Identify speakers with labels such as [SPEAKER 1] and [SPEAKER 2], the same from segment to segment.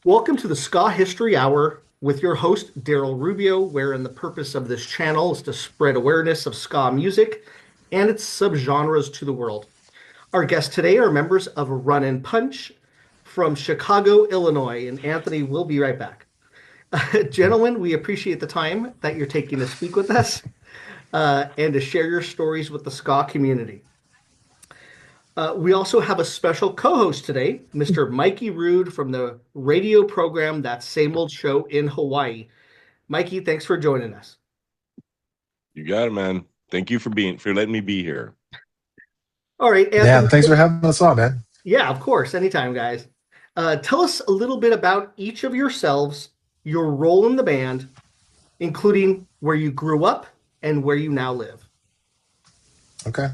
[SPEAKER 1] Welcome to the Ska History Hour with your host, Daryl Rubio, wherein the purpose of this channel is to spread awareness of ska music and its subgenres to the world. Our guests today are members of Run and Punch from Chicago, Illinois, and Anthony will be right back. Gentlemen, we appreciate the time that you're taking to speak with us and to share your stories with the ska community. We also have a special co-host today, Mr. Mikey Rude from the radio program That Same Old Show in Hawaii. Mikey, thanks for joining us.
[SPEAKER 2] You got it, man. Thank you for letting me be here.
[SPEAKER 1] All right,
[SPEAKER 3] Yeah,
[SPEAKER 1] Anthony.
[SPEAKER 3] thanks for having us on, man.
[SPEAKER 1] Yeah, of course. Anytime, guys. Tell us a little bit about each of yourselves, your role in the band, including where you grew up and where you now live.
[SPEAKER 3] Okay.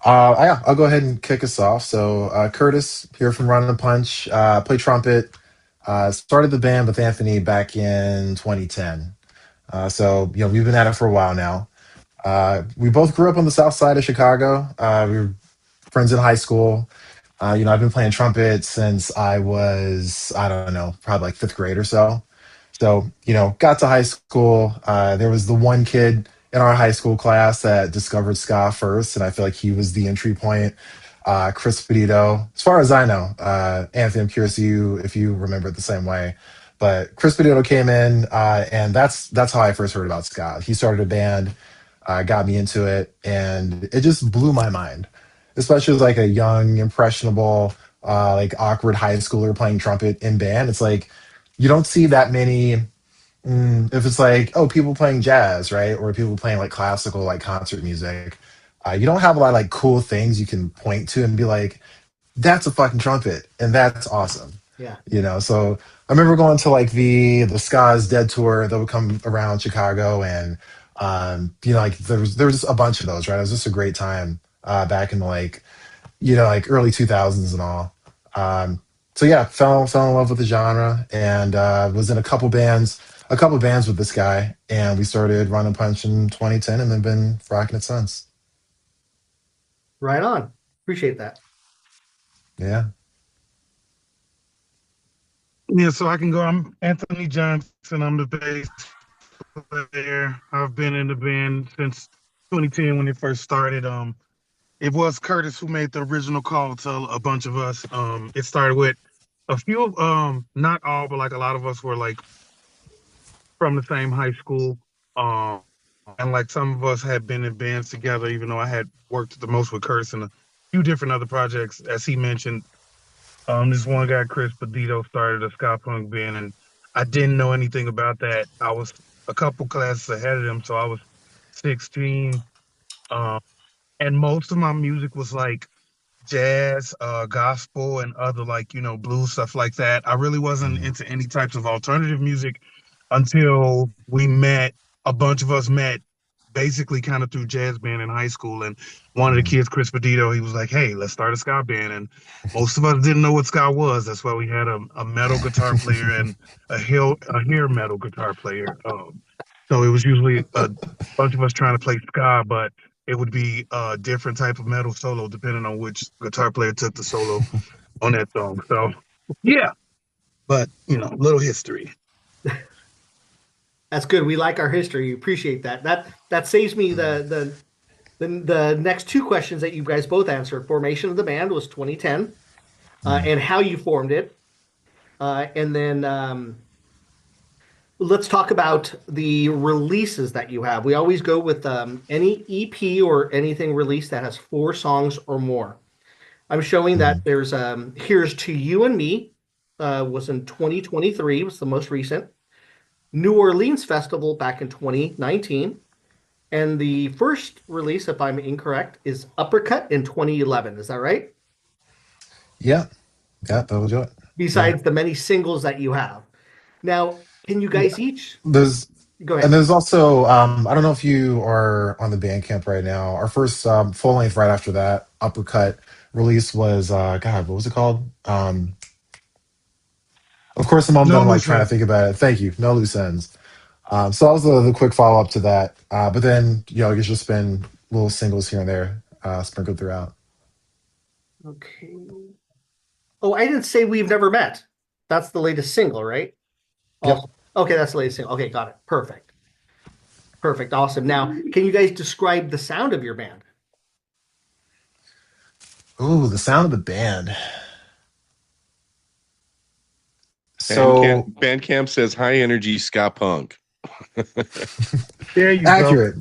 [SPEAKER 3] Yeah, I'll go ahead and kick us off. So, Curtis here from Run and Punch. Play trumpet. Started the band with Anthony back in 2010. We've been at it for a while now. We both grew up on the south side of Chicago. We were friends in high school. I've been playing trumpet since I was, I don't know, probably like fifth grade or so. Got to high school. There was the one kid in our high school class that discovered ska first, and I feel like he was the entry point. Chris Pedito, as far as I know, Anthony, I'm curious if you remember it the same way. But Chris Pedito came in, and that's how I first heard about ska. He started a band, got me into it, and it just blew my mind, especially as like a young, impressionable, like awkward high schooler playing trumpet in band. It's like you don't see that many. If it's like, oh, people playing jazz, right, or people playing like classical, like concert music, you don't have a lot of like cool things you can point to and be like, that's a fucking trumpet, and that's awesome.
[SPEAKER 1] Yeah.
[SPEAKER 3] So I remember going to like the Ska's Dead tour that would come around Chicago, and like there was just a bunch of those, right? It was just a great time back in the like early 2000s and all. So yeah, fell in love with the genre, and was in a couple bands with this guy, and we started Run and Punch in 2010, and then been rocking it since.
[SPEAKER 1] Right on. Appreciate that.
[SPEAKER 3] Yeah.
[SPEAKER 4] Yeah, so I can go. I'm Anthony Johnson. I'm the bass player. I've been in the band since 2010 when it first started. It was Curtis who made the original call to a bunch of us. It started with a few, not all, but like a lot of us were like from the same high school. Um, and like some of us had been in bands together, even though I had worked the most with Curtis and a few different other projects. As he mentioned, this one guy, Chris Pedito, started a ska punk band, and I didn't know anything about that. I was a couple classes ahead of him, so I was 16. Um, and most of my music was like jazz, gospel, and other like, blues, stuff like that. I really wasn't
[SPEAKER 3] Mhm.
[SPEAKER 4] into any types of alternative music until we met. A bunch of us met basically kind of through jazz band in high school. And one of the
[SPEAKER 3] Mhm.
[SPEAKER 4] kids, Chris Pedito, he was like, "Hey, let's start a ska band." And most of us didn't know what ska was. That's why we had a metal guitar player and a hair metal guitar player. So it was usually a bunch of us trying to play ska, but it would be a different type of metal solo depending on which guitar player took the solo on that song. So yeah, but little history.
[SPEAKER 1] That's good. We like our history. Appreciate that. That saves me the next two questions that you guys both answered. Formation of the band was 2010,
[SPEAKER 3] Mhm.
[SPEAKER 1] and how you formed it. And then let's talk about the releases that you have. We always go with any EP or anything released that has 4 songs or more. I'm showing that
[SPEAKER 3] Mhm.
[SPEAKER 1] there's Here's to You and Me was in 2023, was the most recent. New Orleans Festival back in 2019. And the first release, if I'm incorrect, is Uppercut in 2011. Is that right?
[SPEAKER 3] Yeah, yeah, that'll do it. Yeah.
[SPEAKER 1] Besides the many singles that you have. Now, can you
[SPEAKER 3] Yeah.
[SPEAKER 1] guys each
[SPEAKER 3] There's
[SPEAKER 1] go
[SPEAKER 3] and
[SPEAKER 1] ahead?
[SPEAKER 3] there's also I don't know if you are on the Bandcamp right now. Our first full length right after that Uppercut release was God, what was it called? Of course, the moment that
[SPEAKER 4] No
[SPEAKER 3] I'm like
[SPEAKER 4] loose
[SPEAKER 3] trying to
[SPEAKER 4] ends.
[SPEAKER 3] think about it. Thank you. No loose ends. So that was the quick follow up to that. But then it's just been little singles here and there sprinkled throughout.
[SPEAKER 1] Okay. Oh, I didn't say we've never met. That's the latest single, right?
[SPEAKER 3] Yep.
[SPEAKER 1] Also, okay, that's the latest single. Okay, got it. Perfect. Perfect. Awesome. Now, can you guys describe the sound of your band?
[SPEAKER 3] Ooh, the sound of the band.
[SPEAKER 2] Bandcamp,
[SPEAKER 3] So
[SPEAKER 2] Bandcamp says high energy ska punk.
[SPEAKER 4] There you go.
[SPEAKER 3] accurate.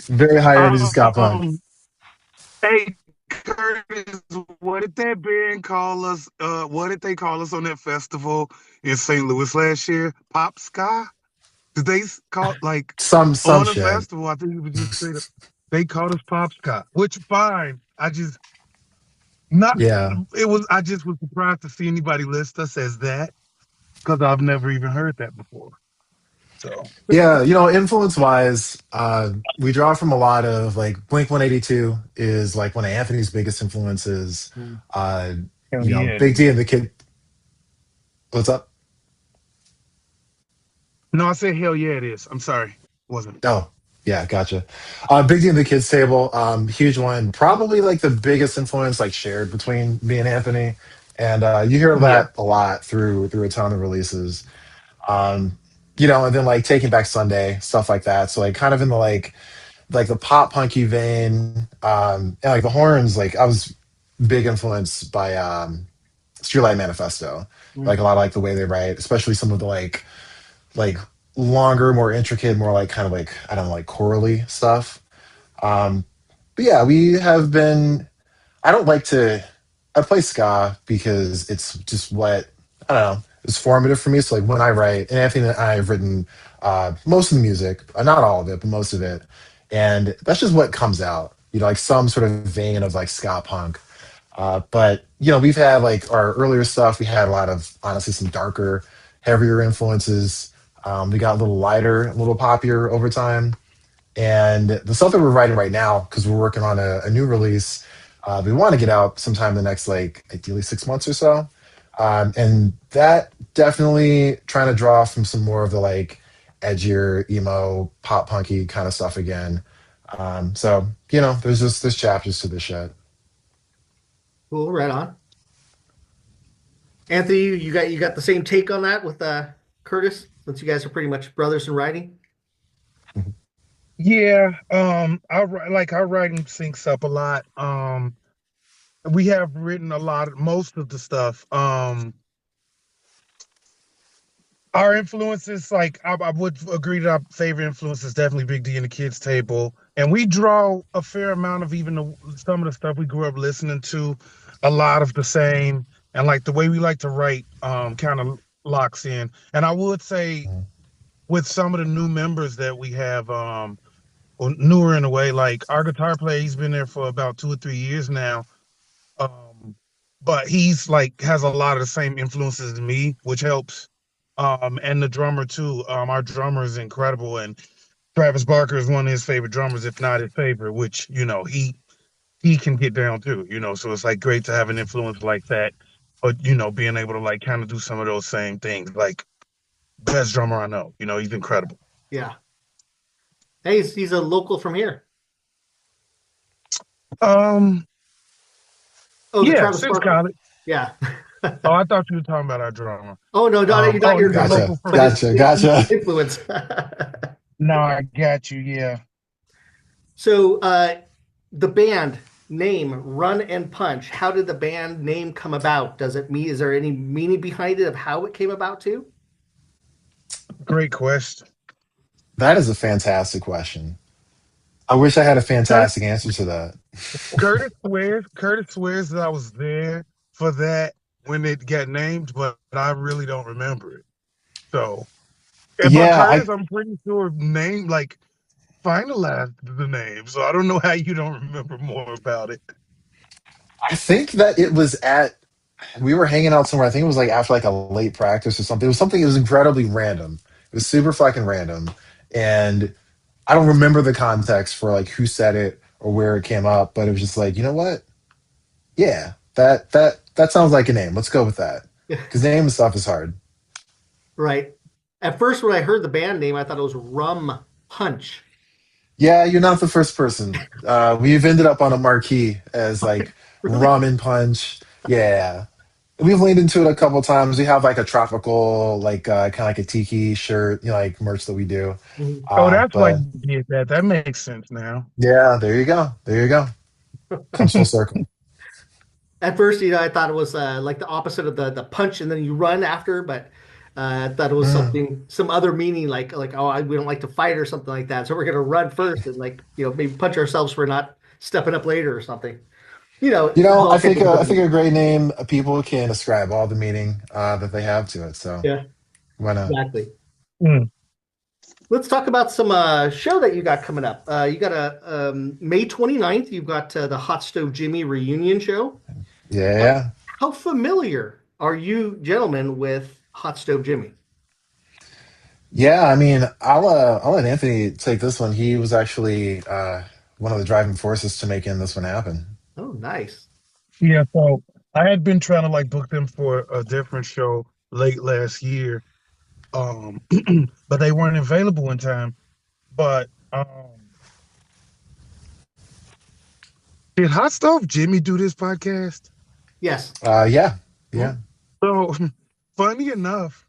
[SPEAKER 3] Very high energy ska punk.
[SPEAKER 4] Um, hey, Curtis, what did that band call us? What did they call us on that festival in St. Louis last year? Pop Ska? Did they call like
[SPEAKER 3] Some
[SPEAKER 4] on a
[SPEAKER 3] shit.
[SPEAKER 4] festival? I think it was just straight up. They called us Pop Ska, which fine. I just not.
[SPEAKER 3] Yeah.
[SPEAKER 4] It was. I just was surprised to see anybody list us as that because I've never even heard that before. So
[SPEAKER 3] Yeah, influence wise, we draw from a lot of like Blink 182 is like one of Anthony's biggest influences.
[SPEAKER 1] Mm.
[SPEAKER 3] Uh,
[SPEAKER 4] hell yeah, it
[SPEAKER 3] Big
[SPEAKER 4] is.
[SPEAKER 3] D and the Kid. What's up?
[SPEAKER 4] No, I said hell yeah, it is. I'm sorry, wasn't.
[SPEAKER 3] Oh, yeah, gotcha. Big D and the Kids Table, huge one. Probably like the biggest influence like shared between me and Anthony, and you hear
[SPEAKER 4] Yeah.
[SPEAKER 3] that a lot through a ton of releases. Um, and then like Taking Back Sunday, stuff like that. So like kind of in the like the pop punky vein, and like the horns. Like I was big influenced by Streetlight Manifesto.
[SPEAKER 1] Mm.
[SPEAKER 3] Like a lot of like the way they write, especially some of the like longer, more intricate, more like kind of like I don't know, like chorally stuff. Um, but yeah, we have been. I don't like to. I play ska because it's just what I don't know. It's formative for me. So like when I write, and Anthony and I have written most of the music, not all of it, but most of it, and that's just what comes out. Like some sort of vein of like ska punk. But we've had like our earlier stuff. We had a lot of honestly some darker, heavier influences. We got a little lighter, a little poppier over time. And the stuff that we're writing right now, because we're working on a new release, we want to get out sometime in the next like ideally 6 months or so. And that definitely trying to draw from some more of the like edgier, emo, pop punky kind of stuff again. So there's chapters to this shit.
[SPEAKER 1] Cool, right on. Anthony, you got the same take on that with Curtis, since you guys are pretty much brothers in writing.
[SPEAKER 4] Yeah, like our writing syncs up a lot. We have written a lot, most of the stuff. Our influences, like I would agree that our favorite influence is definitely Big D and the Kids Table, and we draw a fair amount of even some of the stuff we grew up listening to. A lot of the same, and like the way we like to write, kind of locks in. And I would say with some of the new members that we have, or newer in a way, like our guitar player, he's been there for about 2 or 3 years now. Um, but he's like has a lot of the same influences as me, which helps. And the drummer too. Our drummer is incredible, and Travis Barker is one of his favorite drummers, if not his favorite. Which he can get down too. So it's like great to have an influence like that, but being able to like kind of do some of those same things. Like best drummer I know. He's incredible.
[SPEAKER 1] Yeah. Hey, he's a local from here.
[SPEAKER 4] Um,
[SPEAKER 1] Oh, the
[SPEAKER 4] yeah,
[SPEAKER 1] Travis
[SPEAKER 4] since
[SPEAKER 1] Barker.
[SPEAKER 4] college.
[SPEAKER 1] Yeah.
[SPEAKER 4] Oh, I thought you were talking about our drummer.
[SPEAKER 1] Oh no, not
[SPEAKER 4] Oh,
[SPEAKER 1] your
[SPEAKER 4] he's a
[SPEAKER 1] drummer,
[SPEAKER 3] Gotcha,
[SPEAKER 4] local
[SPEAKER 1] but
[SPEAKER 4] from.
[SPEAKER 3] gotcha.
[SPEAKER 1] his influence.
[SPEAKER 4] No, I got you. Yeah.
[SPEAKER 1] So, the band name Run and Punch. How did the band name come about? Is there any meaning behind it of how it came about too?
[SPEAKER 4] Great question.
[SPEAKER 3] That is a fantastic question. I wish I had a
[SPEAKER 4] Curtis,
[SPEAKER 3] fantastic answer to that.
[SPEAKER 4] Curtis swears that I was there for that when it got named, but I really don't remember it. So, but
[SPEAKER 3] Yeah,
[SPEAKER 4] Curtis, I'm pretty sure named like finalized the name. So I don't know how you don't remember more about it.
[SPEAKER 3] I think that it was at we were hanging out somewhere. I think it was like after like a late practice or something. It was something. It was incredibly random. It was super fucking random, and I don't remember the context for like who said it or where it came up. But it was just like, you know what? Yeah, that sounds like a name. Let's go with that because name and stuff is hard.
[SPEAKER 1] Right. At first, when I heard the band name, I thought it was Rum Punch.
[SPEAKER 3] Yeah, you're not the first person. We've ended up on a marquee as like rum and punch. Yeah, we've leaned into it a couple times. We have like a tropical, like kind of like a tiki shirt, like merch that we do.
[SPEAKER 1] Mhm.
[SPEAKER 4] Oh, that's why
[SPEAKER 3] But
[SPEAKER 4] you did that. That makes sense now.
[SPEAKER 3] yeah, there you go. There you go. Comes full circle.
[SPEAKER 1] At first, I thought it was like the opposite of the punch and then you run after, but I thought it was
[SPEAKER 3] Mm.
[SPEAKER 1] some other meaning, like oh, we don't like to fight or something like that, so we're gonna run first and like maybe punch ourselves for not stepping up later or something. There's all kinds of
[SPEAKER 3] I think
[SPEAKER 1] different.
[SPEAKER 3] a great name, people can ascribe all the meaning that they have to it. So
[SPEAKER 1] Yeah,
[SPEAKER 3] why not?
[SPEAKER 1] exactly.
[SPEAKER 4] Mm.
[SPEAKER 1] Let's talk about some show that you got coming up. You got a May 29th. You've got the Hot Stove Jimmy reunion show. How,
[SPEAKER 3] Yeah.
[SPEAKER 1] how familiar are you gentlemen with Hot Stove Jimmy?
[SPEAKER 3] Yeah, I mean, I'll let Anthony take this one. He was actually one of the driving forces to making this one happen.
[SPEAKER 1] Oh, nice.
[SPEAKER 4] Yeah, so I had been trying to like book them for a different show late last year, um, but they weren't available in time. But did Hot Stove Jimmy do this podcast?
[SPEAKER 1] Yes.
[SPEAKER 3] Yeah,
[SPEAKER 1] Mhm.
[SPEAKER 3] yeah.
[SPEAKER 4] So funny enough,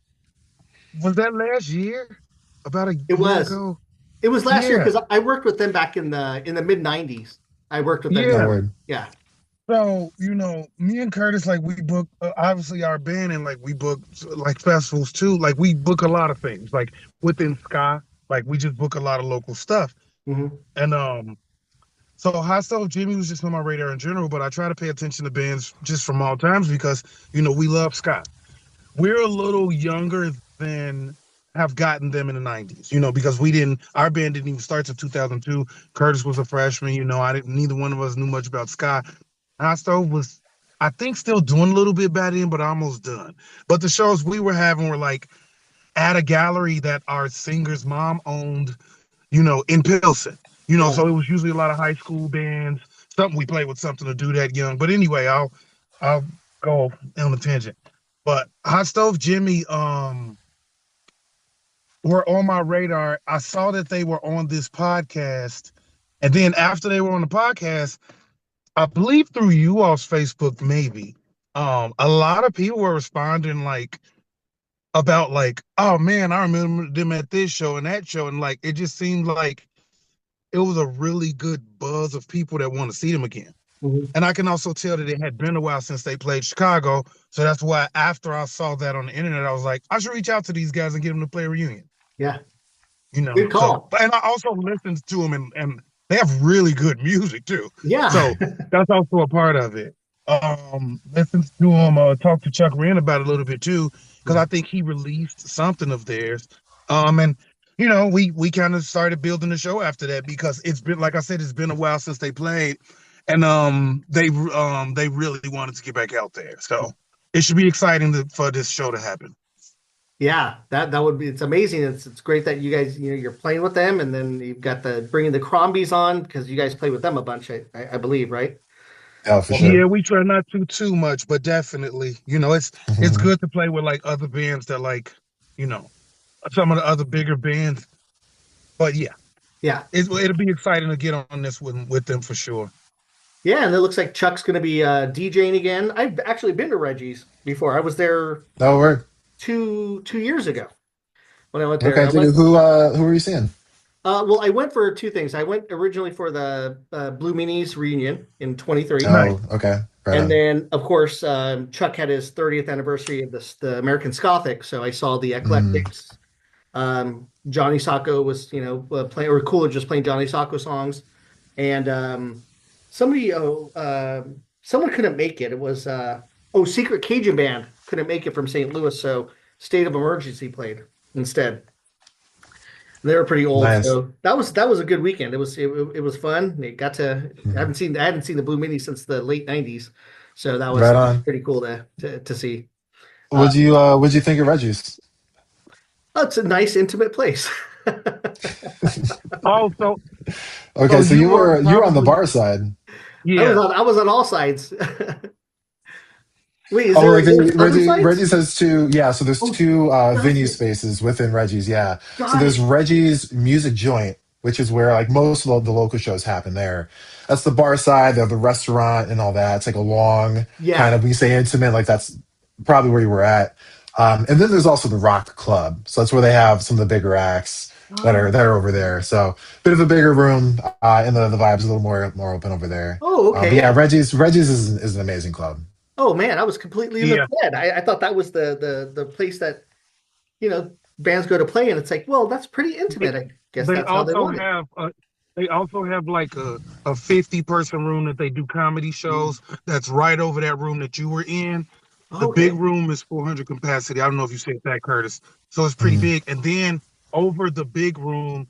[SPEAKER 4] was that last year? About a
[SPEAKER 1] It
[SPEAKER 4] year
[SPEAKER 1] was.
[SPEAKER 4] ago?
[SPEAKER 1] It was last year
[SPEAKER 4] Yeah,
[SPEAKER 1] because I worked with them back in the mid '90s. I worked with them
[SPEAKER 3] No
[SPEAKER 4] yeah.
[SPEAKER 1] then.
[SPEAKER 3] word.
[SPEAKER 1] Yeah.
[SPEAKER 4] So, me and Curtis, like, we book obviously our band, and like we book like festivals too. Like, we book a lot of things, like within Ska, like we just book a lot of local stuff.
[SPEAKER 1] Hmm.
[SPEAKER 4] And so Hot Stove Jimmy was just on my radar in general, but I try to pay attention to bands just from all times because we love Ska. We're a little younger than have gotten them in the 90s, because our band didn't even start till 2002. Curtis was a freshman, I didn't, neither one of us knew much about Ska. Hot Stove was, I think, still doing a little bit by then, but almost done. But the shows we were having were like at a gallery that our singer's mom owned, in Pilsen.
[SPEAKER 1] Yeah.
[SPEAKER 4] So it was usually a lot of high school bands. Something we played with something to do that young. But anyway, I'll go on a tangent. But Hot Stove Jimmy were on my radar. I saw that they were on this podcast. And then after they were on the podcast, I believe through you all's Facebook, maybe. A lot of people were responding like about like, oh man, I remember them at this show and that show, and like it just seemed like it was a really good buzz of people that want to see them again.
[SPEAKER 1] Hmm.
[SPEAKER 4] And I can also tell that it had been a while since they played Chicago, so that's why after I saw that on the internet, I was like, I should reach out to these guys and get them to play a reunion.
[SPEAKER 1] Yeah.
[SPEAKER 4] You know,
[SPEAKER 1] Good
[SPEAKER 4] so
[SPEAKER 1] call.
[SPEAKER 4] and I also listened to them, and they have really good music too.
[SPEAKER 1] Yeah.
[SPEAKER 4] So that's also a part of it. Listen to him talk to Chuck Wren about it a little bit too, because I think he released something of theirs. And we kind of started building the show after that because it's been, like I said, it's been a while since they played, and they really wanted to get back out there. So it should be exciting for this show to happen.
[SPEAKER 1] Yeah, that would be. It's amazing. It's great that you guys you're playing with them, and then you've got the bringing the Crombies on because you guys play with them a bunch, I believe, right?
[SPEAKER 3] Oh, for
[SPEAKER 4] Yeah,
[SPEAKER 3] sure.
[SPEAKER 4] we try not to too much, but definitely, it's
[SPEAKER 3] Mhm.
[SPEAKER 4] good to play with like other bands that like, you know, some of the other bigger bands. But yeah,
[SPEAKER 1] Yeah,
[SPEAKER 4] it'll be exciting to get on this with them for sure.
[SPEAKER 1] yeah, and it looks like Chuck's going to be DJing again. I've actually been to Reggie's before. I was there
[SPEAKER 3] No word.
[SPEAKER 1] two years ago when I went there.
[SPEAKER 3] Okay,
[SPEAKER 1] I
[SPEAKER 3] dude,
[SPEAKER 1] went.
[SPEAKER 3] who are you seeing?
[SPEAKER 1] Well, I went for two things. I went originally for the Blue Meanies reunion in 23.
[SPEAKER 4] Nice.
[SPEAKER 3] Oh, okay. Right
[SPEAKER 1] And
[SPEAKER 3] on.
[SPEAKER 1] then, of course, Chuck had his 30th anniversary of the American Gothic, so I saw the
[SPEAKER 3] Mm,
[SPEAKER 1] Eclectics. Johnny Sacco was, playing, or Coolidge just playing Johnny Sacco songs, and somebody, someone couldn't make it. It was Secret Cajun Band couldn't make it from St. Louis, so State of Emergency played instead. They were pretty old,
[SPEAKER 3] nice.
[SPEAKER 1] so that was a good weekend. It was fun. They got to
[SPEAKER 3] Mhm.
[SPEAKER 1] I hadn't seen the Blue Mini since the late '90s, so
[SPEAKER 3] Right
[SPEAKER 1] that was
[SPEAKER 3] on.
[SPEAKER 1] pretty cool to see. Uh,
[SPEAKER 3] What'd you think of Reggie's?
[SPEAKER 1] oh, it's a nice intimate place.
[SPEAKER 4] Oh, so
[SPEAKER 3] Okay,
[SPEAKER 4] so
[SPEAKER 3] so
[SPEAKER 4] you were
[SPEAKER 3] you were on the
[SPEAKER 4] probably
[SPEAKER 3] bar side.
[SPEAKER 4] yeah.
[SPEAKER 1] I was on all sides. Wait,
[SPEAKER 3] Oh, like
[SPEAKER 1] there's other sides?
[SPEAKER 3] Reggie's has two. Yeah, so there's
[SPEAKER 1] Oh,
[SPEAKER 3] two
[SPEAKER 1] got
[SPEAKER 3] venue
[SPEAKER 1] it,
[SPEAKER 3] spaces within Reggie's. Yeah, so
[SPEAKER 1] got
[SPEAKER 3] there's
[SPEAKER 1] it.
[SPEAKER 3] Reggie's Music Joint, which is where like most of the local shows happen there. That's the bar side. They have the restaurant and all that. It's like a long kind
[SPEAKER 1] Yeah,
[SPEAKER 3] of, when you say intimate, like that's probably where you were at. And then there's also the Rock Club, so that's where they have some of the bigger acts
[SPEAKER 1] Oh,
[SPEAKER 3] that are over there. So bit of a bigger room, and the vibes a little more open over there.
[SPEAKER 1] oh, okay,
[SPEAKER 3] But yeah,
[SPEAKER 1] yeah.
[SPEAKER 3] Reggie's is an amazing club.
[SPEAKER 1] Oh man, I was completely in the
[SPEAKER 4] Yeah,
[SPEAKER 1] head. I thought that was the place that bands go to play, and it's like, well, that's pretty
[SPEAKER 4] they,
[SPEAKER 1] intimate. I guess
[SPEAKER 4] they
[SPEAKER 1] that's how they
[SPEAKER 4] also
[SPEAKER 1] want it.
[SPEAKER 4] have like a 50-person room that they do comedy shows. That's right over that room that you were in. The big
[SPEAKER 1] Okay.
[SPEAKER 4] room is 400 capacity. I don't know if you said that, Curtis. So it's pretty
[SPEAKER 3] Mhm.
[SPEAKER 4] big. And then over the big room,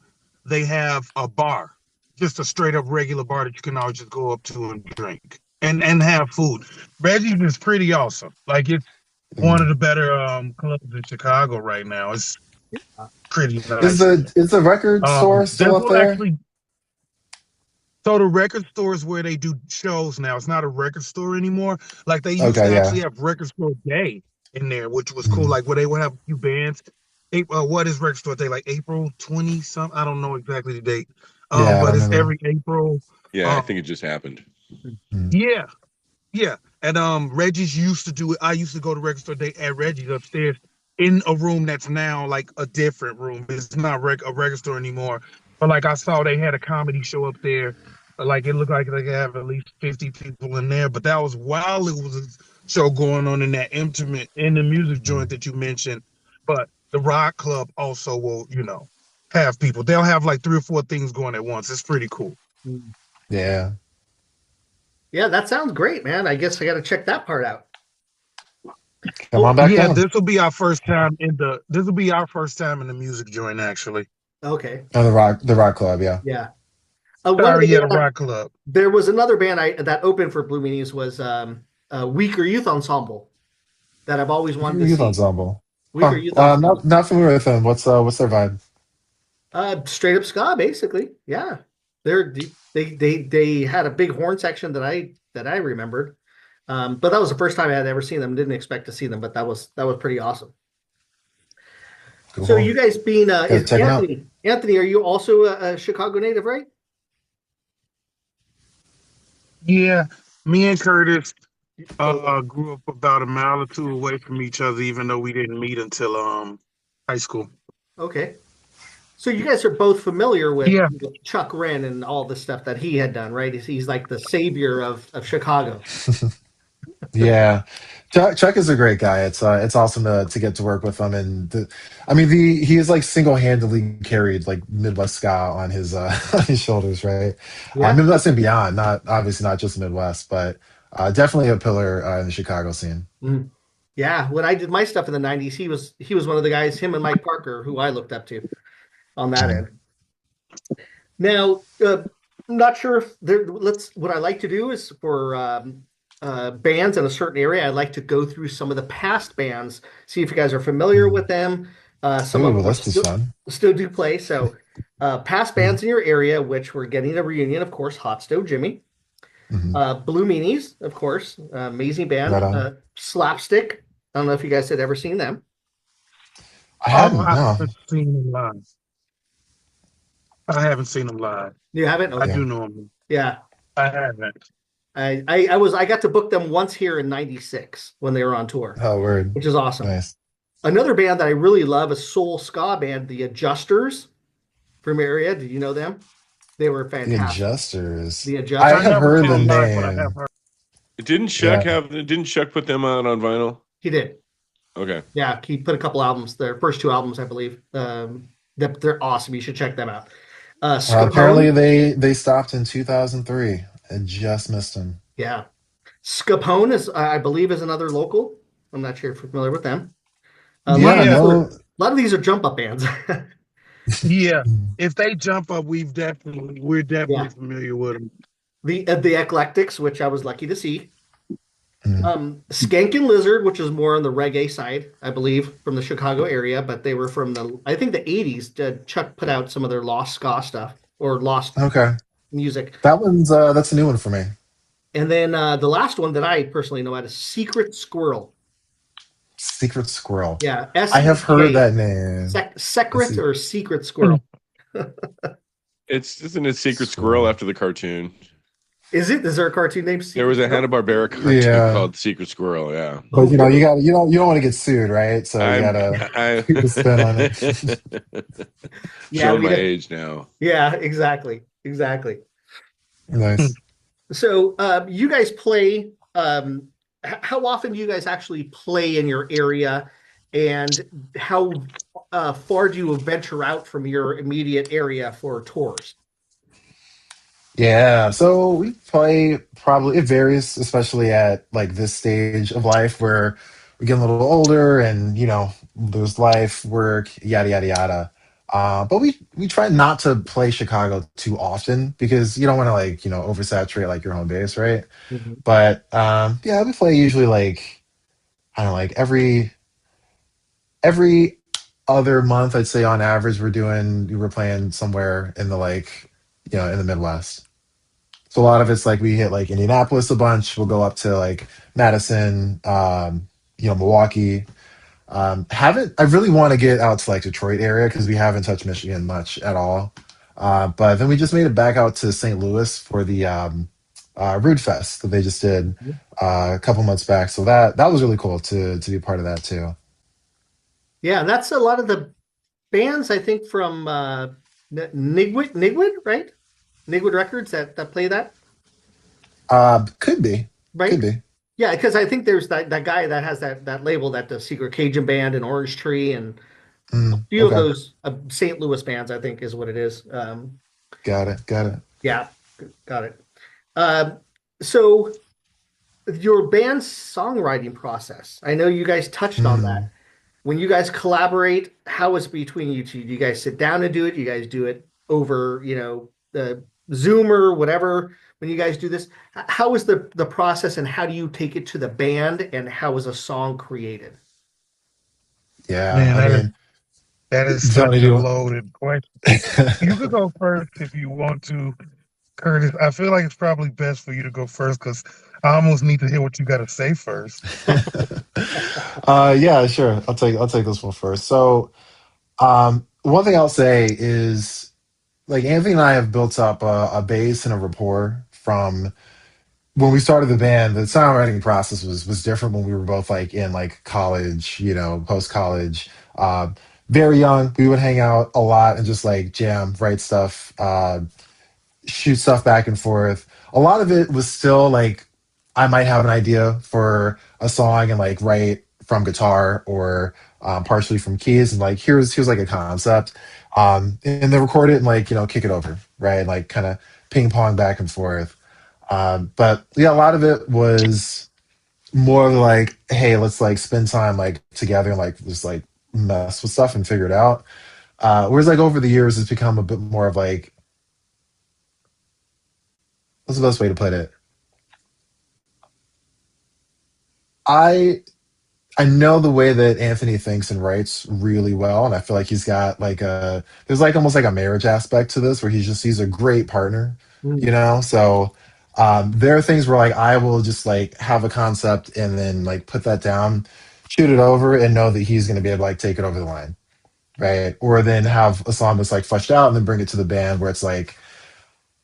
[SPEAKER 4] they have a bar, just a straight up regular bar that you can always just go up to and drink and have food. Reggie's is pretty awesome. Like it's one of
[SPEAKER 3] Mhm.
[SPEAKER 4] the better clubs in Chicago right now. It's pretty nice.
[SPEAKER 3] Is the record store still
[SPEAKER 4] This
[SPEAKER 3] up
[SPEAKER 4] will
[SPEAKER 3] there?
[SPEAKER 4] actually So the record store is where they do shows now. It's not a record store anymore. Like they used to
[SPEAKER 3] Okay,
[SPEAKER 4] actually
[SPEAKER 3] yeah.
[SPEAKER 4] have record store day in there, which was cool.
[SPEAKER 3] Mhm.
[SPEAKER 4] Like where they would have a few bands. What is record store day? Like April 20 something. I don't know exactly the date.
[SPEAKER 3] Yeah, I
[SPEAKER 4] But
[SPEAKER 3] don't
[SPEAKER 4] it's
[SPEAKER 3] remember.
[SPEAKER 4] every April.
[SPEAKER 2] Yeah, I think it
[SPEAKER 4] Um,
[SPEAKER 2] just happened.
[SPEAKER 3] Mhm.
[SPEAKER 4] yeah, yeah. And Reggie's used to do it. I used to go to record store day at Reggie's upstairs in a room that's now like a different room. It's not a record store anymore. But like I saw they had a comedy show up there. Like it looked like they could have at least 50 people in there. But that was while it was a show going on in that intimate in the music joint
[SPEAKER 3] Mhm.
[SPEAKER 4] that you mentioned. But the rock club also will, have people. They'll have like three or four things going at once. It's pretty cool.
[SPEAKER 1] Mm.
[SPEAKER 3] Yeah.
[SPEAKER 1] Yeah, that sounds great, man. I guess I got to check that part out.
[SPEAKER 3] Come on
[SPEAKER 1] Well,
[SPEAKER 3] back
[SPEAKER 4] Yeah,
[SPEAKER 3] down.
[SPEAKER 4] this will be our first time in the music joint actually.
[SPEAKER 1] okay.
[SPEAKER 3] Oh, the Rock Club, yeah.
[SPEAKER 1] Yeah. One of
[SPEAKER 4] Sorry, yeah,
[SPEAKER 1] the
[SPEAKER 4] the rock club.
[SPEAKER 1] there was another band that opened for Blue Meanies was Weaker Youth Ensemble that I've always wanted to
[SPEAKER 3] Youth
[SPEAKER 1] see.
[SPEAKER 3] Ensemble.
[SPEAKER 1] Weaker
[SPEAKER 3] Huh.
[SPEAKER 1] Youth Ensemble.
[SPEAKER 3] Not familiar with them. What's their vibe?
[SPEAKER 1] Straight up ska, basically. Yeah, they're they had a big horn section that I remembered. But that was the first time I had ever seen them. Didn't expect to see them, but that was pretty awesome. So
[SPEAKER 3] Cool.
[SPEAKER 1] you guys being
[SPEAKER 3] Gotta
[SPEAKER 1] is
[SPEAKER 3] check it out.
[SPEAKER 1] Anthony, are you also a Chicago native, right?
[SPEAKER 4] Yeah, me and Curtis
[SPEAKER 1] Oh,
[SPEAKER 4] grew up about a mile or two away from each other, even though we didn't meet until high school.
[SPEAKER 1] okay. So you guys are both familiar with
[SPEAKER 4] Yeah,
[SPEAKER 1] Chuck Wren and all the stuff that he had done, right? He's like the savior of Chicago.
[SPEAKER 3] Yeah, Chuck is a great guy. It's awesome to get to work with him, and I mean he is like single handedly carried like Midwest ska on his on his shoulders, right?
[SPEAKER 1] Yeah.
[SPEAKER 3] Midwest and beyond, not obviously not just the Midwest, but definitely a pillar in the Chicago scene.
[SPEAKER 1] Mhm. Yeah, when I did my stuff in the 90s, he was one of the guys, him and Mike Parker, who I looked up to on that
[SPEAKER 3] Mm.
[SPEAKER 1] end. Now, I'm not sure if what I like to do is for bands in a certain area, I like to go through some of the past bands, see if you guys are familiar
[SPEAKER 3] Mm.
[SPEAKER 1] with them. Some of
[SPEAKER 3] Ooh,
[SPEAKER 1] them are
[SPEAKER 3] this is fun.
[SPEAKER 1] still do play. So, past
[SPEAKER 3] Mm.
[SPEAKER 1] bands in your area, which we're getting a reunion, of course, Hot Stove Jimmy,
[SPEAKER 3] Hmm.
[SPEAKER 1] Blue Meanies, of course, amazing
[SPEAKER 3] Right
[SPEAKER 1] band,
[SPEAKER 3] on.
[SPEAKER 1] Slapstick. I don't know if you guys had ever seen them.
[SPEAKER 3] I
[SPEAKER 4] oh,
[SPEAKER 3] hadn't.
[SPEAKER 4] I
[SPEAKER 3] No.
[SPEAKER 4] haven't seen them live. I haven't seen them live.
[SPEAKER 1] You haven't?
[SPEAKER 4] I
[SPEAKER 1] Okay.
[SPEAKER 3] Yeah.
[SPEAKER 4] do know them.
[SPEAKER 1] Yeah.
[SPEAKER 4] I haven't.
[SPEAKER 1] I got to book them once here in '96 when they were on tour,
[SPEAKER 3] Oh, word.
[SPEAKER 1] which is awesome.
[SPEAKER 3] Nice.
[SPEAKER 1] Another band that I really love is soul ska band, the Adjusters from your area. Did you know them? They were
[SPEAKER 3] The
[SPEAKER 1] fantastic.
[SPEAKER 3] Adjusters.
[SPEAKER 1] The
[SPEAKER 3] I
[SPEAKER 4] I
[SPEAKER 1] Adjusters.
[SPEAKER 3] have
[SPEAKER 4] never
[SPEAKER 3] heard
[SPEAKER 4] seen
[SPEAKER 3] the
[SPEAKER 4] them live, but I have
[SPEAKER 3] name.
[SPEAKER 4] heard.
[SPEAKER 3] Yeah.
[SPEAKER 2] Didn't Chuck put them out on vinyl?
[SPEAKER 1] He did.
[SPEAKER 2] Okay.
[SPEAKER 1] Yeah, he put a couple albums, their first two albums, I believe. They're awesome. You should check them out.
[SPEAKER 3] Apparently
[SPEAKER 1] Scapone.
[SPEAKER 3] they stopped in 2003 and just missed him.
[SPEAKER 1] Yeah. Scapone is, I believe, is another local. I'm not sure if you're familiar with them. A lot of
[SPEAKER 3] Yeah,
[SPEAKER 4] Yeah,
[SPEAKER 1] these are
[SPEAKER 3] no.
[SPEAKER 1] a lot of these are jump up bands.
[SPEAKER 4] yeah.
[SPEAKER 3] Mm.
[SPEAKER 4] If they jump up, we're definitely
[SPEAKER 1] Yeah.
[SPEAKER 4] familiar with them.
[SPEAKER 1] The Eclectics, which I was lucky to see.
[SPEAKER 3] Mm.
[SPEAKER 1] Skank and Lizard, which is more on the reggae side, I believe, from the Chicago area, but they were from I think the 80s. Chuck put out some of their lost ska stuff or lost
[SPEAKER 3] Okay.
[SPEAKER 1] music.
[SPEAKER 3] That's a new one for me.
[SPEAKER 1] And then the last one that I personally know about is Secret Squirrel.
[SPEAKER 3] Secret Squirrel.
[SPEAKER 1] Yeah,
[SPEAKER 3] I have heard
[SPEAKER 1] SEK.
[SPEAKER 3] that name.
[SPEAKER 1] Secret
[SPEAKER 3] Se-
[SPEAKER 1] or Secret Squirrel.
[SPEAKER 2] Isn't it Secret Squirrel
[SPEAKER 3] Squirrel.
[SPEAKER 2] after the cartoon?
[SPEAKER 1] Is it? Is there a cartoon named
[SPEAKER 2] There
[SPEAKER 1] Secret
[SPEAKER 2] was a
[SPEAKER 1] Squirrel?
[SPEAKER 2] Hanna-Barbera cartoon
[SPEAKER 3] Yeah,
[SPEAKER 2] called Secret Squirrel. Yeah.
[SPEAKER 3] but
[SPEAKER 1] Oh, really?
[SPEAKER 3] you don't want to get sued, right? So you
[SPEAKER 2] I'm
[SPEAKER 3] gotta
[SPEAKER 2] I
[SPEAKER 3] keep a spin on it.
[SPEAKER 1] Yeah,
[SPEAKER 2] showing my age now.
[SPEAKER 1] yeah, exactly. Exactly.
[SPEAKER 3] Nice.
[SPEAKER 1] So, you guys play, how often do you guys actually play in your area, and how far do you venture out from your immediate area for tours?
[SPEAKER 3] Yeah, so we play probably it varies, especially at like this stage of life where we get a little older and there's life, work, yada yada yada. But we try not to play Chicago too often because you don't want to like oversaturate like your home base, right?
[SPEAKER 1] Mhm.
[SPEAKER 3] But yeah, we play usually like I don't know, like every other month, I'd say on average we were playing somewhere in the like in the Midwest. So a lot of it's like we hit like Indianapolis a bunch. We'll go up to like Madison, Milwaukee. Haven't I really want to get out to like Detroit area because we haven't touched Michigan much at all. But then we just made it back out to St. Louis for the Rude Fest that they just did a couple months back. So that was really cool to be part of that too.
[SPEAKER 1] Yeah, and that's a lot of the bands I think from Nigwood, right? Nigwood Records that play that,
[SPEAKER 3] Could be, could
[SPEAKER 1] right?
[SPEAKER 3] be.
[SPEAKER 1] Yeah, because I think there's that guy that has that label, that the Secret Cajun Band and Orange Tree, and a few of
[SPEAKER 3] Okay,
[SPEAKER 1] those St. Louis bands, I think is what it is.
[SPEAKER 3] got it, got it.
[SPEAKER 1] Yeah, got it. Um, so your band's songwriting process, I know you guys touched on that.
[SPEAKER 3] Mm.
[SPEAKER 1] When you guys collaborate, how is it between you two? Do you guys sit down and do it? You guys do it over, the Zoom or whatever when you guys do this? How is the process, and how do you take it to the band, and how is a song created?
[SPEAKER 3] Yeah,
[SPEAKER 4] Man,
[SPEAKER 3] I mean,
[SPEAKER 4] that is
[SPEAKER 3] Tony,
[SPEAKER 4] such a
[SPEAKER 3] do
[SPEAKER 4] loaded question. You could go first if you want to, Curtis. I feel like it's probably best for you to go first because I almost need to hear what you got to say first.
[SPEAKER 3] yeah, sure. I'll take this one first. So, one thing I'll say is like Anthony and I have built up a base and a rapport from when we started the band. The songwriting process was different when we were both like in like college, post college. Very young, we would hang out a lot and just like jam, write stuff. Shoot stuff back and forth. A lot of it was still like I might have an idea for a song and like write from guitar or partially from keys and like here's like a concept, and then record it and like kick it over, right, and like kind of ping pong back and forth. But yeah, a lot of it was more of like, hey, let's like spend time like together and like just like mess with stuff and figure it out. Whereas like over the years, it's become a bit more of like what's the best way to put it? I I know the way that Anthony thinks and writes really well, and I feel like he's got like a there's like almost like a marriage aspect to this where he's a great partner,
[SPEAKER 1] Mm.
[SPEAKER 3] So there are things where like I will just like have a concept and then like put that down, shoot it over, and know that he's going to be able to like take it over the line, right? Or then have a song that's like fleshed out and then bring it to the band where it's like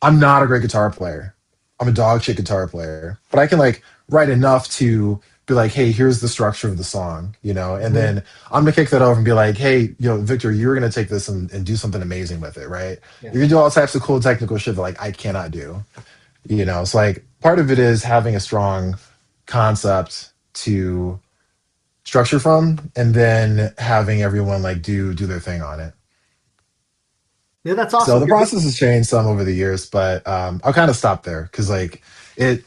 [SPEAKER 3] I'm not a great guitar player. I'm a dog shit guitar player, but I can like write enough to be like, hey, here's the structure of the song, and
[SPEAKER 1] Mhm.
[SPEAKER 3] then I'm gonna kick that over and be like, hey, Victor, you're gonna take this and do something amazing with it, right? You're gonna
[SPEAKER 1] Yes.
[SPEAKER 3] do all types of cool technical shit that like I cannot do, So like part of it is having a strong concept to structure from, and then having everyone like do their thing on it.
[SPEAKER 1] Yeah, that's
[SPEAKER 3] So
[SPEAKER 1] awesome.
[SPEAKER 3] the process has changed some over the years, but I'll kind of stop there because like it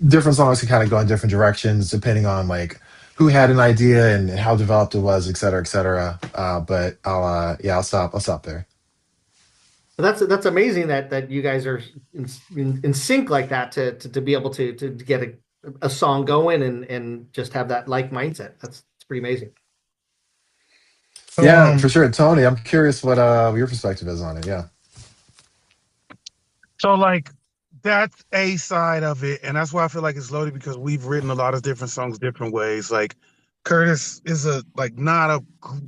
[SPEAKER 3] different songs can kind of go in different directions depending on like who had an idea and how developed it was, et cetera, et cetera. But I'll stop there.
[SPEAKER 1] That's amazing that you guys are in sync like that to be able to get a song going, and just have that like mindset. That's pretty amazing.
[SPEAKER 4] So,
[SPEAKER 3] Yeah, for sure. Tony, I'm curious what your perspective is on it. Yeah.
[SPEAKER 4] like that's a side of it, and that's why I feel like it's loaded because we've written a lot of different songs different ways. Like Curtis is a like not a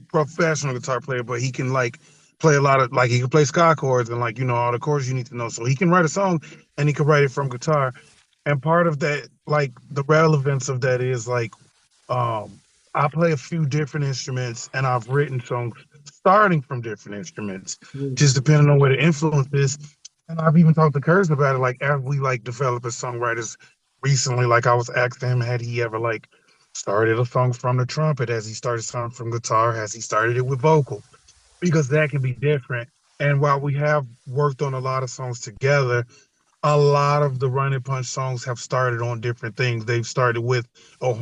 [SPEAKER 4] professional guitar player, but he can like play a lot of like he can play ska chords and like all the chords you need to know. So he can write a song and he can write it from guitar. And part of that, like the relevance of that is like um I play a few different instruments and I've written songs starting from different instruments,
[SPEAKER 1] Mm.
[SPEAKER 4] just depending on where the influence is. And I've even talked to Kurz about it, like as we like develop as songwriters recently, like I was asking him, had he ever like started a song from the trumpet? Has he started something from guitar? Has he started it with vocal? Because that can be different. And while we have worked on a lot of songs together, a lot of the Run and Punch songs have started on different things. They've started with a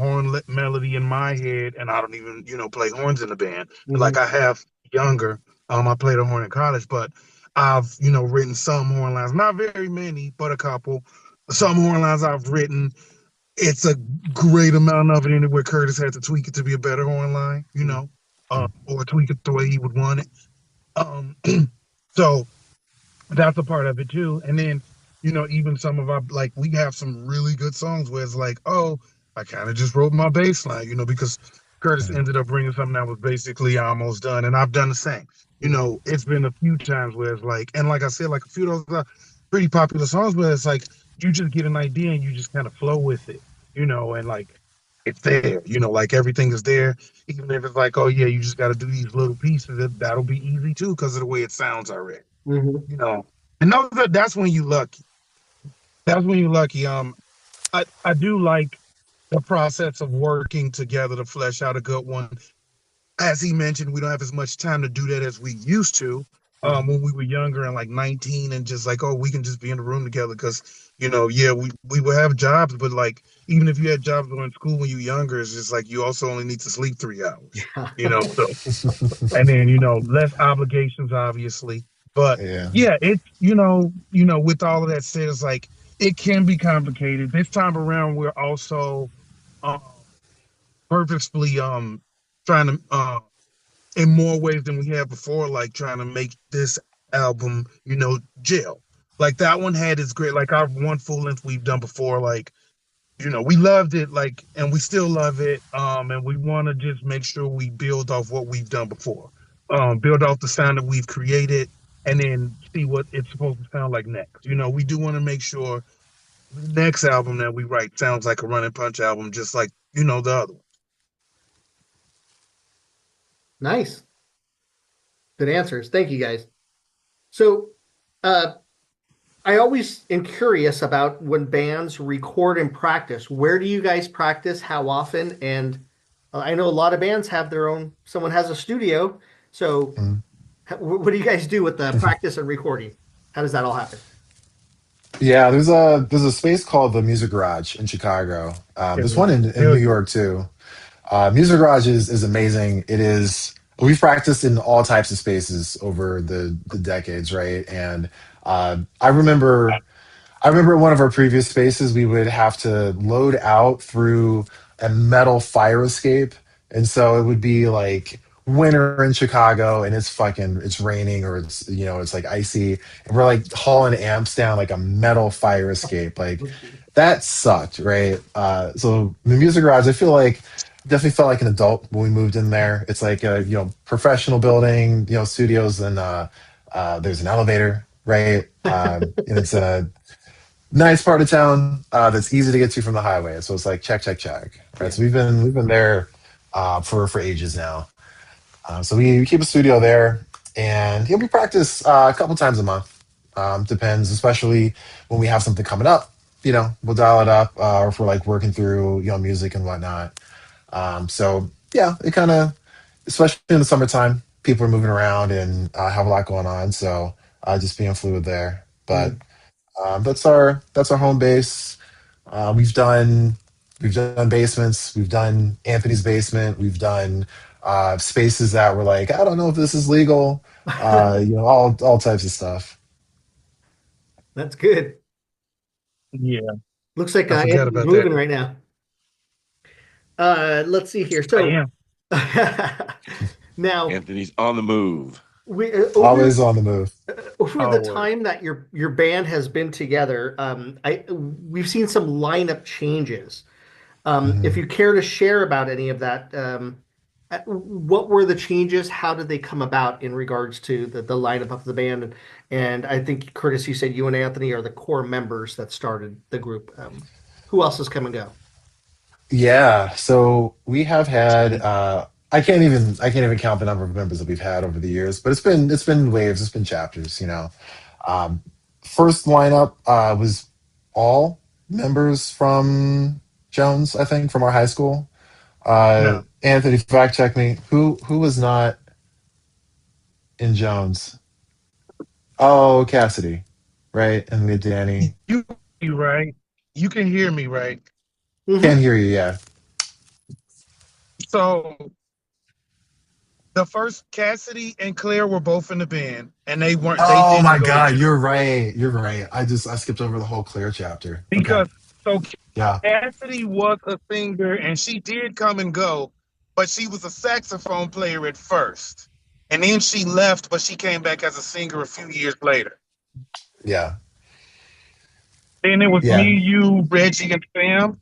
[SPEAKER 4] melody in my head, and I don't even, play horns in the band. Like
[SPEAKER 1] Mhm.
[SPEAKER 4] I have younger, I played a horn in college, but I've, written some horn lines, not very many, but a couple. Some horn lines I've written, it's a great amount of it in it where Curtis had to tweak it to be a better horn line, or tweak it the way he would want it. Um, so that's a part of it too. And then, even some of our like we have some really good songs where it's like, oh, I kind of just wrote my bass line, because Curtis ended up bringing something that was basically almost done, and I've done the same. It's been a few times where it's like, and like I said, like a few of those pretty popular songs where it's like you just get an idea and you just kind of flow with it, and like it's there, like everything is there. Even if it's like, oh yeah, you just got to do these little pieces, that'll be easy too because of the way it sounds already
[SPEAKER 1] Mhm.
[SPEAKER 4] you know. And that's when you lucky. That's when you lucky. I do like the process of working together to flesh out a good one. As he mentioned, we don't have as much time to do that as we used to. When we were younger and like 19 and just like, oh, we can just be in the room together because, yeah, we would have jobs, but like even if you had jobs during school when you were younger, it's just like you also only need to sleep 3 hours, so and then less obligations obviously, but
[SPEAKER 3] Yeah.
[SPEAKER 4] yeah, it's with all of that said, it's like it can be complicated. This time around we're also um purposefully trying to in more ways than we have before, like trying to make this album gel. Like that one had its great, like our one full length we've done before, like we loved it, like, and we still love it. And we want to just make sure we build off what we've done before, build off the sound that we've created, and then see what it's supposed to sound like next. We do want to make sure the next album that we write sounds like a Run and Punch album, just like the other one.
[SPEAKER 1] Nice. Good answers. Thank you guys. So, uh, I always am curious about when bands record and practice. Where do you guys practice? How often? And I know a lot of bands have their own, someone has a studio. So,
[SPEAKER 3] Mhm.
[SPEAKER 1] what do you guys do with the practice and recording? How does that all happen?
[SPEAKER 3] Yeah, there's a space called the Music Garage in Chicago. There's one in
[SPEAKER 4] Hell
[SPEAKER 3] New
[SPEAKER 4] yeah.
[SPEAKER 3] York too. Music Garage is amazing. It is we've practiced in all types of spaces over the decades, right? And I remember at one of our previous spaces, we would have to load out through a metal fire escape. And so it would be like winter in Chicago and it's raining or it's like icy. And we're like hauling amps down like a metal fire escape. Like that sucked, right? So the music garage, I feel like definitely felt like an adult when we moved in there. It's like a, professional building, studios and there's an elevator, right? And it's a nice part of town that's easy to get to from the highway. So it's like check, check, check. Right.
[SPEAKER 1] Yeah.
[SPEAKER 3] So we've been there for ages now. So we keep a studio there, and we practice a couple times a month. Depends, especially when we have something coming up. We'll dial it up, or if we're like working through music and whatnot. So yeah, it kind of, especially in the summertime, people are moving around and have a lot going on. So just being fluid there, but.
[SPEAKER 1] Mm.
[SPEAKER 3] That's our home base. We've done basements. We've done Anthony's basement. We've done spaces that were like, I don't know if this is legal. All types of stuff.
[SPEAKER 1] That's good.
[SPEAKER 4] Yeah,
[SPEAKER 1] Looks like
[SPEAKER 4] I forgot
[SPEAKER 1] Anthony's
[SPEAKER 4] about that.
[SPEAKER 1] moving right now. Let's see here.
[SPEAKER 4] I
[SPEAKER 1] So,
[SPEAKER 4] am.
[SPEAKER 1] now
[SPEAKER 2] Anthony's on the move.
[SPEAKER 1] we
[SPEAKER 3] Always on the move.
[SPEAKER 1] over the
[SPEAKER 4] Oh, word.
[SPEAKER 1] time that your band has been together, we've seen some lineup changes. If
[SPEAKER 3] Mhm.
[SPEAKER 1] you care to share about any of that, What were the changes? How did they come about in regards to the lineup of the band? And I think, Curtis, you said you and Anthony are the core members that started the group. Who else has come and go?
[SPEAKER 3] Yeah, so we have had I can't even count the number of members that we've had over the years, but it's been waves, it's been chapters, you know. Um, First lineup was all members from Jones, I think, from our high school.
[SPEAKER 4] No.
[SPEAKER 3] Anthony, fact check me. Who was not in Jones? Oh, Cassidy, right? And we had Danny.
[SPEAKER 4] You right. You can hear me, right?
[SPEAKER 3] Can't
[SPEAKER 1] Hmm.
[SPEAKER 3] hear you, yeah.
[SPEAKER 4] So the first Cassidy and Claire were both in the band, and they
[SPEAKER 3] Oh
[SPEAKER 4] didn't
[SPEAKER 3] my
[SPEAKER 4] go to
[SPEAKER 3] God,
[SPEAKER 4] Jones
[SPEAKER 3] you're right. You're right. I skipped over the whole Claire chapter. Okay.
[SPEAKER 4] because so
[SPEAKER 3] Yeah.
[SPEAKER 4] Cassidy was a singer and she did come and go, but she was a saxophone player at first, and then she left, but she came back as a singer a few years later.
[SPEAKER 3] Yeah.
[SPEAKER 4] Then it was
[SPEAKER 3] Yeah.
[SPEAKER 4] me, you, Reggie, and Sam.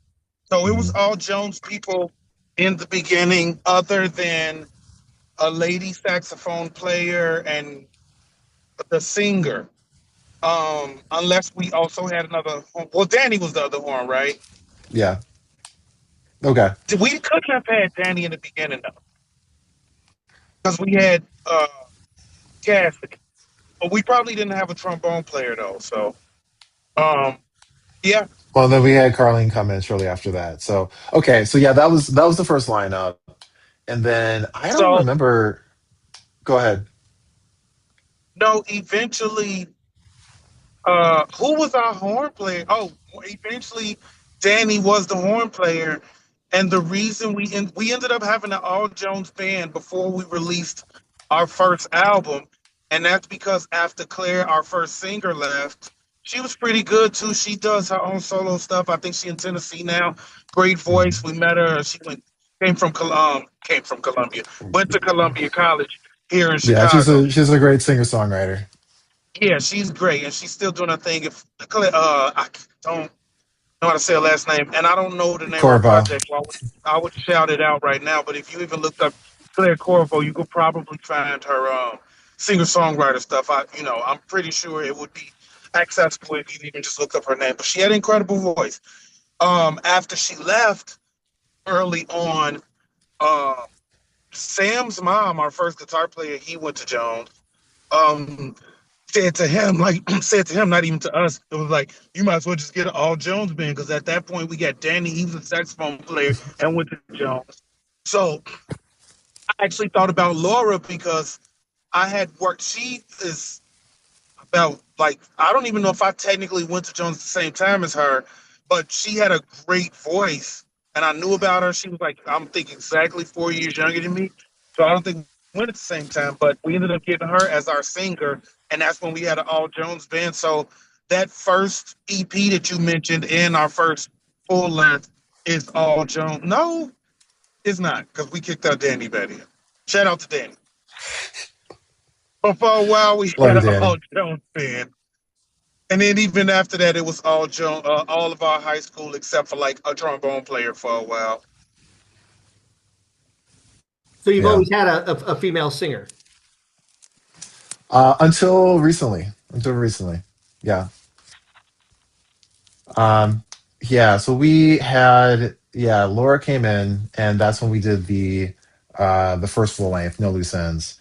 [SPEAKER 4] So it was
[SPEAKER 3] Mhm.
[SPEAKER 4] all Jones people in the beginning, other than a lady saxophone player and the singer. Unless we also had another. Well, Danny was the other horn, right?
[SPEAKER 3] Yeah. Okay.
[SPEAKER 4] We could have had Danny in the beginning though, because we had Cassidy. But we probably didn't have a trombone player though. So um, yeah.
[SPEAKER 3] Well, then we had Carlene come in shortly after that. So okay. So yeah, that was the first lineup, and then I don't
[SPEAKER 4] So
[SPEAKER 3] remember. Go ahead.
[SPEAKER 4] no, eventually who was our horn player? Oh, eventually Danny was the horn player, and the reason we ended up having an all Jones band before we released our first album, and that's because after Claire, our first singer, left, she was pretty good too. She does her own solo stuff. I think she in Tennessee now. Great voice.
[SPEAKER 3] Mhm.
[SPEAKER 4] We met her. She came from Columbia. Went to Columbia College here in
[SPEAKER 3] Yeah, she's
[SPEAKER 4] Chicago.
[SPEAKER 3] a great singer songwriter.
[SPEAKER 4] Yeah, she's great, and she's still doing her thing. If I don't know how to say her last name, and I don't know the name of her
[SPEAKER 3] Corvo.
[SPEAKER 4] project, so I would shout it out right now. But if you even looked up Claire Corvo, you could probably find her singer songwriter stuff. I'm pretty sure it would be accessible if you even just looked up her name. But she had an incredible voice. After she left early on, uh, Sam's mom, our first guitar player, he went to Jones. Um, said to him, not even to us, it was like, you might as well just get an all Jones band because at that point we got Danny, he was a saxophone player and went to Jones. So I actually thought about Laura because I had worked, she is about like, I don't even know if I technically went to Jones at the same time as her, but she had a great voice and I knew about her. She was like, I'm thinking exactly 4 years younger than me. So I don't think we went at the same time, but we ended up getting her as our singer. And that's when we had an all Jones band. So that first EP that you mentioned in our first full length is all Jones. No, it's not because we kicked out Danny Betty. Shout out to Danny. But for a while, we
[SPEAKER 3] Love
[SPEAKER 4] had
[SPEAKER 3] you,
[SPEAKER 4] an
[SPEAKER 3] Danny.
[SPEAKER 4] all Jones band. And then even after that, it was all Jones, all of our high school except for like a trombone player for a while.
[SPEAKER 1] So you've
[SPEAKER 3] Yeah.
[SPEAKER 1] always had a female singer.
[SPEAKER 3] Until recently. Until recently. Yeah. Um, yeah. So we had Laura came in, and that's when we did the first full length, No Loose Ends.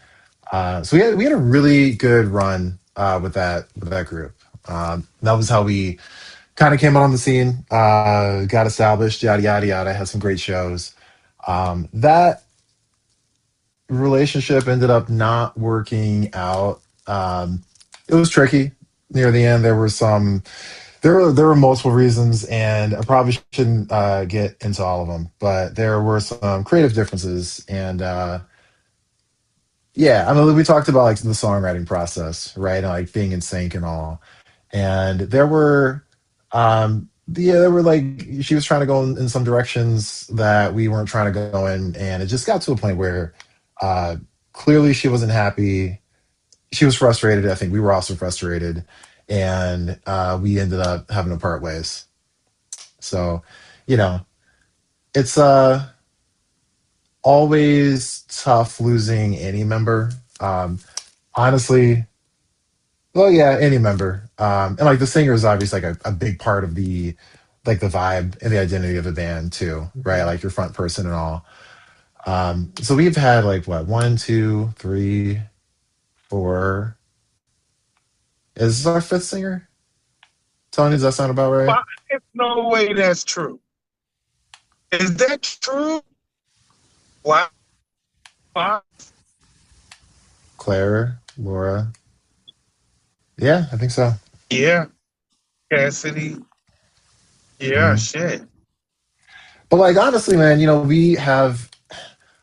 [SPEAKER 3] So we had a really good run with that group. That was how we kind of came out on the scene, got established, yada yada yada. Had some great shows. That relationship ended up not working out. It was tricky near the end. There were multiple reasons, and I probably shouldn't get into all of them. But there were some creative differences, and yeah, I mean, we talked about like the songwriting process, right? And, like being in sync and all. And there were like she was trying to go in some directions that we weren't trying to go in, and it just got to a point where uh, clearly she wasn't happy. She was frustrated. I think we were also frustrated, and we ended up having to part ways. So, you know, it's always tough losing any member. Um, honestly, well, yeah, any member. And like the singer is obviously like a big part of the like the vibe and the identity of the band too, right?
[SPEAKER 1] Mhm.
[SPEAKER 3] Like your front person and all. So we've had like what, one, two, three, four. Is this our fifth singer? Tony, does that sound about right?
[SPEAKER 4] Why? There's no way that's true. Is that true? Why? Why?
[SPEAKER 3] Claire, Laura. Yeah, I think so.
[SPEAKER 4] Yeah, Cassidy. Yeah,
[SPEAKER 3] Mhm.
[SPEAKER 4] shit.
[SPEAKER 3] But like honestly, man, we have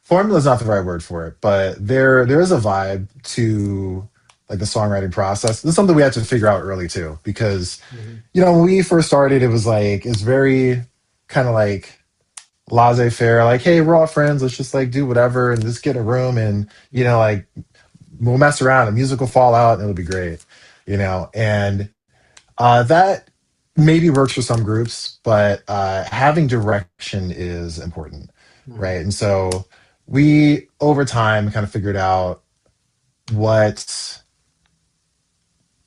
[SPEAKER 3] formula is not the right word for it, but there is a vibe to like the songwriting process. This is something we had to figure out early too, because
[SPEAKER 1] Mhm.
[SPEAKER 3] when we first started, it was like it's very kind of like laissez-faire, like, hey, we're all friends, let's just like do whatever and just get in a room and like we'll mess around and music will fall out and it'll be great, and that maybe works for some groups, but having direction is important,
[SPEAKER 1] Mhm.
[SPEAKER 3] right? And so we, over time, kind of figured out what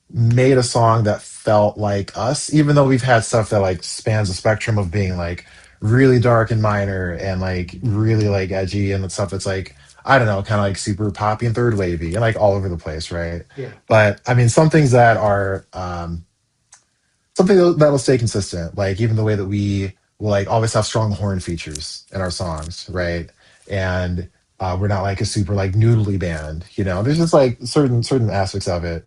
[SPEAKER 3] made a song that felt like us, even though we've had stuff that like spans the spectrum of being like really dark and minor and like really like edgy and stuff that's like, I don't know, kind of like super poppy and third wavy and like all over the place, right?
[SPEAKER 1] Yeah.
[SPEAKER 3] But I mean, some things that are something that'll stay consistent, like even the way that we will like always have strong horn features in our songs, right? And we're not like a super like noodly band, there's just like certain aspects of it,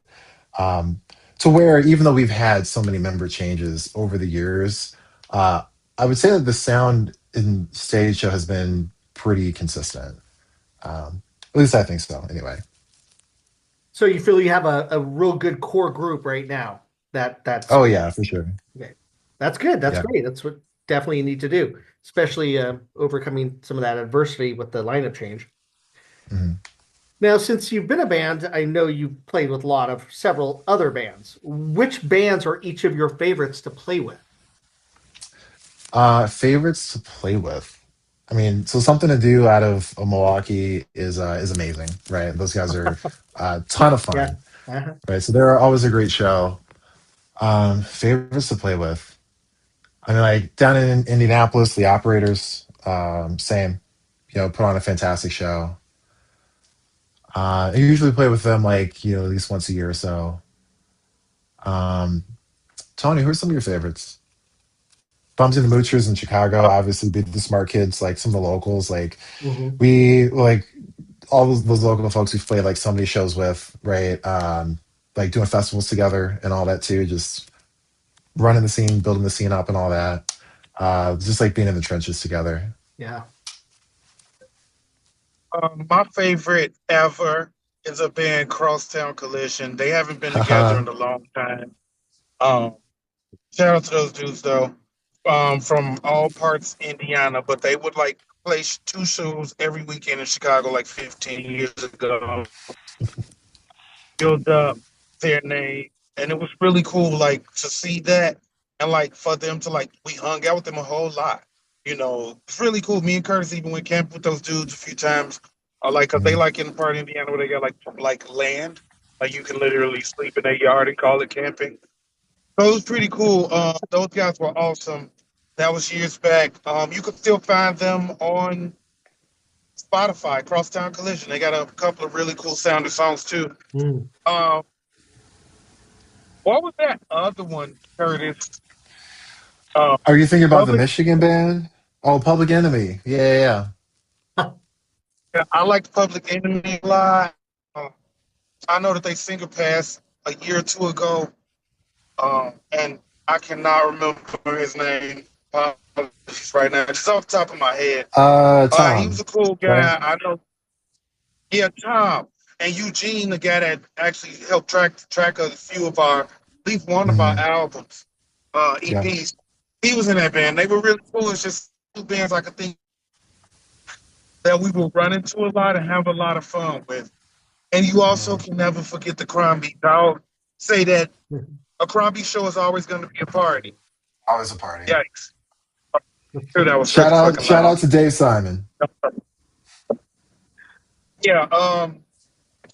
[SPEAKER 3] um, to where even though we've had so many member changes over the years, uh, I would say that the sound in Stage Show has been pretty consistent. At least I think so anyway.
[SPEAKER 1] So you feel you have a real good core group right now. That's
[SPEAKER 3] Oh yeah, for sure.
[SPEAKER 1] okay. That's good. That's
[SPEAKER 3] Yeah.
[SPEAKER 1] great. That's what definitely you need to do, especially overcoming some of that adversity with the lineup change.
[SPEAKER 3] Mhm.
[SPEAKER 1] Now, since you've been a band, I know you've played with a lot of several other bands. Which bands are each of your favorites to play with?
[SPEAKER 3] Favorites to play with. I mean, so something to do out of Milwaukee is amazing, right? Those guys are a ton of
[SPEAKER 1] Yeah.
[SPEAKER 3] fun,
[SPEAKER 1] Uh-huh.
[SPEAKER 3] right? So they're always a great show. Favorites to play with. I mean, like down in Indianapolis, the Operators, same, put on a fantastic show. I usually play with them like at least once a year or so. Um, Tony, who are some of your favorites? Bums and the Moochers in Chicago, obviously, be the Smart Kids, like some of the locals, like
[SPEAKER 1] Mhm.
[SPEAKER 3] we like all those local folks we've played like so many shows with, right? Like doing festivals together and all that too, just running the scene, building the scene up and all that. Just like being in the trenches together.
[SPEAKER 1] Yeah.
[SPEAKER 4] My favorite ever is a band, Crosstown Collision. They haven't been together
[SPEAKER 3] Haha.
[SPEAKER 4] in a long time. Um, Shout out to those dudes though, from all parts Indiana, but they would like play two shows every weekend in Chicago like 15 years ago. Build up their name, and it was really cool like to see that, and like for them to like we hung out with them a whole lot. It's really cool. Me and Curtis even went camping with those dudes a few times. Like, cause they
[SPEAKER 3] Mhm.
[SPEAKER 4] like in the part of Indiana where they got like land, like you can literally sleep in their yard and call it camping. So it was pretty cool. Those guys were awesome. That was years back. You could still find them on Spotify, Crosstown Collision. They got a couple of really cool sounding songs too.
[SPEAKER 1] Mm.
[SPEAKER 4] Um, what was that other one, Curtis? Uh,
[SPEAKER 3] Are you thinking about the
[SPEAKER 4] Public.
[SPEAKER 3] Michigan band? Oh, Public Enemy. Yeah, yeah, yeah.
[SPEAKER 4] I like Public Enemy a lot. Uh, I know that they single passed a year or two ago, and I cannot remember his name. Apologies right now, just off the top of my head. He was
[SPEAKER 3] Tom,
[SPEAKER 4] a cool
[SPEAKER 3] right?
[SPEAKER 4] guy. I know. Yeah, Tom and Eugene, the guy that actually helped track a few of our, at least one of our
[SPEAKER 3] Hmm.
[SPEAKER 4] albums,
[SPEAKER 3] Yeah.
[SPEAKER 4] EPs. He was in that band. They were really cool. It's just two bands I could think that we will run into a lot and have a lot of fun with. And you also
[SPEAKER 3] Mhm.
[SPEAKER 4] can never forget the Crime Beat. I'll say that a Crime Beat show is always going to be a party.
[SPEAKER 3] Always a party.
[SPEAKER 4] Yikes! Sure, that was pretty
[SPEAKER 3] Shout out,
[SPEAKER 4] fucking
[SPEAKER 3] shout
[SPEAKER 4] loud.
[SPEAKER 3] out to Dave Simon.
[SPEAKER 4] Yeah,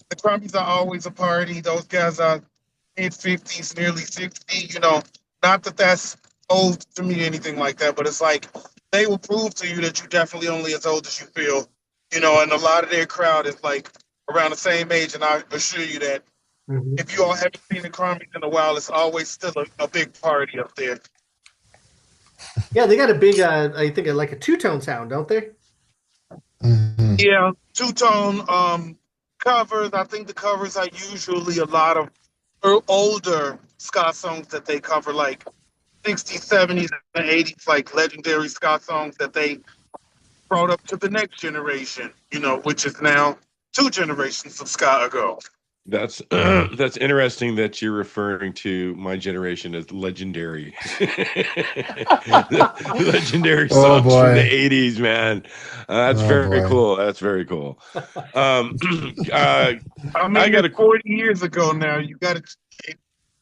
[SPEAKER 4] the Crummies are always a party. Those guys are mid 50s, nearly 60. Not that that's old to me, anything like that, but it's like they will prove to you that you're definitely only as old as you feel. And a lot of their crowd is like around the same age, and I assure you that
[SPEAKER 1] Mhm.
[SPEAKER 4] if you all haven't seen the Crummies in a while, it's always still a big party up there.
[SPEAKER 1] Yeah, they got a big, I think, like a two-tone sound, don't they?
[SPEAKER 3] Mhm.
[SPEAKER 4] Yeah, two-tone covers. I think the covers are usually a lot of older ska songs that they cover, like 60s, 70s, and 80s, like legendary ska songs that they brought up to the next generation, which is now two generations of ska ago.
[SPEAKER 2] That's
[SPEAKER 3] Yeah.
[SPEAKER 2] that's interesting that you're referring to my generation as legendary. Legendary
[SPEAKER 3] Oh
[SPEAKER 2] songs from the
[SPEAKER 3] boy.
[SPEAKER 2] 80s, man. That's
[SPEAKER 3] Oh
[SPEAKER 2] very
[SPEAKER 3] boy.
[SPEAKER 2] cool. That's very cool. Um, uh,
[SPEAKER 4] I
[SPEAKER 2] I
[SPEAKER 4] mean,
[SPEAKER 2] got
[SPEAKER 4] it's
[SPEAKER 2] a,
[SPEAKER 4] 40 years ago now. You got to,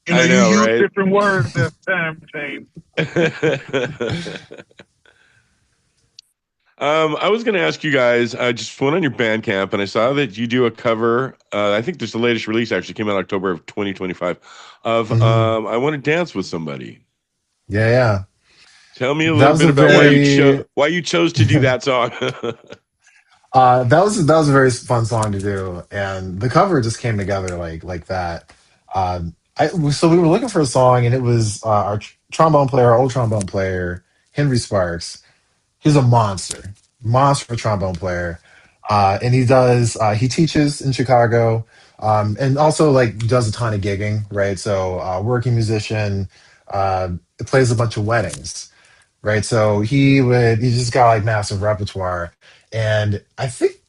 [SPEAKER 2] I
[SPEAKER 4] you
[SPEAKER 2] know,
[SPEAKER 4] use
[SPEAKER 2] right?
[SPEAKER 4] different words as time change.
[SPEAKER 2] I was going to ask you guys. I just went on your Bandcamp and I saw that you do a cover. I think there's the latest release actually came out October of 2025 of
[SPEAKER 3] Hmm.
[SPEAKER 2] "I Want to Dance with Somebody."
[SPEAKER 3] Yeah, yeah.
[SPEAKER 2] Tell me a
[SPEAKER 3] That
[SPEAKER 2] little
[SPEAKER 3] was
[SPEAKER 2] bit
[SPEAKER 3] a
[SPEAKER 2] about
[SPEAKER 3] very
[SPEAKER 2] why you chose to do that song.
[SPEAKER 3] that was a very fun song to do, and the cover just came together like that. So we were looking for a song, and it was our trombone player, our old trombone player, Henry Sparks. He's a monster trombone player, and he teaches in Chicago, and also like does a ton of gigging, right? So working musician, uh, plays a bunch of weddings, right? So he just got like massive repertoire, and I think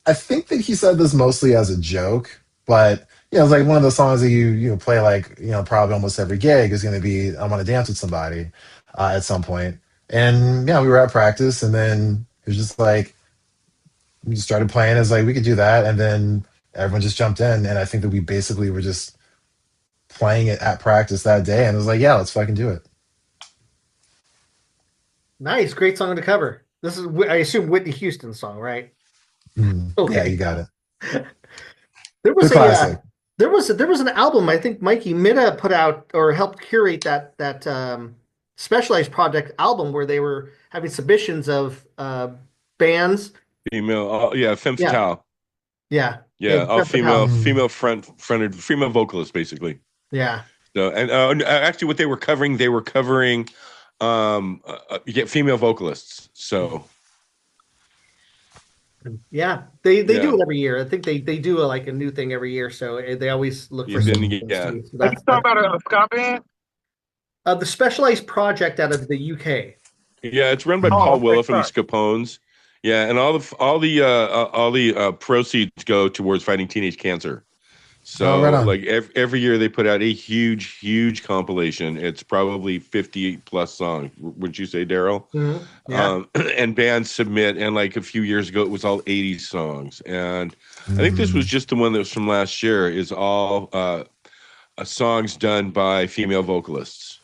[SPEAKER 3] that he said this mostly as a joke, but it's like one of those songs that you play like probably almost every gig is going to be "I Want to Dance with Somebody" at some point. And yeah, we were at practice, and then it was just like we just started playing as like we could do that, and then everyone just jumped in, and I think that we basically were just playing it at practice that day, and it was like, yeah, let's fucking do it.
[SPEAKER 1] Nice, great song to cover. This is, I assume, Whitney Houston's song, right?
[SPEAKER 3] Yeah, you
[SPEAKER 1] Okay.
[SPEAKER 3] got it.
[SPEAKER 1] There
[SPEAKER 3] The
[SPEAKER 1] was a
[SPEAKER 3] classic.
[SPEAKER 1] there was an album I think Mikey Mitta put out or helped curate that specialized project album where they were having submissions of bands.
[SPEAKER 2] Female, yeah, femme
[SPEAKER 1] Yeah,
[SPEAKER 2] fatale.
[SPEAKER 1] yeah, yeah,
[SPEAKER 2] Yeah, all
[SPEAKER 1] Femme Fatale.
[SPEAKER 3] Mm.
[SPEAKER 2] fronted female vocalists basically.
[SPEAKER 1] Yeah,
[SPEAKER 2] So and actually, what they were covering, you get female vocalists. So
[SPEAKER 1] yeah. They do
[SPEAKER 2] yeah,
[SPEAKER 1] it every year. I think they do like a new thing every year. So they always look for
[SPEAKER 2] then
[SPEAKER 3] Mhm.
[SPEAKER 1] submissions
[SPEAKER 2] yeah,
[SPEAKER 1] too. So
[SPEAKER 4] Are you
[SPEAKER 1] that's
[SPEAKER 4] talking about a ska band?
[SPEAKER 1] the specialized project out of the UK.
[SPEAKER 2] yeah. It's run by
[SPEAKER 3] Mhm.
[SPEAKER 4] Oh,
[SPEAKER 2] Paul
[SPEAKER 4] okay,
[SPEAKER 2] Willa from the
[SPEAKER 4] sorry.
[SPEAKER 2] Scapones. Yeah, and all the proceeds go towards fighting teenage cancer.
[SPEAKER 3] Oh, right
[SPEAKER 2] So
[SPEAKER 3] on.
[SPEAKER 2] like every year they put out a huge compilation. It's probably 50 plus songs. Would you say, Daryl?
[SPEAKER 1] Yeah.
[SPEAKER 2] And bands submit, and like a few years ago, it was all 80s songs. And I think this was
[SPEAKER 3] Mm.
[SPEAKER 2] just the one that was from last year, is all songs done by female vocalists.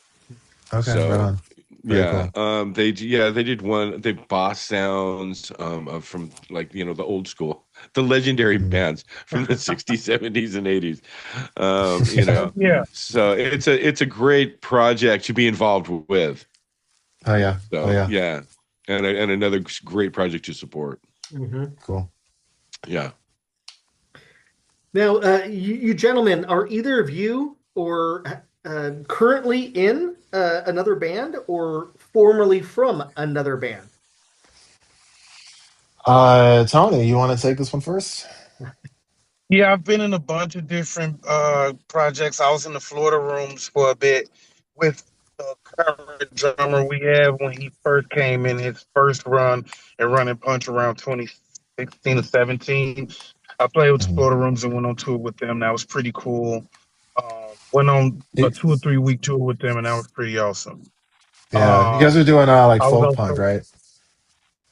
[SPEAKER 3] Okay, right
[SPEAKER 2] So
[SPEAKER 3] on. Very
[SPEAKER 2] yeah,
[SPEAKER 3] cool.
[SPEAKER 2] they did one, they boss sounds from like the old school, the legendary
[SPEAKER 3] Mm.
[SPEAKER 2] bands from the 60s, 70s, and 80s.
[SPEAKER 3] Yeah.
[SPEAKER 4] Yeah.
[SPEAKER 2] So it's a great project to be involved with.
[SPEAKER 3] Oh yeah. Oh
[SPEAKER 2] So
[SPEAKER 3] yeah.
[SPEAKER 2] yeah, and another great project to support.
[SPEAKER 1] Hmm.
[SPEAKER 3] Cool.
[SPEAKER 2] Yeah.
[SPEAKER 1] Now, you gentlemen, are either of you or currently in another band or formerly from another band?
[SPEAKER 3] Tony, you want to take this one first?
[SPEAKER 4] Yeah, I've been in a bunch of different projects. I was in the Florida Rooms for a bit with the current drummer we have when he first came in his first run and running punch around 2016 or 17. I played with the
[SPEAKER 3] Mhm.
[SPEAKER 4] Florida Rooms and went on tour with them. That was pretty cool. Went on a
[SPEAKER 3] It-
[SPEAKER 4] 2 or 3 week tour with them, and that was pretty awesome.
[SPEAKER 3] yeah, you
[SPEAKER 4] Um,
[SPEAKER 3] guys are doing like
[SPEAKER 4] I was
[SPEAKER 3] folk punk,
[SPEAKER 4] also
[SPEAKER 3] right?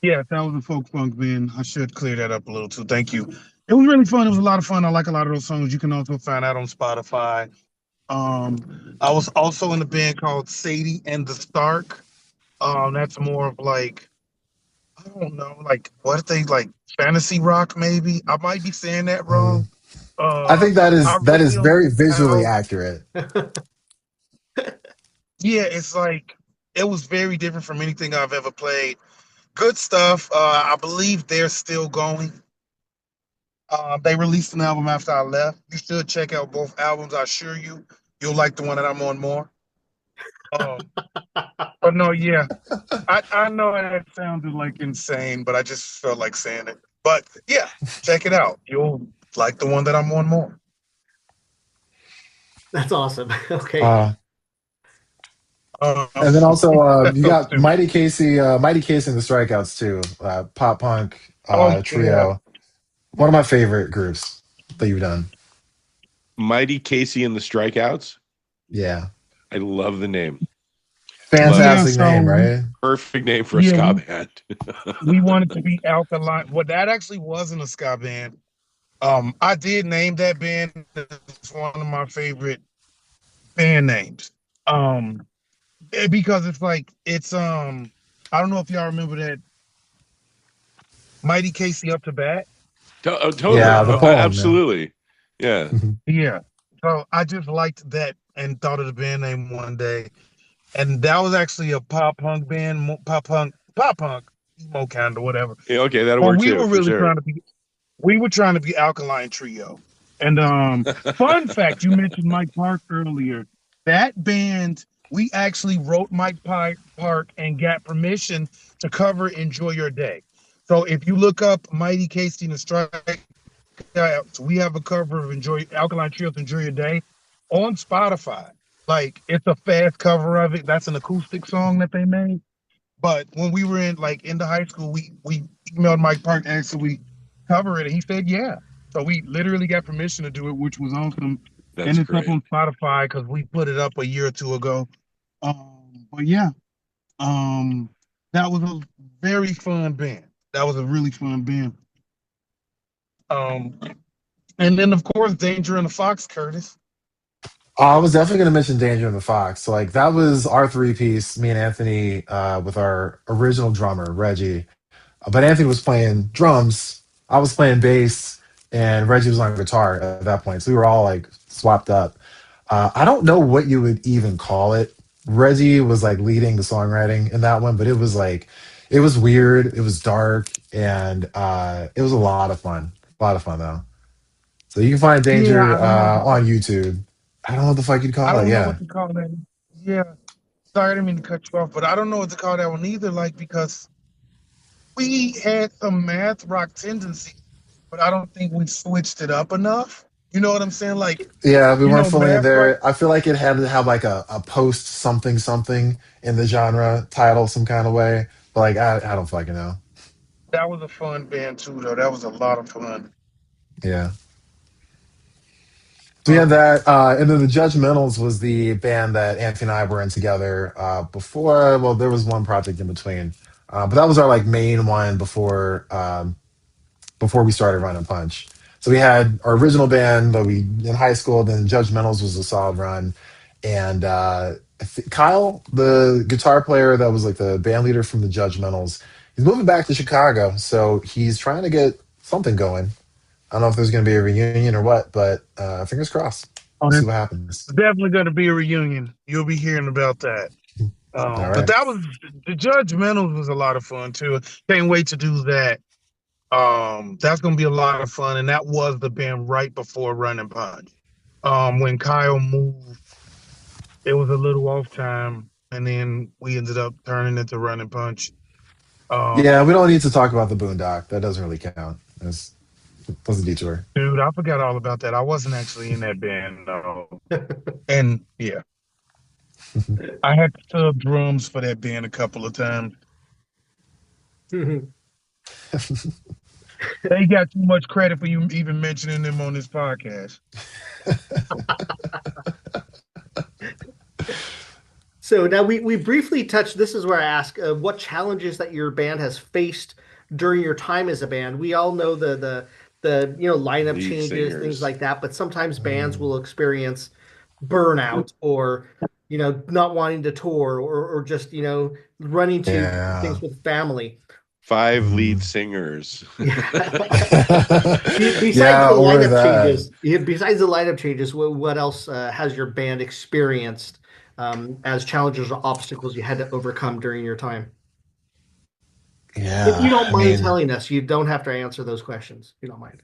[SPEAKER 4] Yeah, that was a folk funk band. I should clear that up a little too. Thank you. It was really fun. It was a lot of fun. I like a lot of those songs. You can also find out on Spotify. I was also in a band called Sadie and the Stark. That's more of like I don't know, like what if they like fantasy rock? Maybe I might be saying that
[SPEAKER 3] Mm.
[SPEAKER 4] wrong.
[SPEAKER 3] I think
[SPEAKER 4] I
[SPEAKER 3] that
[SPEAKER 4] really
[SPEAKER 3] is
[SPEAKER 4] don't
[SPEAKER 3] very
[SPEAKER 4] know
[SPEAKER 3] visually
[SPEAKER 4] how.
[SPEAKER 3] accurate.
[SPEAKER 4] Yeah, it's like it was very different from anything I've ever played. Good stuff. I believe they're still going. They released an album after I left. You should check out both albums. I assure you, you'll like the one that I'm on more. Um, but no, yeah, I know that sounded like insane, but I just felt like saying it. But yeah, check it out. You'll like the one that I'm on more.
[SPEAKER 1] That's awesome. Okay.
[SPEAKER 3] Uh,
[SPEAKER 4] Um,
[SPEAKER 3] and then also you
[SPEAKER 4] so
[SPEAKER 3] got
[SPEAKER 4] stupid.
[SPEAKER 3] Mighty Casey and the Strikeouts too. Pop punk
[SPEAKER 4] Oh yeah.
[SPEAKER 3] trio. One of my favorite groups that you've done.
[SPEAKER 2] Mighty Casey and the Strikeouts.
[SPEAKER 3] Yeah.
[SPEAKER 2] I love the name. Love it.
[SPEAKER 4] Yeah,
[SPEAKER 3] Fantastic
[SPEAKER 4] so
[SPEAKER 3] name, right?
[SPEAKER 2] Perfect name for a
[SPEAKER 4] yeah,
[SPEAKER 2] ska band.
[SPEAKER 4] we wanted to be alkaline. Well, that actually wasn't a ska band. I did name that band. It's one of my favorite band names. Um, because it's like I don't know if y'all remember that Mighty Casey Up to Bat.
[SPEAKER 2] Totally.
[SPEAKER 3] Yeah, the
[SPEAKER 2] No,
[SPEAKER 4] Um,
[SPEAKER 3] poem, yeah.
[SPEAKER 2] absolutely. Yeah.
[SPEAKER 4] yeah. So I just liked that and thought of the band name one day, and that was actually a pop punk band, pop punk, emo kind of whatever.
[SPEAKER 2] Yeah. Okay, that'll
[SPEAKER 4] But
[SPEAKER 2] work
[SPEAKER 4] we
[SPEAKER 2] too,
[SPEAKER 4] were
[SPEAKER 2] for
[SPEAKER 4] really
[SPEAKER 2] sure.
[SPEAKER 4] trying to be we were trying to be Alkaline Trio. And fun fact, you mentioned Mike Park earlier. That band, we actually wrote Park and got permission to cover "Enjoy Your Day." So if you look up Mighty Casey and the Strikeouts, we have a cover of "Enjoy Alkaline Trio's Enjoy Your Day" on Spotify. Like it's a fast cover of it. That's an acoustic song that they made. But when we were in the high school, we emailed Mike Park and asked if we cover it, and he said yeah. So we literally got permission to do it, which was awesome. And
[SPEAKER 2] That's
[SPEAKER 4] it's up
[SPEAKER 2] great.
[SPEAKER 4] on Spotify because we put it up a year or two ago. But yeah, um, that was a very fun band. That was a really fun band. Um, and then of course Danger and the Fox, Curtis.
[SPEAKER 3] I was definitely going to mention Danger and the Fox. So, like that was our three piece, me and Anthony, with our original drummer Reggie. But Anthony was playing drums, I was playing bass, and Reggie was on guitar at that point. So we were all like swapped up. I don't know what you would even call it. Reggie was like leading the songwriting in that one, but it was weird, it was dark, and it was a lot of fun. A lot of fun though. So you can find
[SPEAKER 4] Yeah,
[SPEAKER 3] Danger
[SPEAKER 4] I don't know.
[SPEAKER 3] on YouTube. I don't know what the fuck you'd
[SPEAKER 4] I
[SPEAKER 3] call it.
[SPEAKER 4] don't know
[SPEAKER 3] Yeah.
[SPEAKER 4] what to call that. Yeah, sorry, I didn't mean to cut you off, but I don't know what to call that one either. Like because we had some math rock tendencies, but I don't think we switched it up enough. You know what I'm saying? Like,
[SPEAKER 3] Yeah, we weren't fully in
[SPEAKER 4] math rock.
[SPEAKER 3] there. I feel like it had to have like a post something something in the genre title some kind of way. But like I don't fucking know.
[SPEAKER 4] That was a fun band too, though. That was a lot of fun.
[SPEAKER 3] Yeah. So we had
[SPEAKER 4] Um,
[SPEAKER 3] that, and then the Judgmentals was the band that Anthony and I were in together before. Well, there was one project in between, but that was our like main one before we started Run and Punch. So we had our original band that we in high school. Then Judgmentals was a solid run, and Kyle, the guitar player that was like the band leader from the Judgmentals, he's moving back to Chicago. So he's trying to get something going. I don't know if there's going to be a reunion or what, but fingers crossed.
[SPEAKER 4] oh,
[SPEAKER 3] We'll see
[SPEAKER 4] there's
[SPEAKER 3] what happens.
[SPEAKER 4] definitely going to be a reunion. You'll be hearing about that.
[SPEAKER 3] All
[SPEAKER 4] But
[SPEAKER 3] right.
[SPEAKER 4] that was the Judgmentals was a lot of fun too. Can't wait to do that. That's going to be a lot of fun, and that was the band right before Run and Punch. When Kyle moved, it was a little off time, and then we ended up turning it to Run and Punch.
[SPEAKER 3] Yeah,
[SPEAKER 4] Um,
[SPEAKER 3] we don't need to talk about the Boondock. That doesn't really count. It was a detour.
[SPEAKER 4] Dude, I forgot all about that. I wasn't actually in that band, no. And yeah, I had to sub drums for that band a couple of times. They got too much credit for you even mentioning them on this podcast.
[SPEAKER 1] So now we briefly touched. This is where I ask what challenges that your band has faced during your time as a band. We all know the lineup
[SPEAKER 2] Lead
[SPEAKER 1] changes, things
[SPEAKER 2] singers.
[SPEAKER 1] like that, but sometimes bands
[SPEAKER 3] Mm,
[SPEAKER 1] will experience burnout or not wanting to tour or just running to things
[SPEAKER 3] yeah.
[SPEAKER 1] with family.
[SPEAKER 2] 5 lead
[SPEAKER 3] Mm.
[SPEAKER 2] singers.
[SPEAKER 1] Besides
[SPEAKER 3] Yeah,
[SPEAKER 1] the
[SPEAKER 3] or
[SPEAKER 1] lineup
[SPEAKER 3] that.
[SPEAKER 1] changes, yeah, besides the lineup changes, what else has your band experienced as challenges or obstacles you had to overcome during your time? If you
[SPEAKER 3] Yeah,
[SPEAKER 1] don't
[SPEAKER 3] I
[SPEAKER 1] mind
[SPEAKER 3] mean,
[SPEAKER 1] telling us, you don't have to answer those questions. If you don't mind.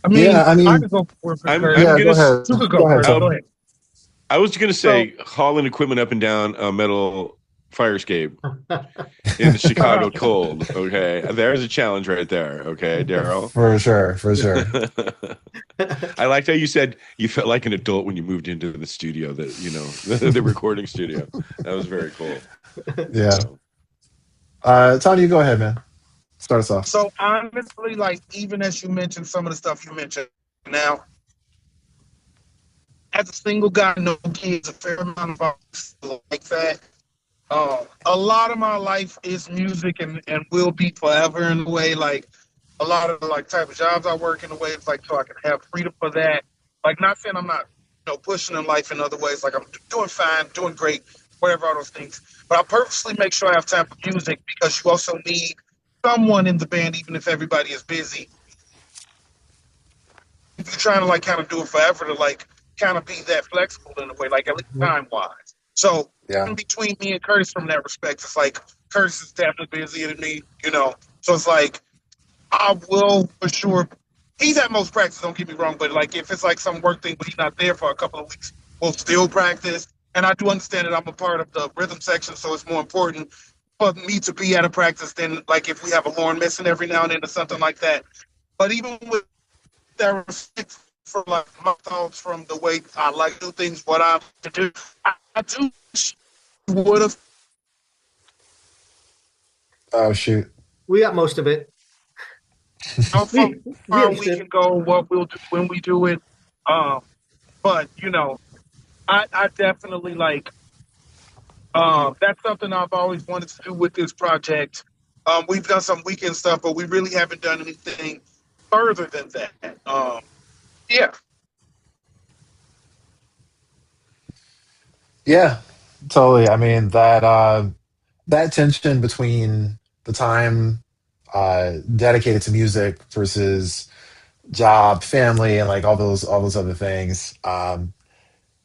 [SPEAKER 4] I
[SPEAKER 3] yeah,
[SPEAKER 4] mean,
[SPEAKER 3] I
[SPEAKER 4] I
[SPEAKER 3] mean,
[SPEAKER 4] could go for it, Curtis.
[SPEAKER 2] I'm
[SPEAKER 3] yeah. Go
[SPEAKER 2] gonna.
[SPEAKER 3] ahead,
[SPEAKER 4] You could
[SPEAKER 3] go
[SPEAKER 4] go,
[SPEAKER 3] ahead,
[SPEAKER 4] Curtis.
[SPEAKER 2] Uh,
[SPEAKER 4] Go
[SPEAKER 3] Tony.
[SPEAKER 4] ahead.
[SPEAKER 2] I was gonna
[SPEAKER 4] So,
[SPEAKER 2] say hauling equipment up and down a metal fire escape in the Chicago cold. Okay, there's a challenge right there. Okay, Daryl.
[SPEAKER 3] For sure, for sure.
[SPEAKER 2] I liked how you said you felt like an adult when you moved into the studio, that the recording studio. That was very cool.
[SPEAKER 3] Yeah.
[SPEAKER 2] So
[SPEAKER 3] Tony, you go ahead, man. Start us off.
[SPEAKER 4] so honestly, like even as you mentioned some of the stuff you mentioned now, as a single guy, no kids, a fair amount of us like that. A lot of my life is music and will be forever in a way. Like a lot of the like type of jobs I work in a way it's like so I can have freedom for that. Like not saying I'm not pushing in life in other ways. Like I'm doing fine, doing great, whatever all those things. But I purposely make sure I have time for music because you also need someone in the band, even if everybody is busy. If you're trying to like kind of do it forever to like kind of be that flexible in a way, like at least time wise. So
[SPEAKER 3] Yeah.
[SPEAKER 4] in between me and Curtis from that respect, it's like Curtis is definitely busier than me. So it's like I will for sure. He's at most practice. Don't get me wrong, but like if it's like some work thing, but he's not there for a couple of weeks, we'll still practice. And I do understand that I'm a part of the rhythm section, so it's more important for me to be at a practice than like if we have a horn missing every now and then or something like that. But even with that respect for like my thoughts from the way I like to do things, what I to do, I do would have
[SPEAKER 3] Oh shoot.
[SPEAKER 1] We got most of it.
[SPEAKER 4] how
[SPEAKER 1] We
[SPEAKER 4] far we
[SPEAKER 1] understand.
[SPEAKER 4] can go, what we'll do when we do it. Um, but I definitely like that's something I've always wanted to do with this project. We've done some weekend stuff, but we really haven't done anything further than that. Yeah,
[SPEAKER 3] Yeah, totally. I mean that tension between the time dedicated to music versus job, family, and like all those other things.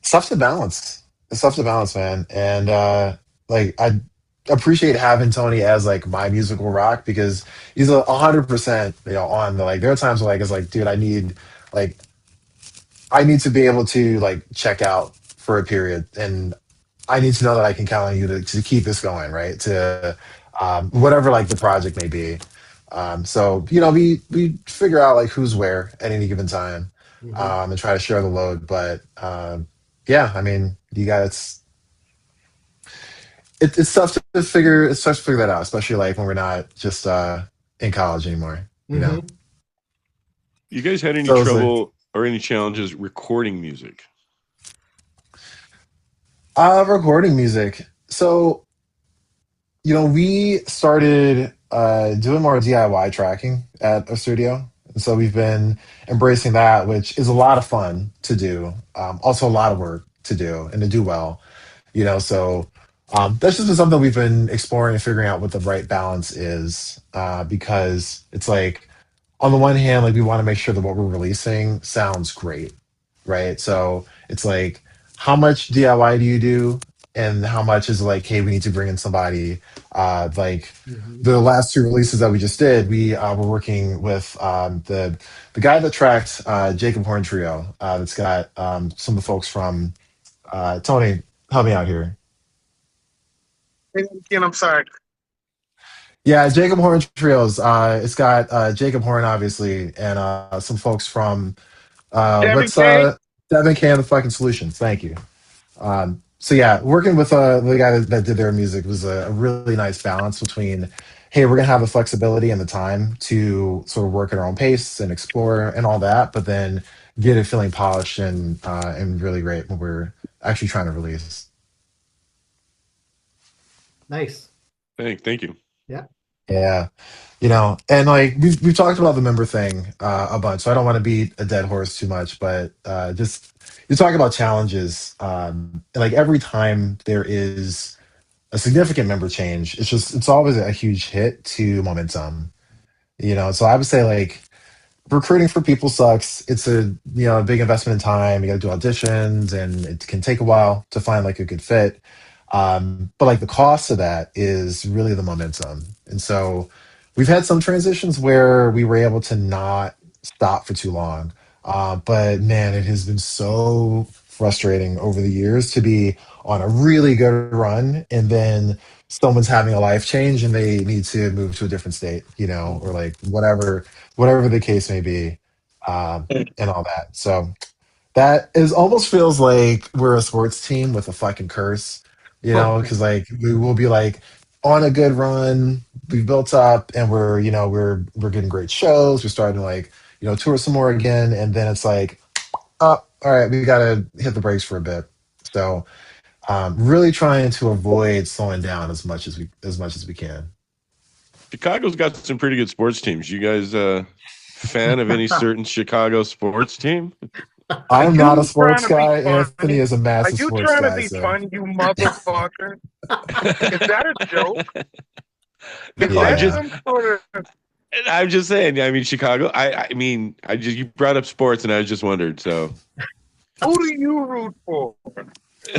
[SPEAKER 3] It's tough to balance. It's tough to balance, man. And like I appreciate having Tony as like my musical rock because he's 100% on the like there are times where like it's like, dude, like I need to be able to like check out for a period and I need to know that I can count on you to keep this going, right? To whatever like the project may be. So we figure out like who's where at any given time,
[SPEAKER 1] Mhm.
[SPEAKER 3] and try to share the load. But yeah, I mean, you guys, it's tough to figure. It's tough to figure that out, especially like when we're not just in college anymore. You know,
[SPEAKER 1] Mhm.
[SPEAKER 2] you guys had any
[SPEAKER 3] so it's like
[SPEAKER 2] trouble or any challenges recording music?
[SPEAKER 3] recording music. So we started doing more DIY tracking at a studio. And so we've been embracing that, which is a lot of fun to do. Also, a lot of work to do and to do well. So that's just been something we've been exploring and figuring out what the right balance is. Because it's like, on the one hand, like we want to make sure that what we're releasing sounds great, right? So it's like, how much DIY do you do, and how much is like, hey, we need to bring in somebody. Like
[SPEAKER 1] Mhm.
[SPEAKER 3] the last two releases that we just did, we were working with the guy that tracked Jacob Horn Trio. That's got some of the folks from Tony. Help me out here.
[SPEAKER 4] again, I'm sorry.
[SPEAKER 3] Yeah, Jacob Horn Trios. It's got Jacob Horn, obviously, and some folks from
[SPEAKER 4] Devin
[SPEAKER 3] what's
[SPEAKER 4] K.
[SPEAKER 3] Devin K and the fucking Solutions. Thank you. So yeah, working with the guy that did their music was a really nice balance between, hey, we're gonna have the flexibility and the time to sort of work at our own pace and explore and all that, but then get it feeling polished and really great when we're actually trying to release.
[SPEAKER 1] Nice.
[SPEAKER 2] Thank you.
[SPEAKER 1] Yeah.
[SPEAKER 3] Yeah, and like we've talked about the member thing a bunch, so I don't want to beat a dead horse too much, but just you talk about challenges, and like every time there is a significant member change, it's always a huge hit to momentum. So I would say like recruiting for people sucks. It's a big investment in time. You got to do auditions, and it can take a while to find like a good fit. But like the cost of that is really the momentum. And so we've had some transitions where we were able to not stop for too long. But man, it has been so frustrating over the years to be on a really good run and then someone's having a life change and they need to move to a different state, or like whatever the case may be, and all that. So that is almost feels like we're a sports team with a fucking curse, because like we will be like on a good run, we've built up, and we're getting great shows. We're starting to like tour some more again, and then it's like, oh, all right, we gotta hit the brakes for a bit. So really trying to avoid slowing down as much as we can.
[SPEAKER 2] Chicago's got some pretty good sports teams. You guys fan of any certain Chicago sports team?
[SPEAKER 3] I
[SPEAKER 4] Are
[SPEAKER 3] am not a
[SPEAKER 4] you trying
[SPEAKER 3] sports
[SPEAKER 4] to be
[SPEAKER 3] guy. Anthony
[SPEAKER 4] funny?
[SPEAKER 3] is a
[SPEAKER 4] Are
[SPEAKER 3] massive
[SPEAKER 4] you
[SPEAKER 3] sports
[SPEAKER 4] trying to
[SPEAKER 3] guy,
[SPEAKER 4] be
[SPEAKER 3] so
[SPEAKER 4] funny, you motherfucker? Is that a joke? Is
[SPEAKER 2] No,
[SPEAKER 4] that
[SPEAKER 3] yeah.
[SPEAKER 4] some sort of?
[SPEAKER 2] I'm just saying. I mean, Chicago. I mean, you brought up sports, and I just wondered. So,
[SPEAKER 4] Who do you root for?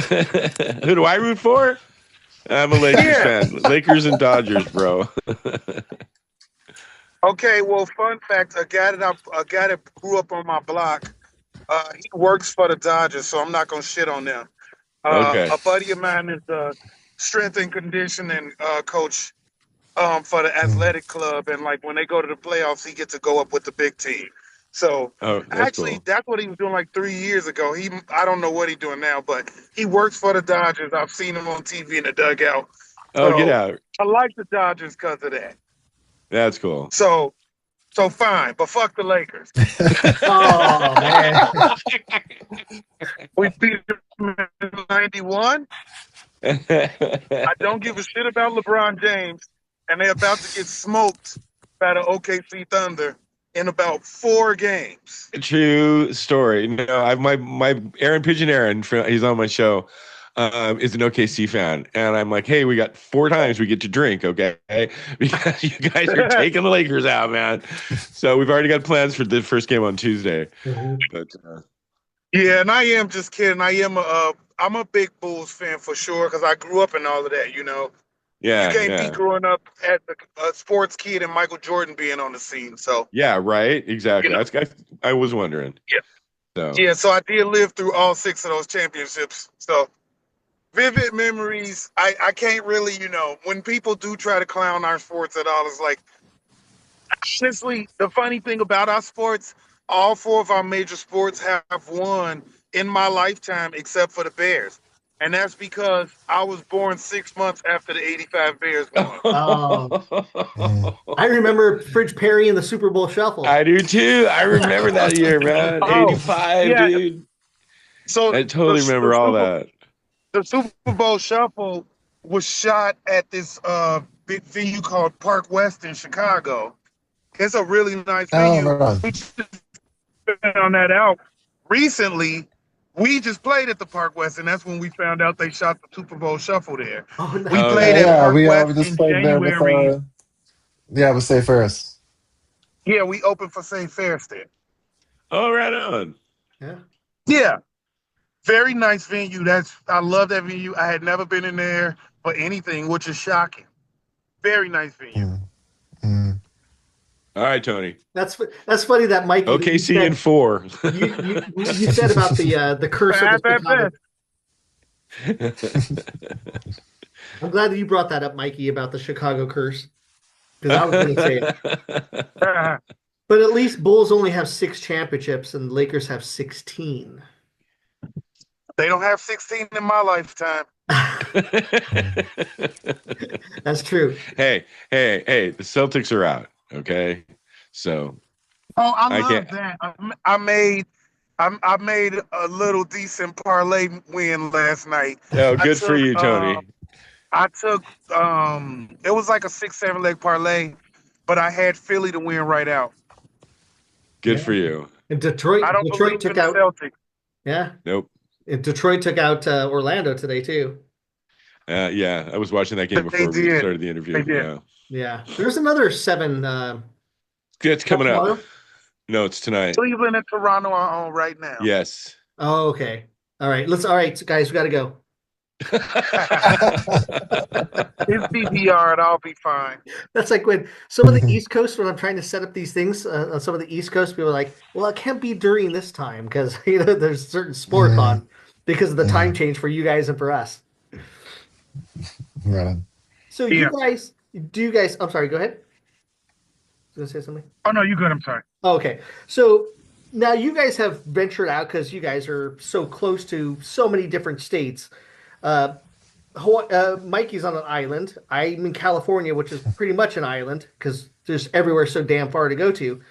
[SPEAKER 2] who do I root for? I'm a Lakers
[SPEAKER 4] Yeah.
[SPEAKER 2] fan. Lakers and Dodgers, bro.
[SPEAKER 4] Okay. Well, fun fact: a guy that grew up on my block. He works for the Dodgers, so I'm not gonna shit on them.
[SPEAKER 2] Okay.
[SPEAKER 4] A buddy of mine is the strength and conditioning coach for the
[SPEAKER 3] Mm.
[SPEAKER 4] athletic club, and like when they go to the playoffs, he gets to go up with the big team. So
[SPEAKER 2] Oh, that's
[SPEAKER 4] actually,
[SPEAKER 2] cool.
[SPEAKER 4] that's what he was doing like 3 years ago. I don't know what he's doing now, but he works for the Dodgers. I've seen him on TV in the dugout.
[SPEAKER 2] Oh, get
[SPEAKER 4] So
[SPEAKER 2] out.
[SPEAKER 4] I like the Dodgers because of that.
[SPEAKER 2] That's cool.
[SPEAKER 4] So fine, but fuck the Lakers.
[SPEAKER 1] Oh man.
[SPEAKER 4] We beat them in '91. I don't give a shit about LeBron James, and they're about to get smoked by the OKC Thunder in about 4 games.
[SPEAKER 2] True story. No, my Aaron Pigeon Aaron, he's on my show, is an OKC fan, and I'm like, hey, we got 4 times we get to drink, okay? Because you guys are taking the Lakers out, man. So we've already got plans for the first game on Tuesday.
[SPEAKER 1] Mhm.
[SPEAKER 2] But
[SPEAKER 4] Yeah, and I am just kidding. I'm a big Bulls fan for sure because I grew up in all of that. You can't be
[SPEAKER 2] yeah,
[SPEAKER 4] growing up as a sports kid and Michael Jordan being on the scene. So
[SPEAKER 2] yeah, right,
[SPEAKER 4] you
[SPEAKER 2] exactly.
[SPEAKER 4] know,
[SPEAKER 2] I was wondering.
[SPEAKER 4] yeah,
[SPEAKER 2] So
[SPEAKER 4] yeah. So I did live through all 6 of those championships. So vivid memories. I can't really, when people do try to clown our sports at all, it's like, honestly, the funny thing about our sports, all 4 of our major sports have won in my lifetime except for the Bears. And that's because I was born 6 months after the '85 Bears won.
[SPEAKER 1] Oh,
[SPEAKER 3] Mm.
[SPEAKER 1] I remember Fridge Perry in the Super Bowl Shuffle.
[SPEAKER 2] I do too. I remember that year, man.
[SPEAKER 4] Oh,
[SPEAKER 2] 85,
[SPEAKER 4] yeah.
[SPEAKER 2] dude.
[SPEAKER 4] So
[SPEAKER 2] I totally remember all that.
[SPEAKER 4] the Super Bowl Shuffle was shot at this big venue called Park West in Chicago. It's a really nice
[SPEAKER 3] Oh,
[SPEAKER 4] venue.
[SPEAKER 3] right on.
[SPEAKER 4] We just found that out recently. We just played at the Park West, and that's when we found out they shot the Super Bowl Shuffle there.
[SPEAKER 1] Oh,
[SPEAKER 4] We
[SPEAKER 1] nice.
[SPEAKER 2] Oh,
[SPEAKER 4] played
[SPEAKER 2] nice.
[SPEAKER 4] at
[SPEAKER 3] Yeah,
[SPEAKER 4] Park
[SPEAKER 3] we
[SPEAKER 4] West
[SPEAKER 3] just
[SPEAKER 4] in
[SPEAKER 3] played there with
[SPEAKER 4] January.
[SPEAKER 3] Say first.
[SPEAKER 4] Yeah, we opened for St. Fair's there.
[SPEAKER 2] Oh, right on.
[SPEAKER 1] Yeah.
[SPEAKER 4] Yeah, very nice venue. I love that venue. I had never been in there for anything, which is shocking. Very nice venue.
[SPEAKER 3] Mm. Mm.
[SPEAKER 2] All right, Tony.
[SPEAKER 1] That's funny that Mikey that
[SPEAKER 2] OKC in 4.
[SPEAKER 1] you said about the curse of
[SPEAKER 4] Bad,
[SPEAKER 1] the
[SPEAKER 4] bad,
[SPEAKER 1] Chicago. I'm glad that you brought that up, Mikey, about the Chicago curse. Because I was going to say it.
[SPEAKER 4] bad.
[SPEAKER 1] But at least Bulls only have 6 championships and Lakers have 16.
[SPEAKER 4] They don't have 16 in my lifetime.
[SPEAKER 1] That's true.
[SPEAKER 2] Hey, the Celtics are out. Okay, so
[SPEAKER 4] Oh, I
[SPEAKER 2] I
[SPEAKER 4] love
[SPEAKER 2] can't.
[SPEAKER 4] that. I made a little decent parlay win last night.
[SPEAKER 2] Oh,
[SPEAKER 4] I
[SPEAKER 2] good for
[SPEAKER 4] took
[SPEAKER 2] you, Tony.
[SPEAKER 4] I took it was like a 6-7 leg parlay, but I had Philly to win right out.
[SPEAKER 2] Good
[SPEAKER 1] Yeah.
[SPEAKER 2] for you.
[SPEAKER 1] And Detroit
[SPEAKER 4] I don't believe
[SPEAKER 1] took
[SPEAKER 4] in the
[SPEAKER 1] out.
[SPEAKER 4] Celtics.
[SPEAKER 1] Yeah.
[SPEAKER 2] Nope.
[SPEAKER 1] And Detroit took out Orlando today too.
[SPEAKER 2] Yeah, I was watching that game
[SPEAKER 4] They
[SPEAKER 2] before we
[SPEAKER 4] did.
[SPEAKER 2] started the interview.
[SPEAKER 4] They did.
[SPEAKER 2] Yeah,
[SPEAKER 1] Yeah. There's another 7.
[SPEAKER 2] it's coming up.
[SPEAKER 1] tomorrow?
[SPEAKER 2] No, it's tonight.
[SPEAKER 4] Cleveland and Toronto are on right now.
[SPEAKER 2] Yes.
[SPEAKER 1] Oh, okay. All right. All right, guys, we got to go.
[SPEAKER 4] It's DVR and I'll be fine.
[SPEAKER 1] That's like when some of the East Coast, when I'm trying to set up these things on some of the East Coast, people are like, well, it can't be during this time because there's certain sport on because of the time change for you guys and for us.
[SPEAKER 3] Right.
[SPEAKER 1] So
[SPEAKER 4] Yeah.
[SPEAKER 1] you guys, I'm sorry, go ahead. You want to say something?
[SPEAKER 4] Oh no, you good. I'm sorry.
[SPEAKER 1] Oh, okay. So now you guys have ventured out because you guys are so close to so many different states. Mikey's on an island. I'm in California, which is pretty much an island because there's everywhere so damn far to go to.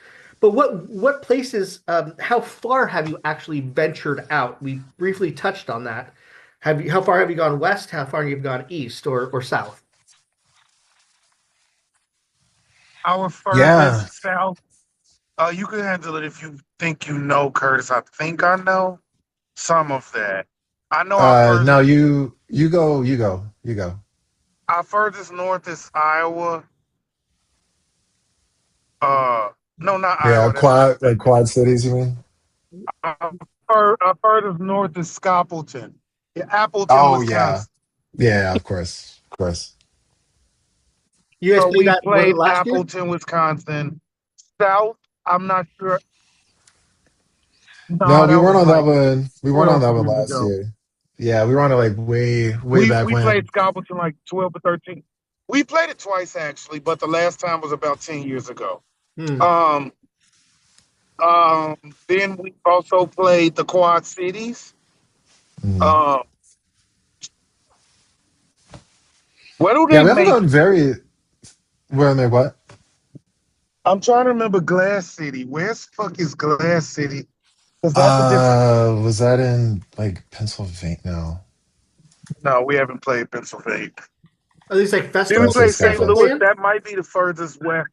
[SPEAKER 1] But what places? How far have you actually ventured out? We briefly touched on that. How far have you gone west? How far have you gone east or south?
[SPEAKER 4] Our furthest south. You can handle it if you think you know, Curtis. I think I know some of that. I know
[SPEAKER 3] No, you go.
[SPEAKER 4] our furthest north is Iowa. No, not
[SPEAKER 3] Yeah,
[SPEAKER 4] Iowa.
[SPEAKER 3] quad cities, you mean?
[SPEAKER 4] Our furthest north is Scopelton. Yeah, Appleton,
[SPEAKER 3] Oh
[SPEAKER 4] Wisconsin.
[SPEAKER 3] yeah, of course.
[SPEAKER 1] You guys
[SPEAKER 4] So we
[SPEAKER 1] that
[SPEAKER 4] played
[SPEAKER 1] last year?
[SPEAKER 4] Appleton, Wisconsin. South, I'm not sure.
[SPEAKER 3] No, we
[SPEAKER 4] that
[SPEAKER 3] weren't
[SPEAKER 4] was
[SPEAKER 3] on that
[SPEAKER 4] like
[SPEAKER 3] one. We weren't on that one
[SPEAKER 4] 12 years
[SPEAKER 3] last
[SPEAKER 4] ago.
[SPEAKER 3] year. Yeah, we were on it like way back
[SPEAKER 4] We
[SPEAKER 3] when.
[SPEAKER 4] played Scopelton like 12 or 13. We played it twice actually, but the last time was about 10 years ago.
[SPEAKER 1] Hmm.
[SPEAKER 4] Then we also played the Quad Cities.
[SPEAKER 3] Mm.
[SPEAKER 4] Where do
[SPEAKER 3] Yeah,
[SPEAKER 4] they
[SPEAKER 3] we haven't
[SPEAKER 4] make?
[SPEAKER 3] done very. Where am I? What?
[SPEAKER 4] I'm trying to remember Glass City. Where the fuck is Glass City? Because that's a different.
[SPEAKER 3] Was that in like Pennsylvania? No.
[SPEAKER 4] No, we haven't played Pennsylvania.
[SPEAKER 1] Are these like
[SPEAKER 4] Then we
[SPEAKER 1] festivals?
[SPEAKER 4] played
[SPEAKER 3] That's
[SPEAKER 4] St.
[SPEAKER 3] Scotland.
[SPEAKER 4] Louis. That might be the furthest west.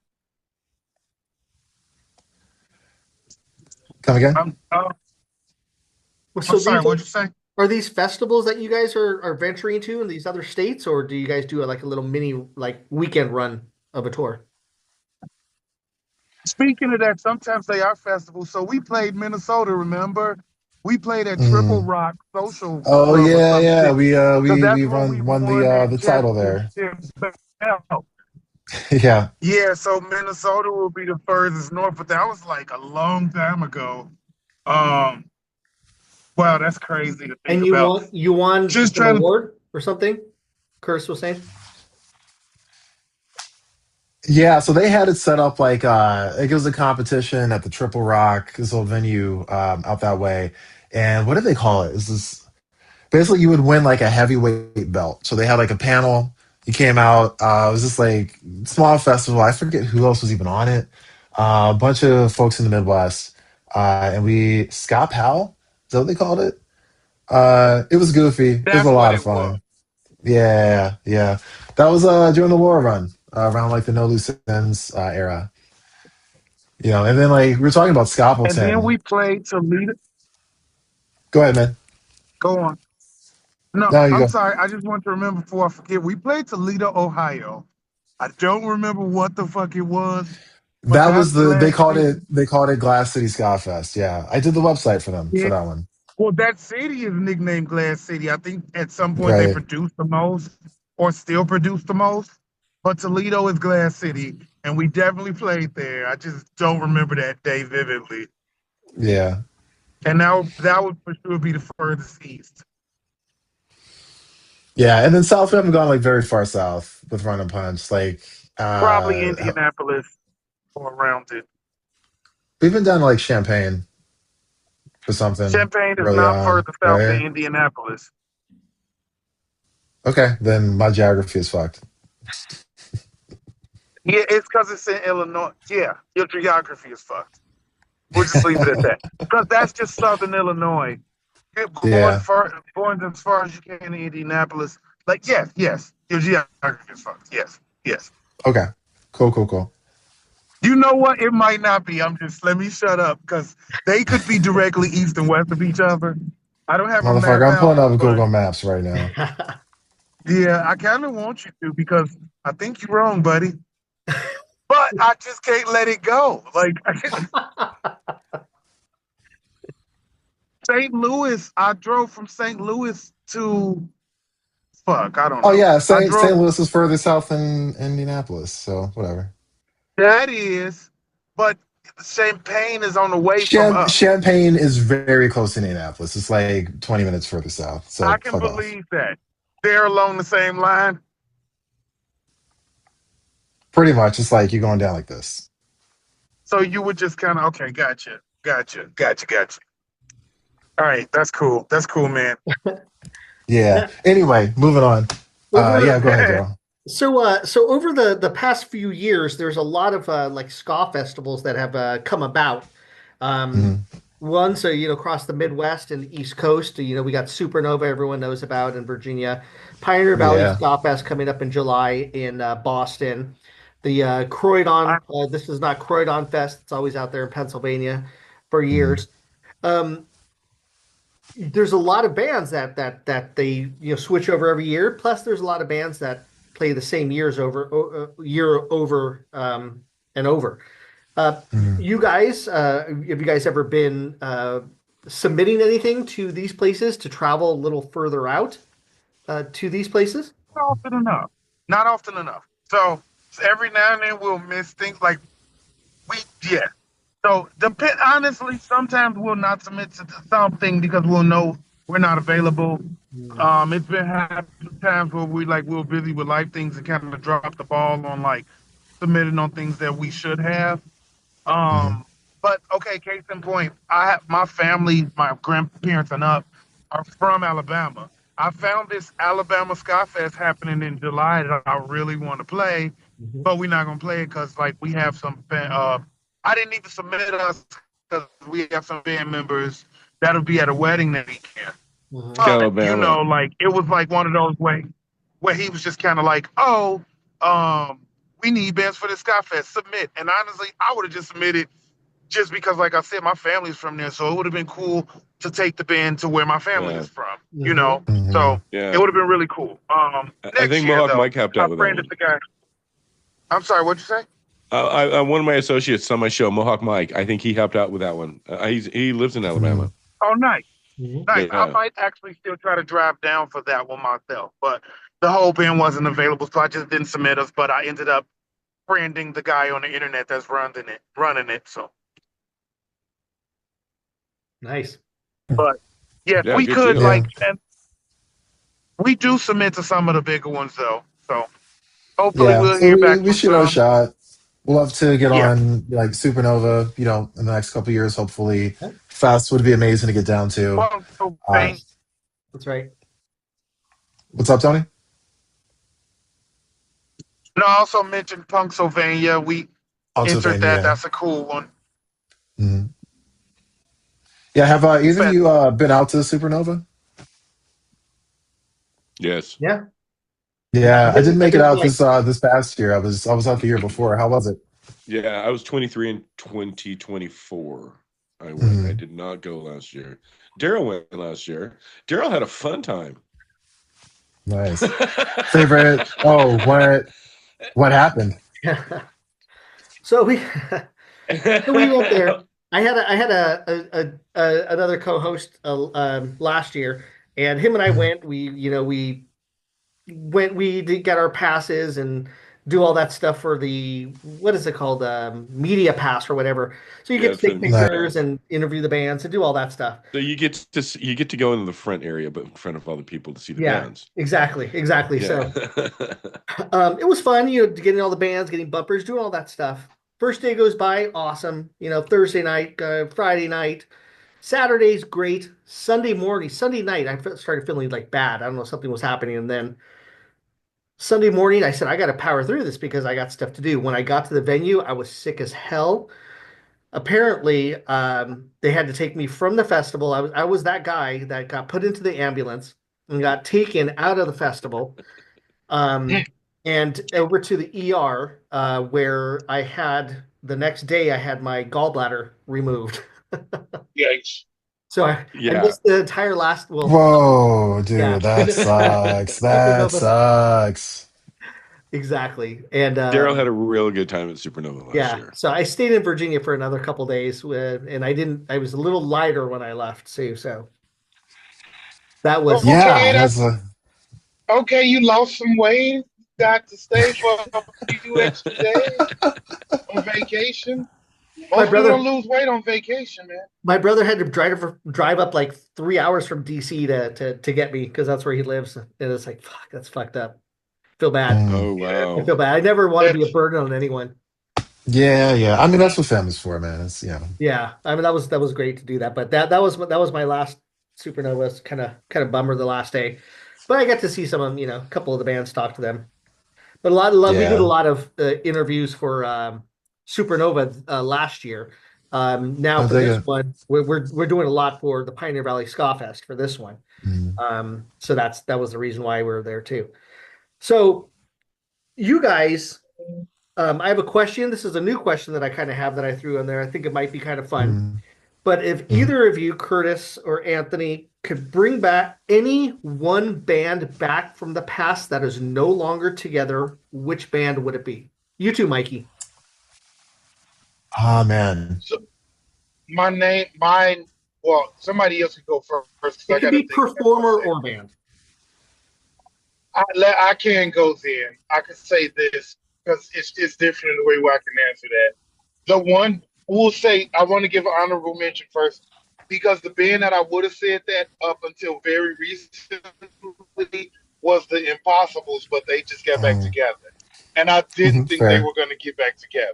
[SPEAKER 3] Come again?
[SPEAKER 4] I'm
[SPEAKER 1] So
[SPEAKER 4] sorry.
[SPEAKER 1] these
[SPEAKER 4] What'd you say?
[SPEAKER 1] are these festivals that you guys are venturing to in these other states, or do you guys do like a little mini like weekend run of a tour?
[SPEAKER 4] Speaking of that, sometimes they are festivals. So we played Minnesota. Remember, we played at Triple
[SPEAKER 3] Mm.
[SPEAKER 4] Rock Social
[SPEAKER 3] Oh
[SPEAKER 4] Club or
[SPEAKER 3] yeah,
[SPEAKER 4] some
[SPEAKER 3] yeah.
[SPEAKER 4] shit. Because that's
[SPEAKER 3] We
[SPEAKER 4] when we
[SPEAKER 3] won
[SPEAKER 4] won that
[SPEAKER 3] the title there.
[SPEAKER 4] championship belt.
[SPEAKER 3] Yeah.
[SPEAKER 4] Yeah, so Minnesota will be the furthest north, but that was like a long time ago. Wow, that's crazy to think
[SPEAKER 1] And
[SPEAKER 4] about.
[SPEAKER 1] you won
[SPEAKER 4] Just
[SPEAKER 1] an
[SPEAKER 4] trying to.
[SPEAKER 1] award or something? Curtis was saying.
[SPEAKER 3] Yeah, so they had it set up like it was a competition at the Triple Rock, this little venue out that way. And what did they call it? Is this basically you would win like a heavyweight belt. So they had like a panel. You came out. It was just like small festival. I forget who else was even on it. A bunch of folks in the Midwest. And Scott Powell, is that what they called it? It was goofy. It was a
[SPEAKER 4] That's what
[SPEAKER 3] lot of
[SPEAKER 4] it was.
[SPEAKER 3] fun. Yeah. That was during the war run, around like the No Loose Ends era. And then like we were talking about
[SPEAKER 4] And then
[SPEAKER 3] Scalpelton.
[SPEAKER 4] we played Toledo.
[SPEAKER 3] Go ahead, man.
[SPEAKER 4] Go on. No,
[SPEAKER 3] No, you
[SPEAKER 4] I'm
[SPEAKER 3] go.
[SPEAKER 4] sorry. I just want to remember before I forget. We played Toledo, Ohio. I don't remember what the fuck it was, but
[SPEAKER 3] That
[SPEAKER 4] that's
[SPEAKER 3] was
[SPEAKER 4] Glass City.
[SPEAKER 3] they called it Glass City Ska Fest. Yeah. I did the website for them for
[SPEAKER 4] Yeah.
[SPEAKER 3] that one.
[SPEAKER 4] Well, that city is nicknamed Glass City. I think at some point they
[SPEAKER 3] Right.
[SPEAKER 4] produced the most or still produce the most. But Toledo is Glass City, and we definitely played there. I just don't remember that day vividly.
[SPEAKER 3] Yeah.
[SPEAKER 4] And now that would for sure be the furthest east.
[SPEAKER 3] Yeah. And then South, we haven't gone like very far south with Run and Punch. Like
[SPEAKER 4] Probably
[SPEAKER 3] uh
[SPEAKER 4] Indianapolis or around it.
[SPEAKER 3] we've been down to like Champaign for something
[SPEAKER 4] Champaign is
[SPEAKER 3] early
[SPEAKER 4] not
[SPEAKER 3] on.
[SPEAKER 4] further south than
[SPEAKER 3] Right?
[SPEAKER 4] Indianapolis.
[SPEAKER 3] Okay. Then my geography is fucked.
[SPEAKER 4] Yeah, it's because it's in Illinois. Yeah, your geography is fucked. We'll just leave it at that. Because that's just southern Illinois. You're
[SPEAKER 3] Yeah.
[SPEAKER 4] going as far as you can in Indianapolis. Like, yes, your geography is fucked. Yes.
[SPEAKER 3] Okay. Cool.
[SPEAKER 4] You know what? It might not be. Let me shut up because they could be directly east and west of each other. I don't have a map
[SPEAKER 3] Motherfucker, I'm pulling
[SPEAKER 4] out,
[SPEAKER 3] up
[SPEAKER 4] but
[SPEAKER 3] Google Maps right now.
[SPEAKER 4] Yeah, I kind of want you to because I think you're wrong, buddy. But I just can't let it go. Like St. Louis, I drove from St. Louis to fuck, I don't
[SPEAKER 3] Oh
[SPEAKER 4] know.
[SPEAKER 3] yeah,
[SPEAKER 4] I
[SPEAKER 3] St.
[SPEAKER 4] drove
[SPEAKER 3] Louis is further south than Indianapolis, so whatever.
[SPEAKER 4] that is, but Champaign is on the way from us.
[SPEAKER 3] Champaign is very close to Indianapolis. It's like 20 minutes further south.
[SPEAKER 4] I
[SPEAKER 3] So
[SPEAKER 4] can
[SPEAKER 3] fuck off.
[SPEAKER 4] believe that. They're along the same line.
[SPEAKER 3] Pretty much, it's like you're going down like this.
[SPEAKER 4] So you would just kind of okay, gotcha. All right, that's cool. That's cool, man.
[SPEAKER 3] Yeah.
[SPEAKER 1] Yeah.
[SPEAKER 3] Anyway, moving on.
[SPEAKER 1] Over
[SPEAKER 3] Yeah, go ahead, Daryl.
[SPEAKER 1] so over the past few years, there's a lot of like ska festivals that have come about. Um,
[SPEAKER 3] Hmm.
[SPEAKER 1] One, so across the Midwest and the East Coast, we got Supernova, everyone knows about in Virginia. Pioneer Valley
[SPEAKER 3] Yeah.
[SPEAKER 1] Ska Fest coming up in July in Boston. The
[SPEAKER 4] I,
[SPEAKER 1] Croydon, this is not Croydon Fest. It's always out there in Pennsylvania for
[SPEAKER 3] Hmm.
[SPEAKER 1] years. Um, there's a lot of bands that they switch over every year. Plus, there's a lot of bands that play the same year over and over. Uh,
[SPEAKER 3] Hmm.
[SPEAKER 1] you guys, have you guys ever been submitting anything to these places to travel a little further out to these places?
[SPEAKER 4] not often enough. Not often enough. So every now and then we'll miss things like we yeah. So depend honestly, sometimes we'll not submit to something because we'll know we're not available.
[SPEAKER 1] Mm.
[SPEAKER 4] It's been happening times where we're busy with life things and kind of drop the ball on like submitting on things that we should have.
[SPEAKER 3] Hmm.
[SPEAKER 4] Um, but okay, case in point, I have my family, my grandparents and up are from Alabama. I found this Alabama Sky Fest happening in July that I really want to play,
[SPEAKER 1] Mhm.
[SPEAKER 4] but we're not gonna play it because like we have some I didn't even submit us because we have some band members that'll be at a wedding that weekend.
[SPEAKER 1] Mhm.
[SPEAKER 4] But
[SPEAKER 2] Alabama.
[SPEAKER 4] like it was like one of those where he was just kind of like, oh, um, we need bands for the Sky Fest. Submit. And honestly, I would have just submitted just because, like I said, my family's from there, so it would have been cool to take the band to where my family
[SPEAKER 2] Yeah.
[SPEAKER 4] is from.
[SPEAKER 1] Mhm.
[SPEAKER 4] So
[SPEAKER 3] Hmm.
[SPEAKER 4] it
[SPEAKER 2] Yeah.
[SPEAKER 4] would have been really cool.
[SPEAKER 2] I
[SPEAKER 4] Next
[SPEAKER 2] think
[SPEAKER 4] year
[SPEAKER 2] Mohawk
[SPEAKER 4] though,
[SPEAKER 2] Mike helped
[SPEAKER 4] I
[SPEAKER 2] out with that
[SPEAKER 4] friended
[SPEAKER 2] one.
[SPEAKER 4] the guy. I'm sorry, what'd you say?
[SPEAKER 2] One of my associates on my show, Mohawk Mike, I think he helped out with that one. He lives in
[SPEAKER 3] Hmm.
[SPEAKER 2] Alabama.
[SPEAKER 4] Oh, nice,
[SPEAKER 1] Mhm.
[SPEAKER 4] nice. I
[SPEAKER 2] Yeah.
[SPEAKER 4] might actually still try to drive down for that one myself, but the whole band wasn't available, so I just didn't submit us. But I ended up friending the guy on the internet that's running it. So,
[SPEAKER 1] Nice.
[SPEAKER 4] but yes,
[SPEAKER 2] Yeah,
[SPEAKER 4] we
[SPEAKER 2] good
[SPEAKER 4] could
[SPEAKER 2] deal.
[SPEAKER 3] Yeah.
[SPEAKER 4] like, and we do submit to some of the bigger ones though. So hopefully
[SPEAKER 3] Yeah.
[SPEAKER 4] we'll
[SPEAKER 3] So
[SPEAKER 4] hear
[SPEAKER 3] we
[SPEAKER 4] back
[SPEAKER 3] we
[SPEAKER 4] from
[SPEAKER 3] shoot our
[SPEAKER 4] some.
[SPEAKER 3] shot. We'll love to get
[SPEAKER 4] Yeah.
[SPEAKER 3] on like Supernova, in the next couple of years, hopefully. Fast would be amazing to get down to.
[SPEAKER 4] Well, so
[SPEAKER 3] Uh,
[SPEAKER 4] thing.
[SPEAKER 1] Yes, that's right.
[SPEAKER 3] what's up, Tony?
[SPEAKER 4] No, I also mentioned Punksylvania. We entered that.
[SPEAKER 3] Pennsylvania.
[SPEAKER 4] That's a cool one.
[SPEAKER 3] Yeah. Yeah. Have either of
[SPEAKER 4] But
[SPEAKER 3] you been out to Supernova?
[SPEAKER 2] Yes.
[SPEAKER 1] Yeah,
[SPEAKER 3] Yeah, I didn't
[SPEAKER 1] I've
[SPEAKER 3] make it
[SPEAKER 1] been
[SPEAKER 3] out
[SPEAKER 1] twice.
[SPEAKER 3] this past year. I was out the year before. How was it?
[SPEAKER 2] Yeah, I was 23 in 2024. I went. I
[SPEAKER 3] Mhm.
[SPEAKER 2] did not go last year. Daryl went last year. Daryl had a fun time.
[SPEAKER 3] Nice. Favorite? Oh, what happened?
[SPEAKER 1] So we so we went there. I had another co-host last year, and him and I
[SPEAKER 3] Mhm.
[SPEAKER 1] went. We did get our passes and do all that stuff for the what is it called, media pass or whatever. So you
[SPEAKER 2] Yeah,
[SPEAKER 1] get to
[SPEAKER 2] it's for the
[SPEAKER 1] take
[SPEAKER 2] media
[SPEAKER 3] Nice.
[SPEAKER 1] pictures
[SPEAKER 2] pass.
[SPEAKER 1] and interview the bands and do all that stuff.
[SPEAKER 2] So you get to go into the front area, but in front of all the people to see the
[SPEAKER 1] Yeah,
[SPEAKER 2] bands.
[SPEAKER 1] exactly.
[SPEAKER 2] Yeah.
[SPEAKER 1] So it was fun, getting all the bands, getting bumpers, doing all that stuff. First day goes by, awesome. Thursday night, Friday night, Saturday's great. Sunday night, started feeling like bad. I don't know, something was happening. And then Sunday morning, I said, I got to power through this because I got stuff to do. When I got to the venue, I was sick as hell. Apparently, they had to take me from the festival. I was that guy that got put into the ambulance and got taken out of the festival, um, and over to the ER, where the next day I had my gallbladder removed.
[SPEAKER 4] Yikes.
[SPEAKER 1] So I
[SPEAKER 2] Yeah.
[SPEAKER 1] missed the entire last. Well,
[SPEAKER 3] Whoa,
[SPEAKER 1] yeah,
[SPEAKER 3] dude, that sucks. That
[SPEAKER 1] Supernova.
[SPEAKER 3] sucks.
[SPEAKER 1] Exactly. And
[SPEAKER 2] Daryl had a real good time at Supernova last
[SPEAKER 1] yeah,
[SPEAKER 2] year.
[SPEAKER 1] so I stayed in Virginia for another couple days, and I didn't. I was a little lighter when I left too. So that was
[SPEAKER 3] Yeah,
[SPEAKER 5] Okay,
[SPEAKER 3] that's
[SPEAKER 5] that's
[SPEAKER 3] a
[SPEAKER 5] okay. You lost some weight, got to stay for a few extra days on vacation.
[SPEAKER 1] my
[SPEAKER 5] Most people don't
[SPEAKER 1] brother.
[SPEAKER 5] lose weight on vacation, man.
[SPEAKER 1] My brother had to drive up like 3 hours from DC to get me because that's where he lives, and it's like fuck, that's fucked up. Feel bad.
[SPEAKER 3] mm,
[SPEAKER 2] Oh
[SPEAKER 5] Yeah,
[SPEAKER 1] I
[SPEAKER 2] wow.
[SPEAKER 1] feel bad. I never want to be a
[SPEAKER 5] that's
[SPEAKER 1] burden on anyone.
[SPEAKER 3] yeah, yeah. I mean, that's what family's for, man. It's
[SPEAKER 1] Yeah, I mean that was great to do that, but that was my last Supernova. It's kind of bummer the last day, but I got to see some of them, a couple of the bands, talk to them. But we did a
[SPEAKER 3] yeah.
[SPEAKER 1] lot of interviews for Supernova last year. Now
[SPEAKER 3] I
[SPEAKER 1] for
[SPEAKER 3] dig
[SPEAKER 1] this
[SPEAKER 3] it.
[SPEAKER 1] one, we're doing a lot for the Pioneer Valley Ska Fest for this one.
[SPEAKER 3] Mm,
[SPEAKER 1] So that was the reason why we were there too. So you guys, I have a question. This is a new question that I kind of have that I threw in there. I think it might be kind of fun.
[SPEAKER 3] mm,
[SPEAKER 1] But if
[SPEAKER 3] mhm.
[SPEAKER 1] either of you, Curtis or Anthony, could bring back any one band back from the past that is no longer together, which band would it be? You too, Mikey.
[SPEAKER 3] Ah, man.
[SPEAKER 5] so mine. Well, somebody else can go first because
[SPEAKER 1] It
[SPEAKER 5] I
[SPEAKER 1] could
[SPEAKER 5] got to
[SPEAKER 1] be
[SPEAKER 5] think about it for a
[SPEAKER 1] performer
[SPEAKER 5] second.
[SPEAKER 1] or band.
[SPEAKER 5] I can go then. I can say this because it's different in the way where I can answer that. The one we'll say I want to give an honorable mention first because the band that I would have said that up until very recently was the Impossibles, but they just got back
[SPEAKER 3] Mm,
[SPEAKER 5] together, and I didn't
[SPEAKER 3] mhm,
[SPEAKER 5] think they
[SPEAKER 3] fair.
[SPEAKER 5] were going to get back together.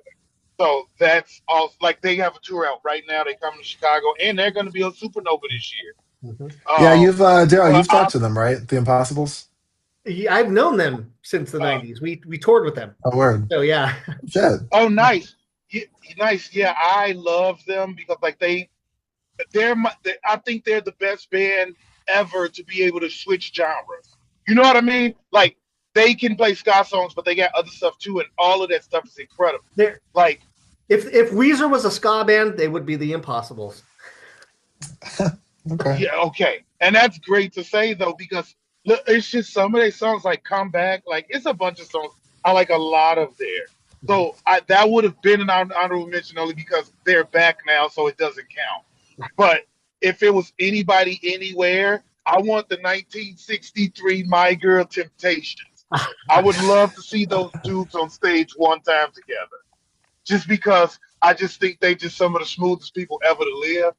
[SPEAKER 5] So that's all. Like they have a tour out right now. They come to Chicago, and they're going to be on Supernova this year.
[SPEAKER 1] Mhm.
[SPEAKER 3] Yeah,
[SPEAKER 5] Um,
[SPEAKER 3] Daryl,
[SPEAKER 5] but
[SPEAKER 3] you've talked to them, right? The Impossibles.
[SPEAKER 1] Yeah, I've known them since the
[SPEAKER 5] uh,
[SPEAKER 1] 90s. We toured with them.
[SPEAKER 3] Oh, word.
[SPEAKER 1] So yeah.
[SPEAKER 3] Shit.
[SPEAKER 5] oh, nice, yeah, nice. Yeah, I love them because like I think they're the best band ever to be able to switch genres. You know what I mean? Like they can play ska songs, but they got other stuff too, and all of that stuff is incredible.
[SPEAKER 1] There
[SPEAKER 5] Like,
[SPEAKER 1] if Weezer was a ska band, they would be the Impossibles.
[SPEAKER 3] Okay.
[SPEAKER 5] yeah, okay, and that's great to say though because look, it's just some of their songs like "Come Back," like it's a bunch of songs I like a lot of there. So that would have been an honorable mention only because they're back now, so it doesn't count. But if it was anybody anywhere, I want the 1963 My Girl Temptations. I would love to see those dudes on stage one time together. Just because I just think they just some of the smoothest people ever to live.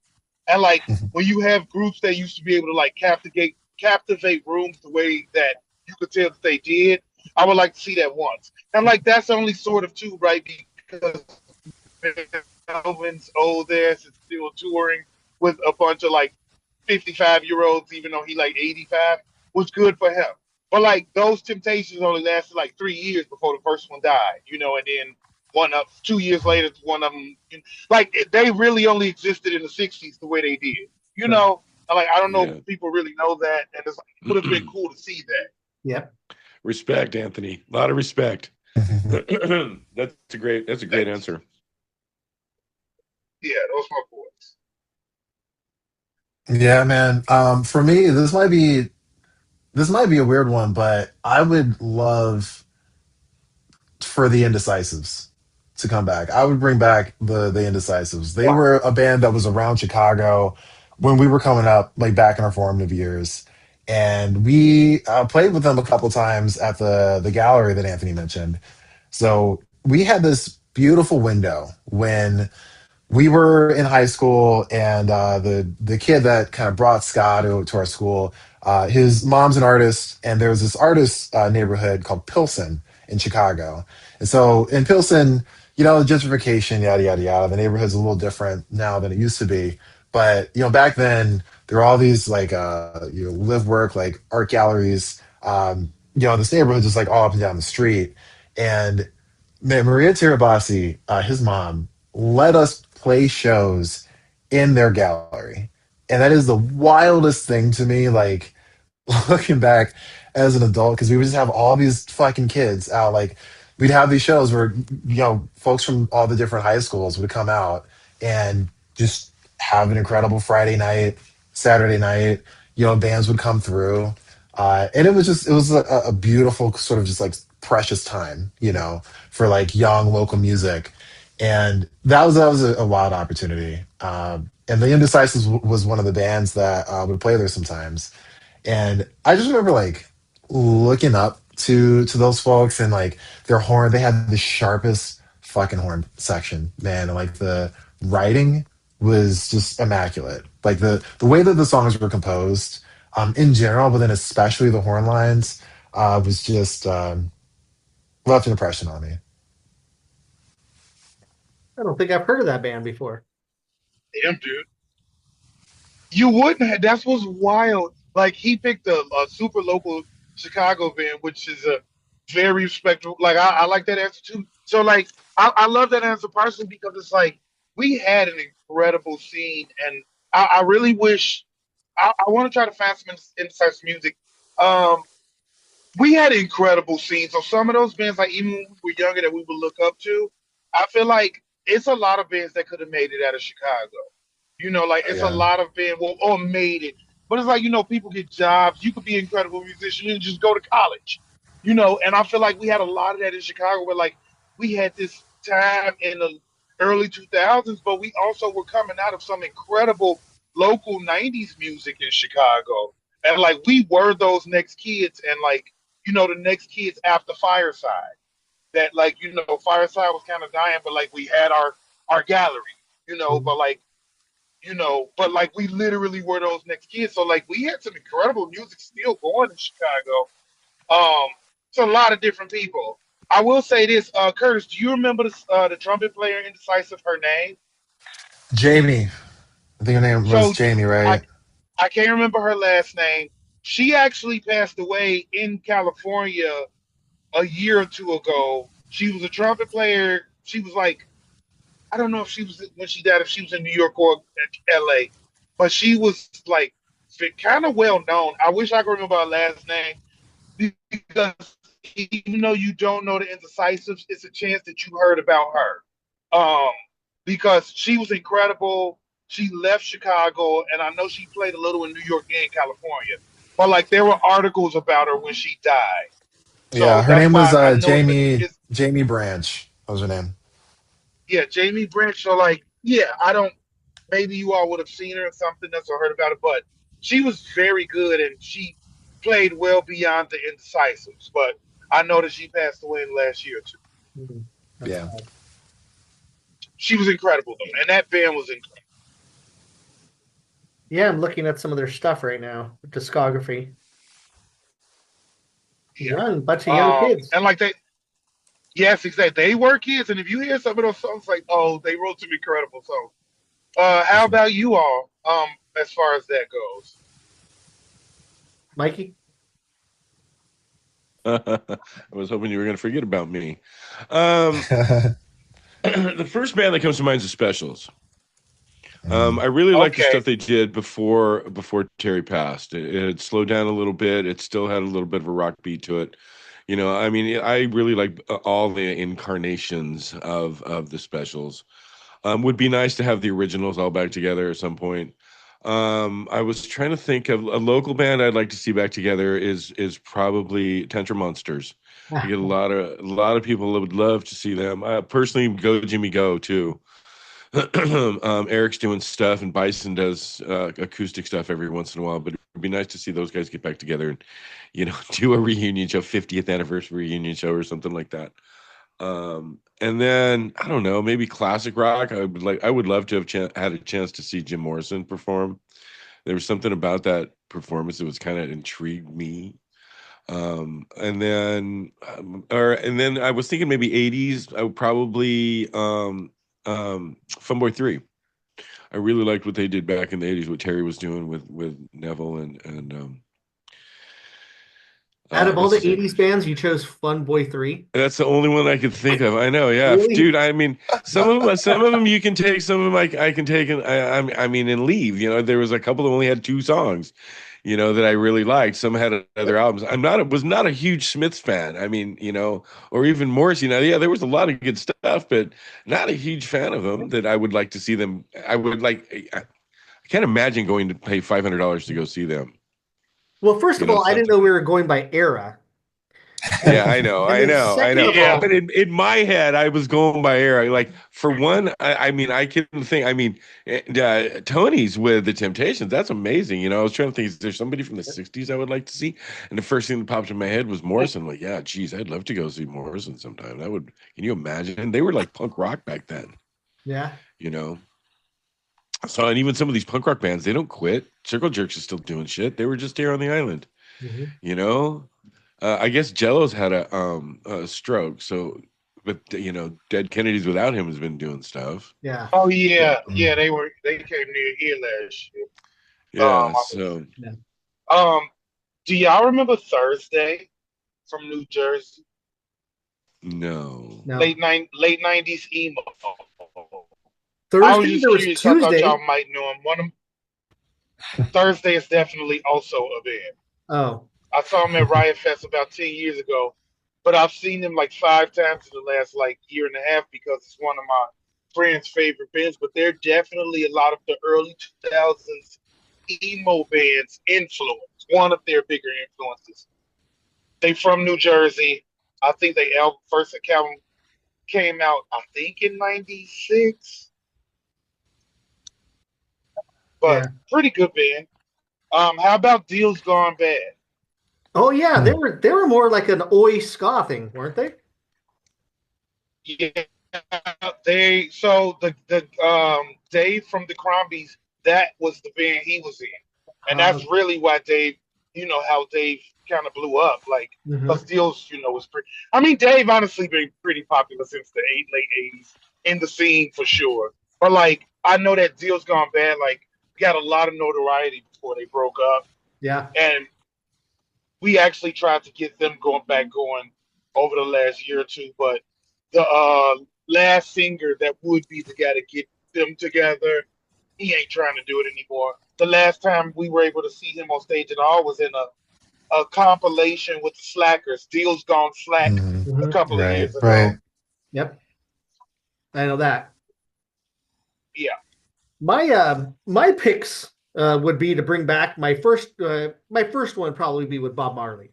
[SPEAKER 5] And like
[SPEAKER 3] Mhm.
[SPEAKER 5] when you have groups that used to be able to like captivate rooms the way that you could tell that they did, I would like to see that once. And like that's only sort of too right because Melvin's old ass is still touring with a bunch of like 55-year-olds, even though he like 85, was good for him. But like those Temptations only lasted like 3 years before the first one died, and then 2 years later, one of them, like they really only existed in the '60s the way they did, you
[SPEAKER 1] Right.
[SPEAKER 5] know. Like I don't know
[SPEAKER 2] Yeah.
[SPEAKER 5] if people really know that, and it's like, it would have been cool to see that.
[SPEAKER 1] Yep.
[SPEAKER 2] Respect, Anthony. A lot of respect. That's a great
[SPEAKER 5] Thanks.
[SPEAKER 2] answer.
[SPEAKER 5] Yeah, those my boys.
[SPEAKER 3] Yeah, man. For me, this might be a weird one, but I would love for the Indecisives to come back. I would bring back the Indecisives. They
[SPEAKER 5] Wow.
[SPEAKER 3] were a band that was around Chicago when we were coming up, like back in our formative years, and we played with them a couple times at the gallery that Anthony mentioned. So we had this beautiful window when we were in high school, and the kid that kind of brought ska to our school, his mom's an artist, and there was this artist neighborhood called Pilsen in Chicago. And so in Pilsen, gentrification, yada yada yada. The neighborhood's a little different now than it used to be, but back then there were all these like live work like art galleries. This neighborhood just like all up and down the street, and man, Maria Tirabassi, his mom, let us play shows in their gallery. And that is the wildest thing to me. Like, looking back as an adult, because we would just have all these fucking kids out. Like, we'd have these shows where, folks from all the different high schools would come out and just have an incredible Friday night. Saturday night. Bands would come through, and it was a beautiful sort of just like precious time, for like young local music, and that was a wild opportunity. And the Indecisives was one of the bands that would play there sometimes, and I just remember like looking up to those folks and like their horn. They had the sharpest fucking horn section, man. And like the writing was just immaculate. Like the way that the songs were composed, in general, but then especially the horn lines, was just left an impression on me.
[SPEAKER 1] I don't think I've heard of that band before.
[SPEAKER 5] Damn, dude. You wouldn't have. That's what's wild. Like he picked a super local Chicago band, which is a very respectable. Like I like that answer too. So like I love that answer personally because it's like we had an incredible scene, and I really wish I want to try to find some insights music. Um, we had incredible scenes. So some of those bands, like even when we were younger, that we would look up to, I feel like it's a lot of bands that could have made it out of Chicago. Like it's a
[SPEAKER 3] Yeah.
[SPEAKER 5] lot of bands, well, or made it. But it's like, people get jobs. You could be an incredible musician and just go to college. And I feel like we had a lot of that in Chicago where like we had this time in the early 2000s, but we also were coming out of some incredible local 90s music in Chicago. And like we were those next kids and like, the next kids after Fireside. That like, Fireside was kind of dying, but like we had our gallery, but like but like we literally were those next kids. So like we had some incredible music still going in Chicago. It's a lot of different people. I will say this, Curtis, do you remember the trumpet player Indecisive, her name?
[SPEAKER 3] Jamie, I think her name was
[SPEAKER 5] So
[SPEAKER 3] Jamie,
[SPEAKER 5] I
[SPEAKER 3] right?
[SPEAKER 5] I can't remember her last name. She actually passed away in California a year or two ago. She was a trumpet player. She was like, I don't know if she was when she died, if she was in New York or LA, but she was like kind of well known. I wish I could remember her last name because even though you don't know the Indecisives, it's a chance that you heard about her. Because she was incredible. She left Chicago, and I know she played a little in New York and California. But like there were articles about her when she died,
[SPEAKER 3] Yeah,
[SPEAKER 5] so
[SPEAKER 3] her
[SPEAKER 5] that's
[SPEAKER 3] name was
[SPEAKER 5] why I know
[SPEAKER 3] Jamie
[SPEAKER 5] it's
[SPEAKER 3] Jamie Branch. That was her name.
[SPEAKER 5] yeah, Jamie Branch. So like yeah, I don't. Maybe you all would have seen her or something else or heard about it, but she was very good and she played well beyond the Indecisives. But I know that she passed away in the last year or two.
[SPEAKER 1] Mhm. That's
[SPEAKER 3] Yeah.
[SPEAKER 1] sad.
[SPEAKER 5] She was incredible though, and that band was incredible.
[SPEAKER 1] Yeah, I'm looking at some of their stuff right now, discography.
[SPEAKER 5] Yeah.
[SPEAKER 1] Young, bunch of young kids.
[SPEAKER 5] And like yes, exactly. They were kids, and if you hear some of those songs, like, oh, they wrote some incredible songs. How about you all? As far as that goes,
[SPEAKER 1] Mikey?
[SPEAKER 2] I was hoping you were going to forget about me. Um, the first band that comes to mind is the Specials. I really like the
[SPEAKER 5] okay.
[SPEAKER 2] stuff they did before Terry passed. It had slowed down a little bit. It still had a little bit of a rock beat to it. I mean, I really like all the incarnations of the Specials. Would be nice to have the originals all back together at some point. I was trying to think of a local band I'd like to see back together is probably Tantrum Monsters. I get a lot of people that would love to see them. Personally, Go Jimmy Go too. Eric's doing stuff and Bison does acoustic stuff every once in a while, but it'd be nice to see those guys get back together and do a reunion show, 50th anniversary reunion show or something like that. And then I don't know, maybe classic rock. I would love to have had a chance to see Jim Morrison perform. There was something about that performance that was kind of intrigued me. And then I was thinking maybe 80s. I would probably Funboy 3. I really liked what they did back in the 80s, what Terry was doing with Neville and
[SPEAKER 1] Out of all
[SPEAKER 2] what's
[SPEAKER 1] the
[SPEAKER 2] his name?
[SPEAKER 1] 80s bands, you chose Fun Boy 3.
[SPEAKER 2] That's the only one I could think of. I know, yeah,
[SPEAKER 1] Really?
[SPEAKER 2] dude. I mean, some of them you can take, some of them I can take, and I mean, and leave. There was a couple that only had two songs, that I really liked. Some had other albums. Was not a huge Smiths fan. I mean, or even Morrissey. Yeah, there was a lot of good stuff, but not a huge fan of them. That I would like to see them. I would like. I can't imagine going to pay $500 to go see them.
[SPEAKER 1] Well, first
[SPEAKER 2] You
[SPEAKER 1] of
[SPEAKER 2] know,
[SPEAKER 1] all, I didn't know we were going by era.
[SPEAKER 2] Yeah, I know,
[SPEAKER 1] And
[SPEAKER 2] I
[SPEAKER 1] then
[SPEAKER 2] know, I
[SPEAKER 1] second
[SPEAKER 2] know.
[SPEAKER 1] of
[SPEAKER 5] Yeah.
[SPEAKER 1] all,
[SPEAKER 2] But in my head, I was going by era. Like for one, I mean, I can think. I mean, Tony's with the Temptations. That's amazing. You know, I was trying to think, is there somebody from the '60s I would like to see? And the first thing that popped in my head was Morrison. Like, yeah, geez, I'd love to go see Morrison sometime. That would. Can you imagine? They were like punk rock back then.
[SPEAKER 1] yeah.
[SPEAKER 2] You know. So, and even some of these punk rock bands, they don't quit. Circle Jerks is still doing shit. They were just here on the island.
[SPEAKER 1] Mm-hmm.
[SPEAKER 2] You know. I guess Jello's had a stroke, so but you know, Dead Kennedys without him has been doing stuff.
[SPEAKER 1] Yeah.
[SPEAKER 5] Oh yeah,
[SPEAKER 3] Mm.
[SPEAKER 5] they came near here last year.
[SPEAKER 2] Yeah,
[SPEAKER 5] I
[SPEAKER 2] so
[SPEAKER 5] do y'all remember Thursday from New Jersey?
[SPEAKER 2] no.
[SPEAKER 1] No.
[SPEAKER 5] Late 90s emo. I was
[SPEAKER 1] Thursday,
[SPEAKER 5] just
[SPEAKER 1] there was
[SPEAKER 5] curious. I thought
[SPEAKER 1] Tuesday.
[SPEAKER 5] y'all might know him. Thursday is definitely also a band.
[SPEAKER 1] Oh,
[SPEAKER 5] I saw him at Riot Fest about 10 years ago, but I've seen him like 5 times in the last like year and a half because it's one of my friends' favorite bands. But they're definitely a lot of the early 2000s emo bands influence. One of their bigger influences. They from New Jersey. I think they first album came out, I think, in '96. But
[SPEAKER 1] yeah.
[SPEAKER 5] pretty good band. How about Deals Gone Bad?
[SPEAKER 1] Oh, yeah.
[SPEAKER 3] Hmm.
[SPEAKER 1] They were more like an oi ska thing, weren't they?
[SPEAKER 5] Yeah, the Dave from the Crombies, that was the band he was in, and that's really why Dave, how Dave kind of blew up, like
[SPEAKER 1] Mhm.
[SPEAKER 5] because Deals, was pretty. I mean, Dave honestly been pretty popular since the late '80s in the scene for sure. But like, I know that Deals Gone Bad, like, got a lot of notoriety before they broke up,
[SPEAKER 1] Yeah.
[SPEAKER 5] and we actually tried to get them going over the last year or two, but the last singer that would be the guy to get them together, he ain't trying to do it anymore. The last time we were able to see him on stage at all was in a compilation with the Slackers, Deals Gone Slack,
[SPEAKER 3] Mhm.
[SPEAKER 1] Mhm.
[SPEAKER 5] a couple of
[SPEAKER 3] Right,
[SPEAKER 5] years ago.
[SPEAKER 3] right.
[SPEAKER 1] Yep. I know that.
[SPEAKER 5] Yeah.
[SPEAKER 1] My picks would be to bring back my first one probably be with Bob Marley.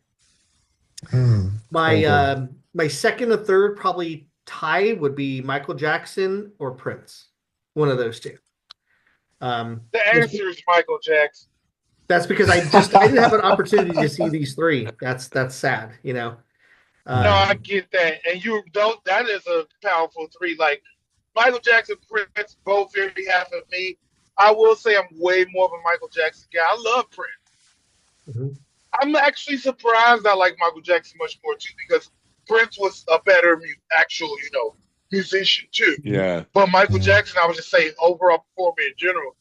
[SPEAKER 3] Hmm.
[SPEAKER 1] My
[SPEAKER 3] Cool.
[SPEAKER 1] my second and third probably tie would be Michael Jackson or Prince. One of those two.
[SPEAKER 5] The answer is Michael Jackson.
[SPEAKER 1] That's because I didn't have an opportunity to see these three. That's sad, you know.
[SPEAKER 5] No, I
[SPEAKER 1] Um,
[SPEAKER 5] get that, and that is a powerful three. Like Michael Jackson, Prince, both very happy of me. I will say I'm way more of a Michael Jackson guy. I love Prince.
[SPEAKER 1] Mhm.
[SPEAKER 5] I'm actually surprised I like Michael Jackson much more too because Prince was a better actual, musician too.
[SPEAKER 2] Yeah.
[SPEAKER 5] But Michael
[SPEAKER 3] Hmm.
[SPEAKER 5] Jackson, I would just say overall performer in general,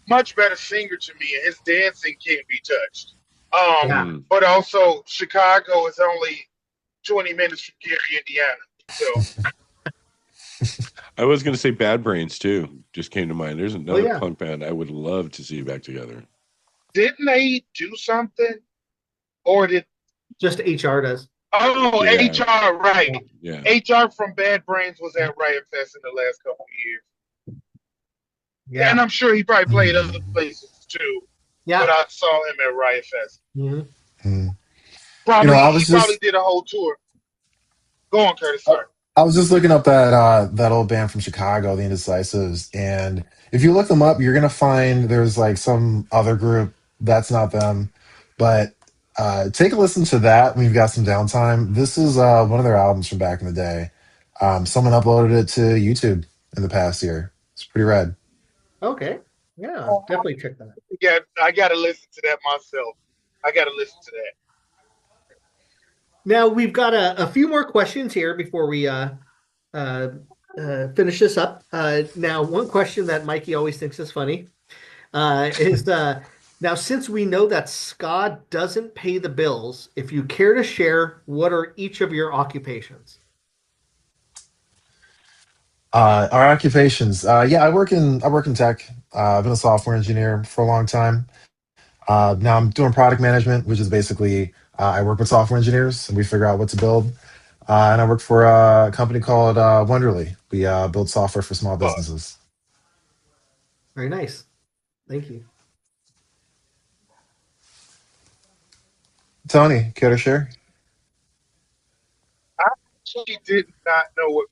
[SPEAKER 5] much better singer to me, and his dancing can't be touched.
[SPEAKER 1] Yeah.
[SPEAKER 2] Mm.
[SPEAKER 5] But also Chicago is only 20 minutes from Gary, Indiana. So
[SPEAKER 2] I was going to say Bad Brains too. Just came to mind. There's another
[SPEAKER 1] yeah.
[SPEAKER 2] punk band I would love to see back together.
[SPEAKER 5] didn't they do something? Or did
[SPEAKER 1] Just HR does.
[SPEAKER 2] Yeah.
[SPEAKER 5] HR, right.
[SPEAKER 2] Yeah.
[SPEAKER 5] HR from Bad Brains was at Riot Fest in the last couple of years.
[SPEAKER 1] Yeah.
[SPEAKER 5] And I'm sure he probably played other places too.
[SPEAKER 1] Yeah.
[SPEAKER 5] But I saw him at Riot Fest.
[SPEAKER 1] Mhm.
[SPEAKER 3] Hmm.
[SPEAKER 5] Probably
[SPEAKER 3] I
[SPEAKER 5] he
[SPEAKER 3] was
[SPEAKER 5] probably
[SPEAKER 3] just
[SPEAKER 5] did a whole tour. Go on, Curtis. Sorry.
[SPEAKER 3] I was just looking up that old band from Chicago, the Indecisives, and if you look them up, you're gonna find there's like some other group that's not them, but take a listen to that when you've got some downtime. This is one of their albums from back in the day. Someone uploaded it to YouTube in the past year. It's pretty rad.
[SPEAKER 1] Okay. Yeah. Definitely check that out.
[SPEAKER 5] Yeah, I gotta listen to that myself. I gotta listen to that.
[SPEAKER 1] Now we've got a few more questions here before we finish this up. Now, one question that Mikey always thinks is funny is now since we know that ska doesn't pay the bills, if you care to share, what are each of your occupations?
[SPEAKER 3] Our occupations. Yeah, I work in tech. I've been a software engineer for a long time. Now I'm doing product management, which is basically I work with software engineers and we figure out what to build. And I work for a company called Wonderly. We build software for small
[SPEAKER 5] But
[SPEAKER 3] businesses.
[SPEAKER 1] Very nice. Thank you.
[SPEAKER 3] Tony, care to share?
[SPEAKER 5] I actually did not know what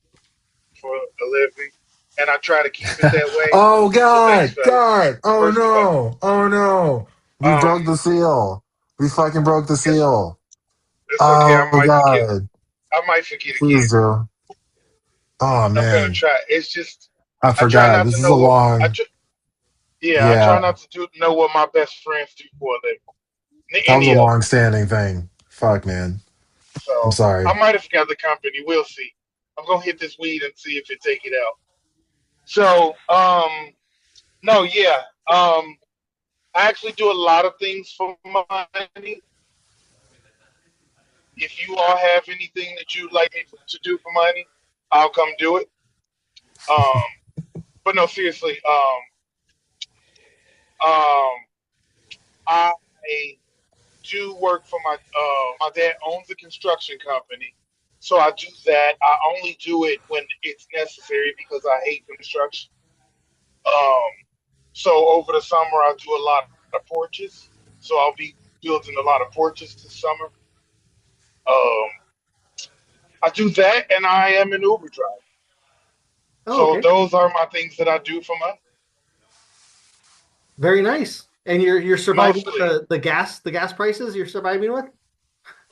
[SPEAKER 5] for a living, and I try to keep it that way.
[SPEAKER 3] Oh
[SPEAKER 5] So thanks,
[SPEAKER 3] God,
[SPEAKER 5] fellas.
[SPEAKER 3] God! Oh
[SPEAKER 5] First of all,
[SPEAKER 3] no! Oh no! We broke the seal. We fucking broke the
[SPEAKER 5] it's,
[SPEAKER 3] seal.
[SPEAKER 5] it's okay.
[SPEAKER 3] Oh God!
[SPEAKER 5] I might forget again.
[SPEAKER 3] Please do. Oh
[SPEAKER 5] I'm gonna
[SPEAKER 3] man,
[SPEAKER 5] try. It's just
[SPEAKER 3] I
[SPEAKER 5] I try
[SPEAKER 3] forgot.
[SPEAKER 5] not
[SPEAKER 3] This
[SPEAKER 5] to
[SPEAKER 3] is a
[SPEAKER 5] know what I
[SPEAKER 3] long.
[SPEAKER 5] tr- yeah I try
[SPEAKER 3] Yeah,
[SPEAKER 5] not to know what my best friends do for a living.
[SPEAKER 3] that was a
[SPEAKER 5] Any of them.
[SPEAKER 3] long-standing thing. Fuck, man. I'm
[SPEAKER 5] So I
[SPEAKER 3] sorry.
[SPEAKER 5] might have forgot the company. We'll see. I'm gonna hit this weed and see if it take it out. So no, yeah. I actually do a lot of things for money. If you all have anything that you'd like me to do for money, I'll come do it. But no, seriously. Um, I do work for my dad owns a construction company, so I do that. I only do it when it's necessary because I hate construction. Um, so over the summer I do a lot of porches. So I'll be building a lot of porches this summer. Um, I do that, and I am an Uber driver.
[SPEAKER 1] Oh,
[SPEAKER 5] So
[SPEAKER 1] okay.
[SPEAKER 5] those are my things that I do for my
[SPEAKER 1] Very nice. And you're surviving with
[SPEAKER 5] mostly.
[SPEAKER 1] the gas prices you're surviving with?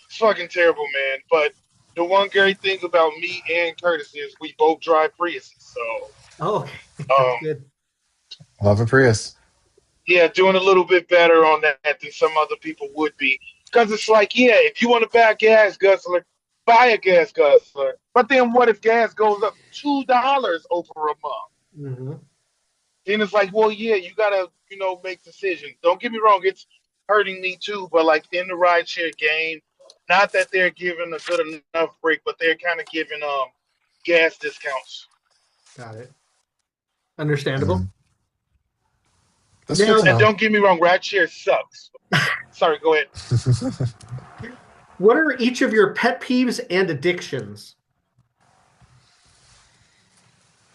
[SPEAKER 5] It's fucking terrible, man. But the one great thing about me and Curtis is we both drive Priuses. So
[SPEAKER 1] Oh, okay. That's
[SPEAKER 5] um,
[SPEAKER 1] good.
[SPEAKER 3] Love a Prius.
[SPEAKER 5] yeah, doing a little bit better on that than some other people would be. Because it's like, yeah, if you want to buy a gas guzzler, buy a gas guzzler. But then what if gas goes up $2 over a month?
[SPEAKER 1] Hmm.
[SPEAKER 5] Then it's like, well, yeah, you gotta, make decisions. Don't get me wrong, it's hurting me too. But like in the rideshare game, not that they're giving a good enough break, but they're kind of giving gas discounts.
[SPEAKER 1] Got it. Understandable.
[SPEAKER 3] Mm. That's good
[SPEAKER 1] Now,
[SPEAKER 3] to
[SPEAKER 5] And
[SPEAKER 3] know.
[SPEAKER 5] don't get me wrong, rideshare sucks. Sorry, go ahead.
[SPEAKER 1] what are each of your pet peeves and addictions?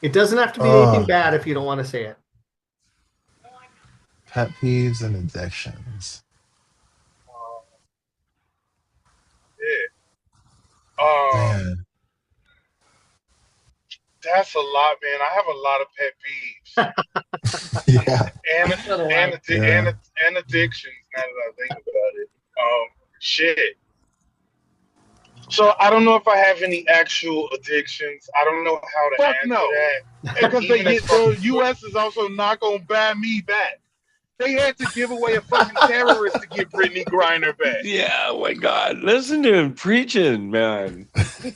[SPEAKER 1] It doesn't have to be anything
[SPEAKER 3] Oh,
[SPEAKER 1] bad if you don't want to say it.
[SPEAKER 3] pet peeves and addictions.
[SPEAKER 5] Uh, yeah. Um,
[SPEAKER 3] Man,
[SPEAKER 5] that's a lot, man. I have a lot of pet peeves
[SPEAKER 3] yeah,
[SPEAKER 5] and
[SPEAKER 1] So do
[SPEAKER 5] and
[SPEAKER 1] I.
[SPEAKER 5] and,
[SPEAKER 3] yeah.
[SPEAKER 5] and addictions. Now that I think about it, shit. So I don't know if I have any actual addictions. I don't know how to
[SPEAKER 6] Fuck
[SPEAKER 5] answer
[SPEAKER 6] no.
[SPEAKER 5] that. And
[SPEAKER 6] Because
[SPEAKER 5] even as far
[SPEAKER 6] the U.S. is also not gonna buy me back. They had to give away a fucking terrorist to get Brittany Griner back.
[SPEAKER 2] Yeah, oh my God. Listen to him preaching, man.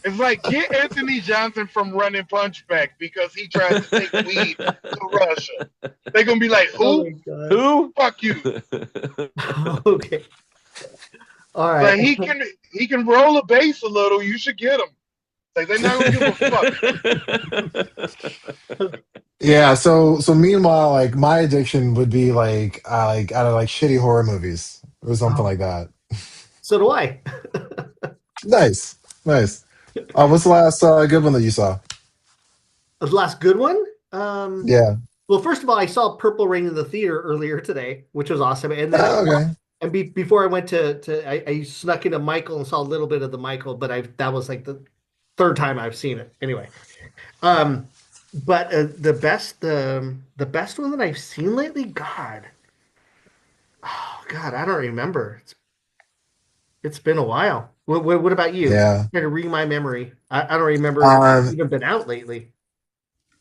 [SPEAKER 6] It's like get Anthony Johnson from Running Punch back because he tried to take weed to Russia. They're gonna be like,
[SPEAKER 1] Oh
[SPEAKER 6] who?
[SPEAKER 1] my God.
[SPEAKER 2] Who?
[SPEAKER 6] Fuck you.
[SPEAKER 1] Okay. All
[SPEAKER 6] Like
[SPEAKER 1] right.
[SPEAKER 6] he can roll a bass a little. You should get him. Like they're not gonna give a fuck.
[SPEAKER 3] Yeah, so meanwhile, like my addiction would be like out of like shitty horror movies or something
[SPEAKER 1] Oh,
[SPEAKER 3] like that.
[SPEAKER 1] so do I.
[SPEAKER 3] Nice, nice. What's the last good one that you saw?
[SPEAKER 1] The last good one. Um,
[SPEAKER 3] Yeah.
[SPEAKER 1] well, first of all, I saw Purple Rain in the theater earlier today, which was awesome. And then
[SPEAKER 3] Oh, okay.
[SPEAKER 1] before I went I snuck into Michael and saw a little bit of the Michael, but that was like the third time I've seen it. Anyway, um, but the best one that I've seen lately, God, I don't remember. It's been a while. What about you?
[SPEAKER 3] Yeah.
[SPEAKER 1] Trying to read my memory. I don't remember if it's
[SPEAKER 3] Um.
[SPEAKER 1] even been out lately.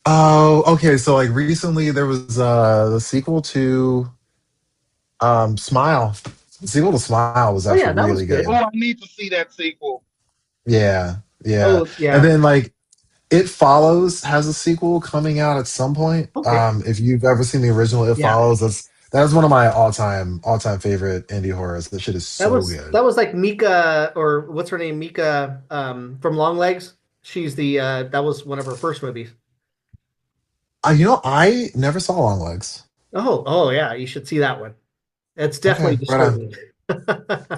[SPEAKER 3] Oh, okay. So like recently there was the sequel to Smile. The sequel to Smile was
[SPEAKER 1] Oh yeah,
[SPEAKER 3] actually
[SPEAKER 1] that was
[SPEAKER 3] really
[SPEAKER 5] oh,
[SPEAKER 1] good.
[SPEAKER 3] good.
[SPEAKER 5] I need to see that sequel.
[SPEAKER 3] Yeah, yeah.
[SPEAKER 1] Oh
[SPEAKER 3] And
[SPEAKER 1] yeah.
[SPEAKER 3] then like It Follows has a sequel coming out at some point.
[SPEAKER 1] Okay.
[SPEAKER 3] If you've ever seen the original It
[SPEAKER 1] Yeah.
[SPEAKER 3] Follows, that's one of my all time favorite indie horrors. That shit is
[SPEAKER 1] That
[SPEAKER 3] so
[SPEAKER 1] was
[SPEAKER 3] good.
[SPEAKER 1] that was like Mika or what's her name? Mika from Long Legs. She's the that was one of her first movies.
[SPEAKER 3] I never saw Long Legs.
[SPEAKER 1] Oh yeah, you should see that one. It's definitely
[SPEAKER 3] Okay, right on.
[SPEAKER 1] disturbing.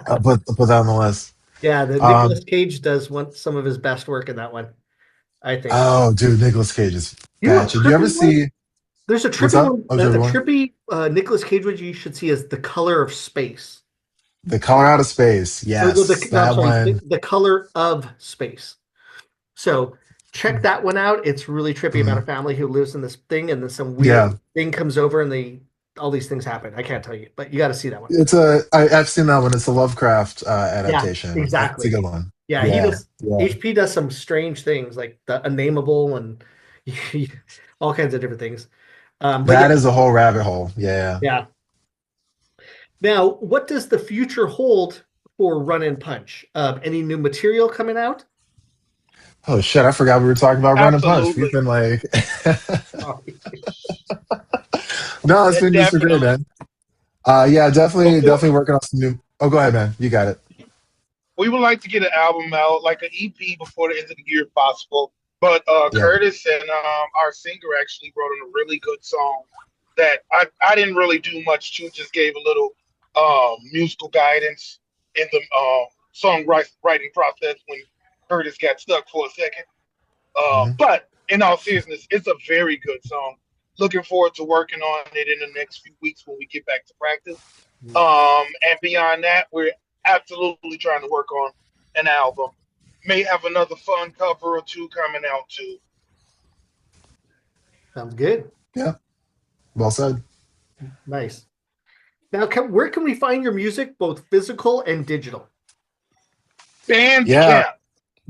[SPEAKER 3] I'll put that on the list.
[SPEAKER 1] Yeah, the
[SPEAKER 3] Um,
[SPEAKER 1] Nicolas Cage does some of his best work in that one, I think.
[SPEAKER 3] oh, dude, Nicolas Cage is
[SPEAKER 1] You know, a
[SPEAKER 3] bad. Did you ever
[SPEAKER 1] trippy one?
[SPEAKER 3] see
[SPEAKER 1] There's a
[SPEAKER 3] what's
[SPEAKER 1] trippy
[SPEAKER 3] up?
[SPEAKER 1] one.
[SPEAKER 3] Oh,
[SPEAKER 1] A
[SPEAKER 3] Trevor.
[SPEAKER 1] trippy Nicolas Cage one you should see is The Color of Space.
[SPEAKER 3] The Colorado Space.
[SPEAKER 1] Or
[SPEAKER 3] Yes,
[SPEAKER 1] no, I'm
[SPEAKER 3] that
[SPEAKER 1] sorry,
[SPEAKER 3] one.
[SPEAKER 1] the color of space. So check that one out. It's really trippy about a
[SPEAKER 3] Mhm.
[SPEAKER 1] family who lives in this thing, and then some weird
[SPEAKER 3] Yeah,
[SPEAKER 1] thing comes over, and all these things happen. I can't tell you, but you got to see that one.
[SPEAKER 3] I've seen that one. It's a Lovecraft
[SPEAKER 1] Yeah,
[SPEAKER 3] adaptation. It's a
[SPEAKER 1] exactly.
[SPEAKER 3] good one.
[SPEAKER 1] Yeah, he
[SPEAKER 3] Yeah,
[SPEAKER 1] does.
[SPEAKER 3] yeah.
[SPEAKER 1] HP does some strange things like the unnameable and all kinds of different things. But
[SPEAKER 3] That
[SPEAKER 1] yeah,
[SPEAKER 3] is a whole rabbit hole. Yeah.
[SPEAKER 1] yeah. Now, what does the future hold for Run and Punch? Any new material coming out?
[SPEAKER 3] Oh shit, I forgot we were talking about Run and Punch. We've
[SPEAKER 5] Absolutely.
[SPEAKER 3] been like,
[SPEAKER 1] Sorry.
[SPEAKER 3] no, it's
[SPEAKER 5] Yeah,
[SPEAKER 3] been super great,
[SPEAKER 5] definitely.
[SPEAKER 3] man. Yeah, definitely,
[SPEAKER 5] Before
[SPEAKER 3] definitely working on some new. Oh, go ahead, man. You got it.
[SPEAKER 5] we would like to get an album out, like an EP before the end of the year if possible. But
[SPEAKER 3] Yeah.
[SPEAKER 5] Curtis and our singer actually wrote a really good song that I didn't really do much to, just gave a little musical guidance in the songwriting process when Curtis got stuck for a second.
[SPEAKER 3] Hmm.
[SPEAKER 5] But in all seriousness, it's a very good song. Looking forward to working on it in the next few weeks when we get back to practice. And beyond that, we're absolutely trying to work on an album. May have another fun cover or two coming out too.
[SPEAKER 1] Sounds good.
[SPEAKER 3] Yeah. Well said.
[SPEAKER 1] Nice. Now, where can we find your music, both physical and digital?
[SPEAKER 3] Yeah.
[SPEAKER 5] Bandcamp.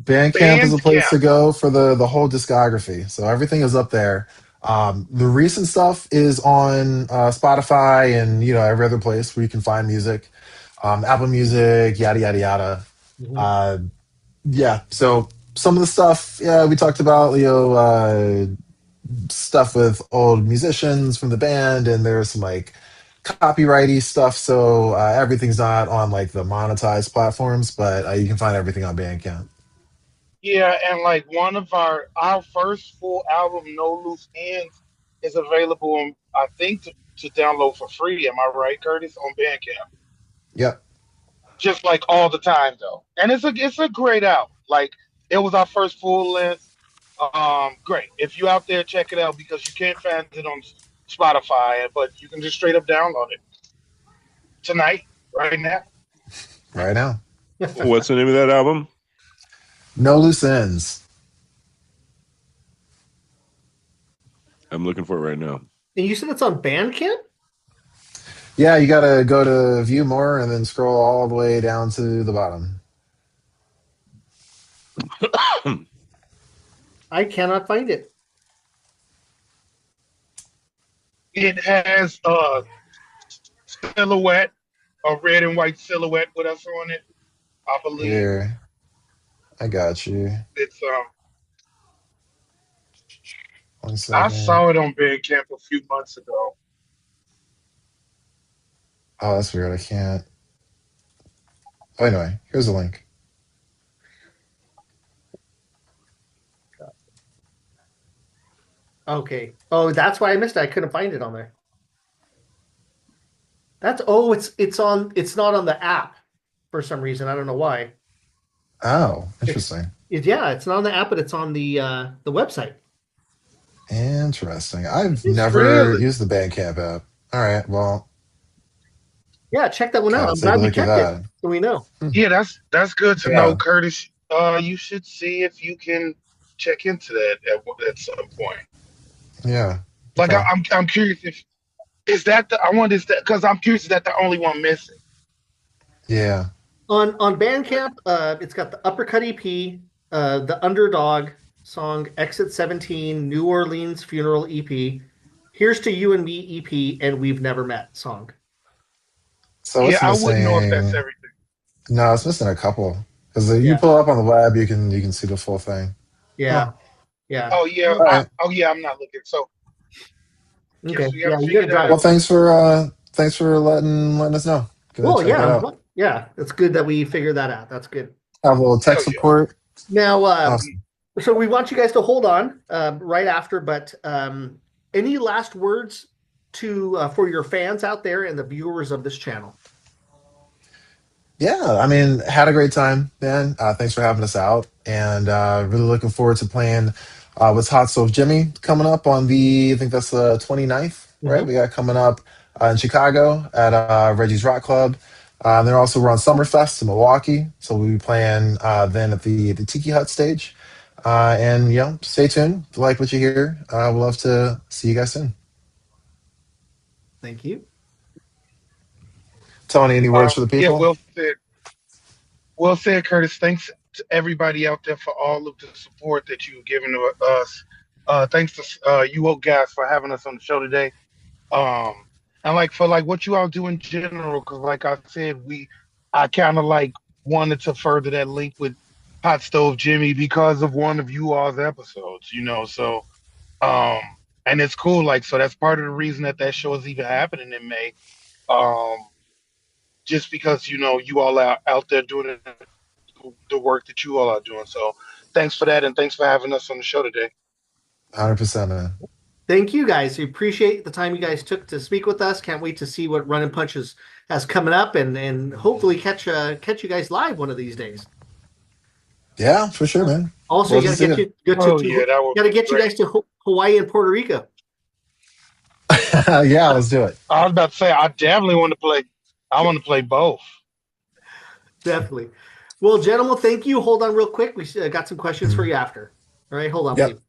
[SPEAKER 3] Bandcamp is a place
[SPEAKER 5] Bandcamp.
[SPEAKER 3] to go for the whole discography. So everything is up there. The recent stuff is on Spotify and every other place where you can find music, Apple Music, yada yada yada.
[SPEAKER 1] Mhm.
[SPEAKER 3] Uh, yeah. So some of the stuff, yeah, we talked about, stuff with old musicians from the band, and there's some like copyrighty stuff. So everything's not on like the monetized platforms, but you can find everything on Bandcamp.
[SPEAKER 5] Yeah, and like one of our first full album, No Loose Ends, is available on, I think, to download for free. Am I right, Curtis? On Bandcamp.
[SPEAKER 3] Yep.
[SPEAKER 5] Just like all the time though. And it's a great album. Like it was our first full length. Great. If you out there, check it out because you can't find it on Spotify, but you can just straight up download it tonight, right now.
[SPEAKER 3] Right now.
[SPEAKER 2] What's the name of that album?
[SPEAKER 3] No loose ends.
[SPEAKER 2] I'm looking for it right now.
[SPEAKER 1] And you said it's on Bandcamp?
[SPEAKER 3] Yeah, you gotta go to view more and then scroll all the way down to the bottom.
[SPEAKER 1] I cannot find it.
[SPEAKER 5] It has a silhouette, a red and white silhouette with us on it. I believe
[SPEAKER 3] Here, I got you.
[SPEAKER 5] it's
[SPEAKER 3] 1
[SPEAKER 5] I
[SPEAKER 3] second.
[SPEAKER 5] saw it on Bandcamp a few months ago.
[SPEAKER 3] Oh, that's weird. I can't. Oh, anyway, here's a link.
[SPEAKER 1] Okay. Oh, that's why I missed it. I couldn't find it on there. It's not on the app for some reason. I don't know why.
[SPEAKER 3] Oh,
[SPEAKER 1] It's
[SPEAKER 3] interesting.
[SPEAKER 1] yeah, it's not on the app, but it's on the website.
[SPEAKER 3] Interesting. I've
[SPEAKER 5] It's
[SPEAKER 3] never
[SPEAKER 5] really
[SPEAKER 3] used the Bandcamp app. All right, well,
[SPEAKER 1] Yeah, check that one out.
[SPEAKER 3] gotta
[SPEAKER 1] I'm
[SPEAKER 3] take a
[SPEAKER 1] glad we
[SPEAKER 3] look at
[SPEAKER 1] checked it,
[SPEAKER 3] that.
[SPEAKER 1] so we know.
[SPEAKER 3] Hmm.
[SPEAKER 5] Yeah, that's good to know,
[SPEAKER 3] Yeah,
[SPEAKER 5] Curtis. You should see if you can check into that at some point.
[SPEAKER 3] yeah.
[SPEAKER 5] Like
[SPEAKER 3] Okay.
[SPEAKER 5] I'm curious if is that the I wonder is that because I'm curious is that the only one missing.
[SPEAKER 3] Yeah.
[SPEAKER 1] On Bandcamp, it's got the Uppercut EP, the Underdog song, Exit 17, New Orleans Funeral EP, Here's to You and Me EP, and We've Never Met song.
[SPEAKER 3] So
[SPEAKER 5] Yeah,
[SPEAKER 3] it's
[SPEAKER 5] I wouldn't know if that's
[SPEAKER 3] missing.
[SPEAKER 5] everything.
[SPEAKER 3] No, it's missing a couple. Because you
[SPEAKER 1] Yeah,
[SPEAKER 3] pull up on the web, you can see the full thing. Huh.
[SPEAKER 1] yeah, yeah.
[SPEAKER 5] Oh yeah,
[SPEAKER 3] All right.
[SPEAKER 5] I'm not looking. So
[SPEAKER 1] Okay,
[SPEAKER 5] guess we
[SPEAKER 1] yeah,
[SPEAKER 5] gotta
[SPEAKER 1] you
[SPEAKER 5] figure
[SPEAKER 1] gotta
[SPEAKER 5] that
[SPEAKER 1] drive.
[SPEAKER 3] Well,
[SPEAKER 5] out.
[SPEAKER 3] thanks for letting us know. Gonna
[SPEAKER 1] Well,
[SPEAKER 3] check that
[SPEAKER 1] yeah,
[SPEAKER 3] out.
[SPEAKER 1] yeah. It's good that we figured that out. That's good.
[SPEAKER 3] Have a little
[SPEAKER 5] Hell
[SPEAKER 3] tech
[SPEAKER 5] yeah.
[SPEAKER 3] support.
[SPEAKER 1] Now,
[SPEAKER 3] Awesome.
[SPEAKER 1] so we want you guys to hold on right after, but any last words for your fans out there and the viewers of this channel?
[SPEAKER 3] Yeah, I mean, had a great time, man. Thanks for having us out, and really looking forward to playing with Hot Stove Jimmy coming up on I think that's the 29th, right?
[SPEAKER 1] Mhm.
[SPEAKER 3] We got coming up in Chicago at Reggie's Rock Club. They're also run Summerfest in Milwaukee, so we'll be playing then at the Tiki Hut stage. And stay tuned. If you like what you hear, we'd love to see you guys soon.
[SPEAKER 1] Thank you.
[SPEAKER 3] Tony, any words for the
[SPEAKER 5] Yeah,
[SPEAKER 3] people?
[SPEAKER 5] well said. Well said, Curtis. Thanks to everybody out there for all of the support that you've given to us. Thanks to you all guys for having us on the show today. And like for like what you all do in general, because like I said, I kind of like wanted to further that link with Hot Stove Jimmy because of one of you all's episodes, So, um, and it's cool. Like, so that's part of the reason that show is even happening in May. Um, just because you all are out there doing the work that you all are doing. So, thanks for that, and thanks for having us on the show today.
[SPEAKER 3] 100%, man.
[SPEAKER 1] Thank you guys. We appreciate the time you guys took to speak with us. Can't wait to see what Run and Punch has coming up, and hopefully catch you guys live one of these days.
[SPEAKER 3] Yeah, for sure, man.
[SPEAKER 1] Also,
[SPEAKER 3] Love
[SPEAKER 1] you
[SPEAKER 3] to
[SPEAKER 1] gotta
[SPEAKER 3] see
[SPEAKER 5] That would
[SPEAKER 1] gotta
[SPEAKER 5] be
[SPEAKER 1] get you
[SPEAKER 5] great.
[SPEAKER 1] guys to Hawaii and Puerto Rico.
[SPEAKER 3] Yeah, let's do it.
[SPEAKER 5] I was about to say, I definitely want to play. I want to play both.
[SPEAKER 1] Definitely. Well, gentlemen, thank you. Hold on real quick. We got some questions for
[SPEAKER 3] Mhm.
[SPEAKER 1] you after. All right, hold on,
[SPEAKER 3] Yep.
[SPEAKER 1] please.